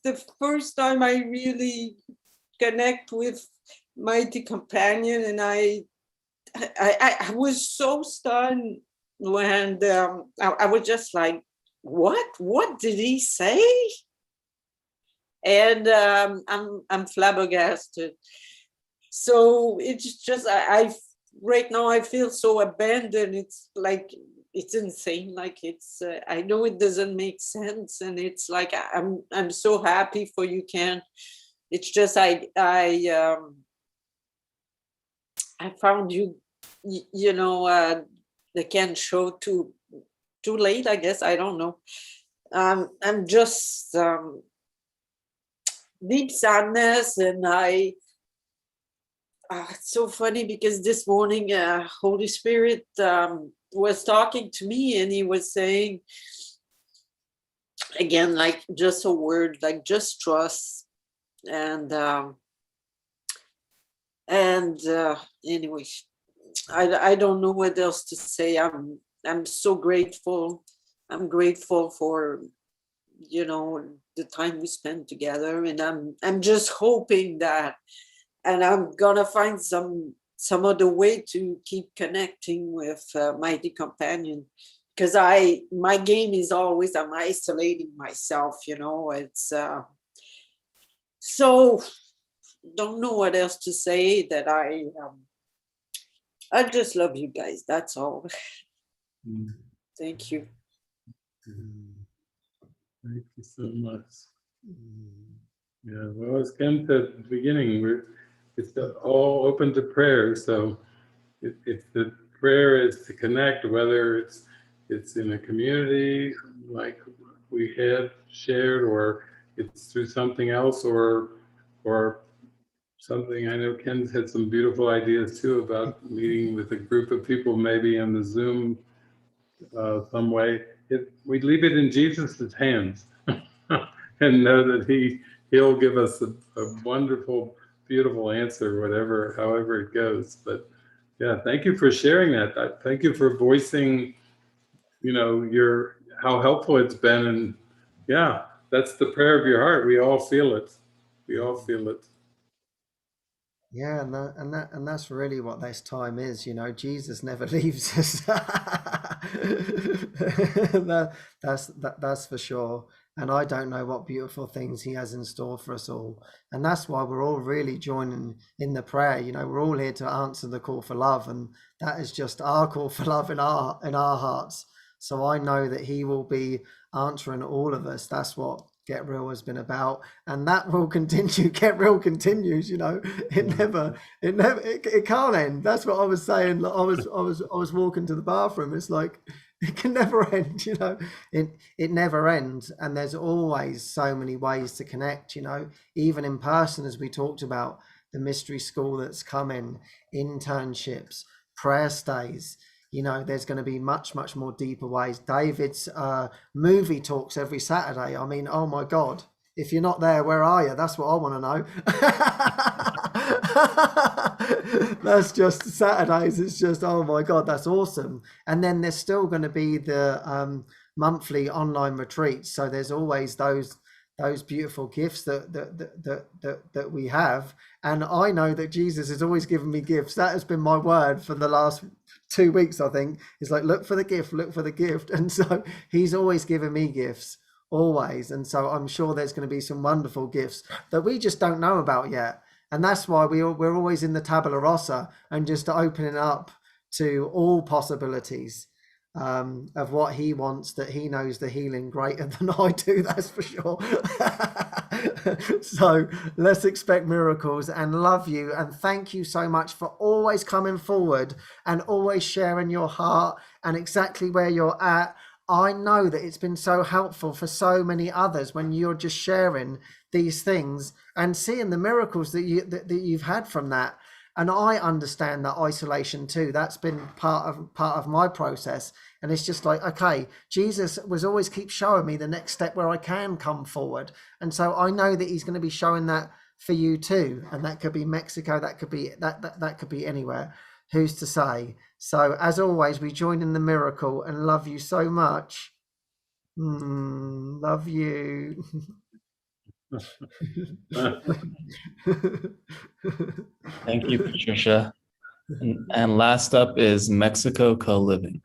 the first time I really connect with Mighty Companion, and I was so stunned when I was just like, what did he say? And I'm flabbergasted. So it's just I right now I feel so abandoned. It's like, it's insane. Like, it's I know it doesn't make sense, and it's like I'm so happy for you, Ken. It's just I found you, the Ken show too late, I guess. I don't know. I'm just deep sadness, and it's so funny because this morning Holy Spirit was talking to me, and he was saying again, like, just a word, like, just trust. And anyway, I don't know what else to say. I'm so grateful. I'm grateful for the time we spent together, and I'm just hoping that, and I'm gonna find some other way to keep connecting with Mighty Companion, because my game is always I'm isolating myself. It's so don't know what else to say. That I just love you guys. That's all. Thank you. Thank you so much. Yeah, well, as Ken said at the beginning, it's all open to prayer. So if the prayer is to connect, whether it's in a community like we had shared, or it's through something else, or something. I know Ken's had some beautiful ideas too about meeting with a group of people, maybe on the Zoom some way. We leave it in Jesus's hands and know that he'll give us a wonderful, beautiful answer, however it goes. But yeah, thank you for sharing that. Thank you for voicing, how helpful it's been. And yeah, that's the prayer of your heart. We all feel it. We all feel it. Yeah, and that's really what this time is. Jesus never leaves us. That's for sure. And I don't know what beautiful things he has in store for us all. And that's why we're all really joining in the prayer. We're all here to answer the call for love, and that is just our call for love in our hearts. So I know that he will be answering all of us. That's what Get Real has been about, and that will continue. Get Real continues. It can't end. That's what I was saying. I was walking to the bathroom. It's like it can never end. It never ends, and there's always so many ways to connect. Even in person, as we talked about, the mystery school that's coming, internships, prayer stays. There's going to be much, much more deeper ways. David's movie talks every Saturday. I mean, oh my God, if you're not there, where are you? That's what I want to know. That's just Saturdays. It's just, oh my God, that's awesome. And then there's still going to be the monthly online retreats. So there's always those beautiful gifts that we have. And I know that Jesus has always given me gifts. That has been my word for the last 2 weeks, I think. It's like, look for the gift. And so he's always given me gifts, always. And so I'm sure there's going to be some wonderful gifts that we just don't know about yet. And that's why we're always in the tabula rasa and just opening up to all possibilities of what he wants, that he knows the healing greater than I do, that's for sure. So let's expect miracles, and love you, and thank you so much for always coming forward and always sharing your heart and exactly where you're at. I know that it's been so helpful for so many others when you're just sharing these things and seeing the miracles that you've had from that. And I understand that isolation too. That's been part of my process. And it's just like, okay, Jesus was always keep showing me the next step where I can come forward. And so I know that he's going to be showing that for you too. And that could be Mexico, that could be that could be anywhere. Who's to say? So as always, we join in the miracle and love you so much. Love you. Thank you, Patricia. And last up is Mexico Co-Living.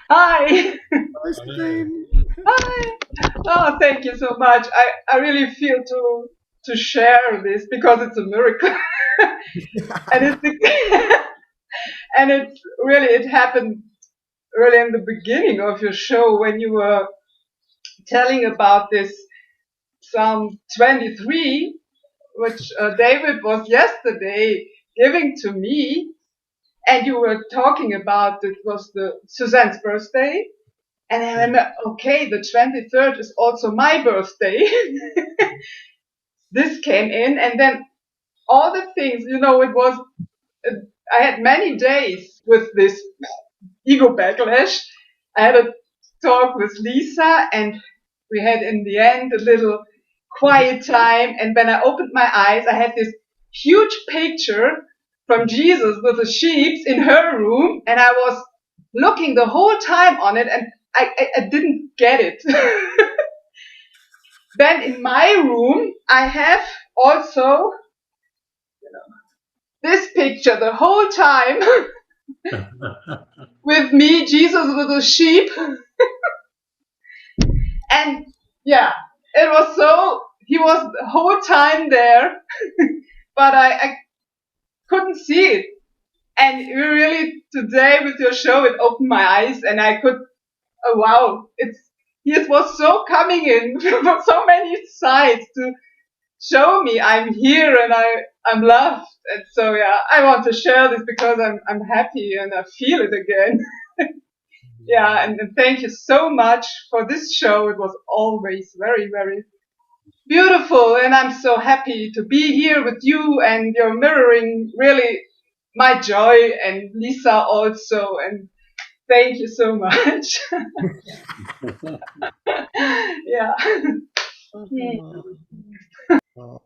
Hi. Hi. Oh, thank you so much. I really feel to share this because it's a miracle. And it happened really in the beginning of your show when you were telling about this Psalm 23, which David was yesterday giving to me. And you were talking about, it was Suzanne's birthday. And I remember, okay, the 23rd is also my birthday. This came in, and then all the things, I had many days with this ego backlash. I had a talk with Lisa, and we had in the end a little quiet time. And when I opened my eyes, I had this huge picture from Jesus with the sheep in her room, and I was looking the whole time on it, and I didn't get it. Then in my room, I have also, this picture the whole time with me, Jesus with a sheep. And yeah, he was the whole time there, but I couldn't see it. And really today with your show, it opened my eyes, and I could, oh wow, it was so coming in from so many sides to show me I'm here and I'm loved. And so, yeah, I want to share this because I'm happy and I feel it again. Yeah, and thank you so much for this show. It was always very, very beautiful, and I'm so happy to be here with you, and you're mirroring really my joy, and Lisa also, and thank you so much. Yeah. Oh,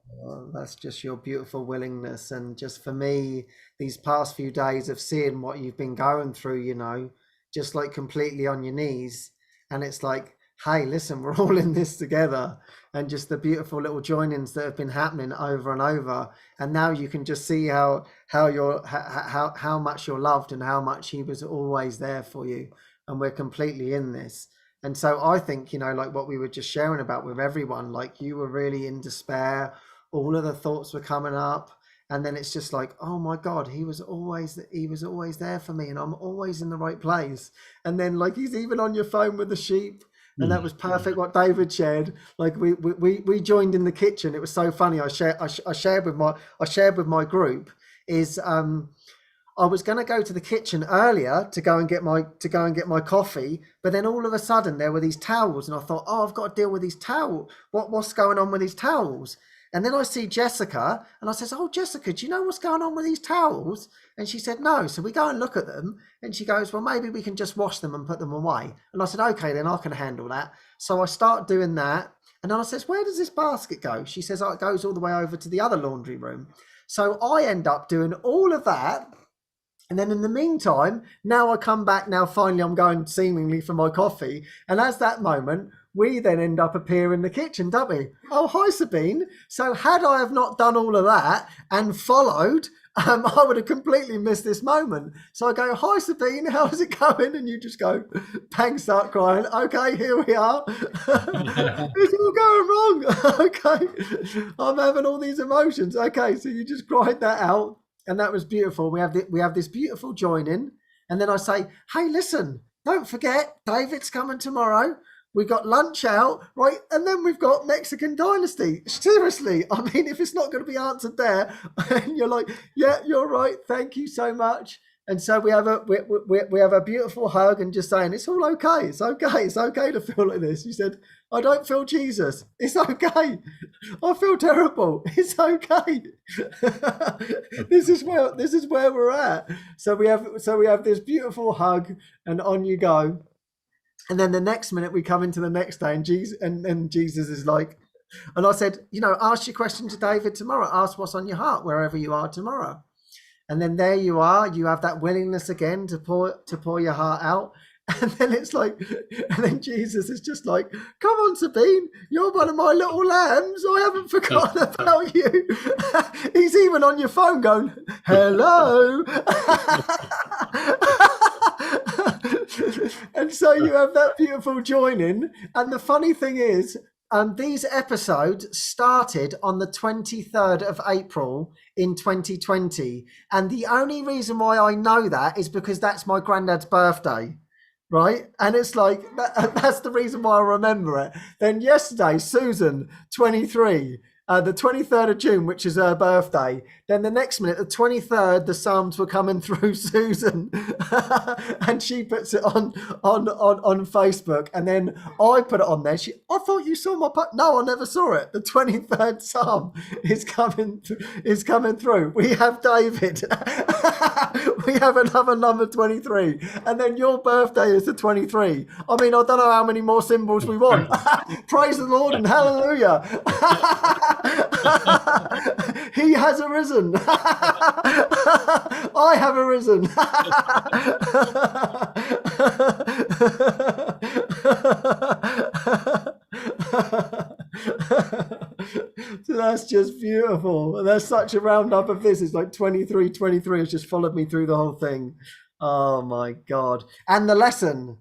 that's just your beautiful willingness. And just for me, these past few days of seeing what you've been going through, you know, just like completely on your knees. And it's like, hey, listen, we're all in this together. And just the beautiful little joinings that have been happening over and over. And now you can just see how much you're loved and how much he was always there for you. And we're completely in this. And so I think, you know, like what we were just sharing about with everyone, like you were really in despair, all of the thoughts were coming up, and then it's just like, oh my God, he was always there for me, and I'm always in the right place. And then like he's even on your phone with the sheep. And that was perfect what David shared. Like we joined in the kitchen. It was so funny. I shared with my group is I was going to go to the kitchen earlier to go and get my coffee, but then all of a sudden there were these towels, and I thought, oh, I've got to deal with these towels. What's going on with these towels? And then I see Jessica, and I says, oh, Jessica, do you know what's going on with these towels? And she said, no. So we go and look at them, and she goes, well, maybe we can just wash them and put them away. And I said, okay, then I can handle that. So I start doing that, and then I says, where does this basket go? She says, oh, it goes all the way over to the other laundry room. So I end up doing all of that. And then in the meantime, now I come back, now finally I'm going seemingly for my coffee. And as that moment, we then end up appearing in the kitchen, don't we? Oh, hi, Sabine. So had I have not done all of that and followed, I would have completely missed this moment. So I go, hi, Sabine, how's it going? And you just go, bang, start crying. Okay, here we are. It's all going wrong. Okay, I'm having all these emotions. Okay, so you just cried that out. And that was beautiful. We have this beautiful joining. And then I say, hey, listen, don't forget, David's coming tomorrow. We got lunch out, right? And then we've got Mexican Dynasty. Seriously, I mean, if it's not going to be answered there, and you're like, yeah, you're right. Thank you so much. And so we have a beautiful hug and just saying, it's all okay. It's okay. It's okay to feel like this. You said, I don't feel Jesus. It's okay. I feel terrible. It's okay. This is where we're at. So we have this beautiful hug, and on you go. And then the next minute we come into the next day, and Jesus is like, and I said, you know, ask your question to David tomorrow. Ask what's on your heart wherever you are tomorrow. And then there you are. You have that willingness again to pour your heart out. And then it's like, and then Jesus is just like, come on, Sabine, you're one of my little lambs. I haven't forgotten about you. He's even on your phone going, hello. And so you have that beautiful joining. And the funny thing is, these episodes started on the 23rd of April in 2020. And the only reason why I know that is because that's my granddad's birthday. Right. And it's like, that's the reason why I remember it. Then yesterday, Susan, 23, the 23rd of June, which is her birthday. Then the next minute, the 23rd, the Psalms were coming through Susan. And she puts it on Facebook. And then I put it on there. I thought you saw my no, I never saw it. The 23rd Psalm is coming through. We have David. We have another number 23. And then your birthday is the 23. I mean, I don't know how many more symbols we want. Praise the Lord and hallelujah. He has arisen. I have arisen. So that's just beautiful. And there's such a roundup of this. It's like 23 has just followed me through the whole thing. Oh my God. And the lesson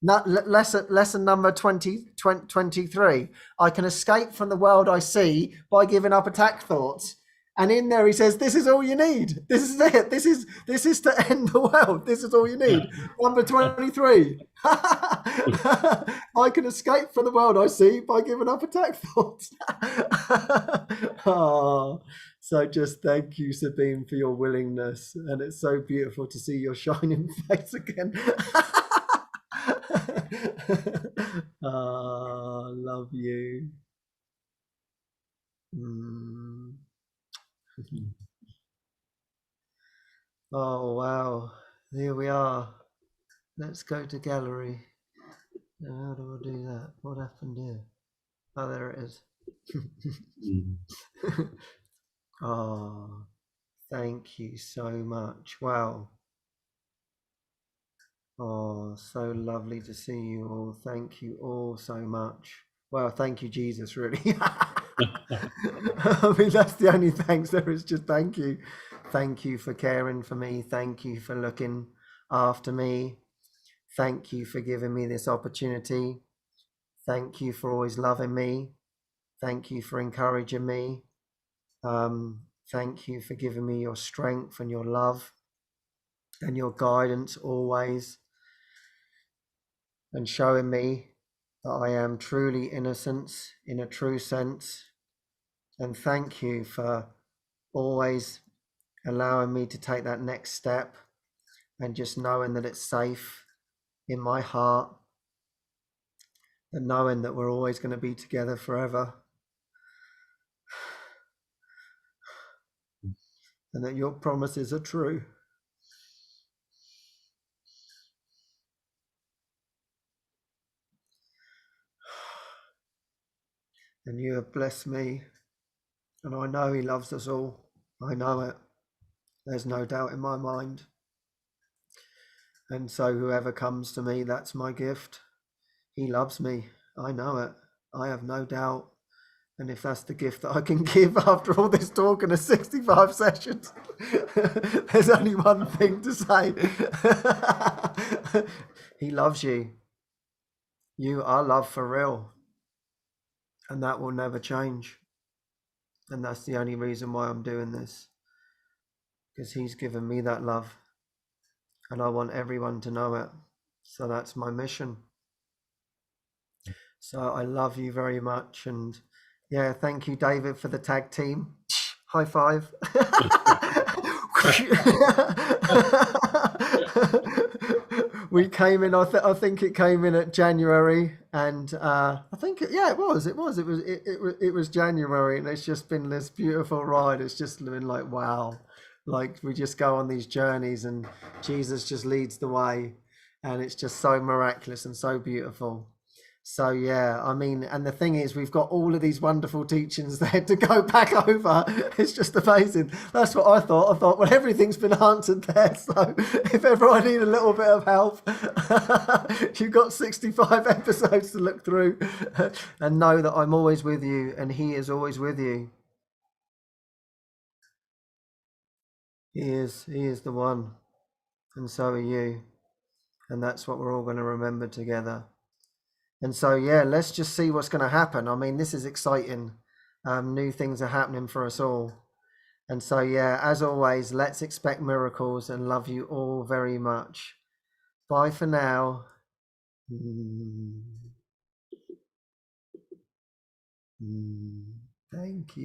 Lesson number 23. I can escape from the world I see by giving up attack thoughts. And in there he says, this is all you need. This is it. This is to end the world. This is all you need. Number 23. I can escape from the world I see by giving up attack thoughts. Oh, so just thank you, Sabine, for your willingness. And it's so beautiful to see your shining face again. Oh, love you. Oh, wow. Here we are. Let's go to gallery. Now, how do I do that? What happened here? Oh, there it is. Oh, thank you so much. Wow. Oh, so lovely to see you all. Thank you all so much. Well, thank you, Jesus, really. I mean, that's the only thanks there is, just thank you. Thank you for caring for me. Thank you for looking after me. Thank you for giving me this opportunity. Thank you for always loving me. Thank you for encouraging me. Thank you for giving me your strength and your love and your guidance always, and showing me that I am truly innocence in a true sense. And thank you for always allowing me to take that next step and just knowing that it's safe in my heart, and knowing that we're always going to be together forever, and that your promises are true. And you have blessed me, and I know he loves us all. I know it. There's no doubt in my mind. And so whoever comes to me, that's my gift. He loves me. I know it. I have no doubt. And if that's the gift that I can give after all this talk and the 65 sessions, there's only one thing to say. He loves you. You are loved for real. And that will never change. And that's the only reason why I'm doing this. Because he's given me that love. And I want everyone to know it. So that's my mission. So I love you very much. And yeah, thank you, David, for the tag team. High five. We came in, I think it came in at January, and I think it was January, and it's just been this beautiful ride. It's just been like, wow, like we just go on these journeys and Jesus just leads the way, and it's just so miraculous and so beautiful. So yeah, I mean, and the thing is, we've got all of these wonderful teachings there to go back over. It's just amazing. That's what I thought. I thought, well, everything's been answered there. So if ever I need a little bit of help, you've got 65 episodes to look through, and know that I'm always with you, and he is always with you. He is the one, and so are you. And that's what we're all going to remember together. And so, yeah, let's just see what's going to happen. I mean, this is exciting. New things are happening for us all. And so, yeah, as always, let's expect miracles, and love you all very much. Bye for now. Thank you.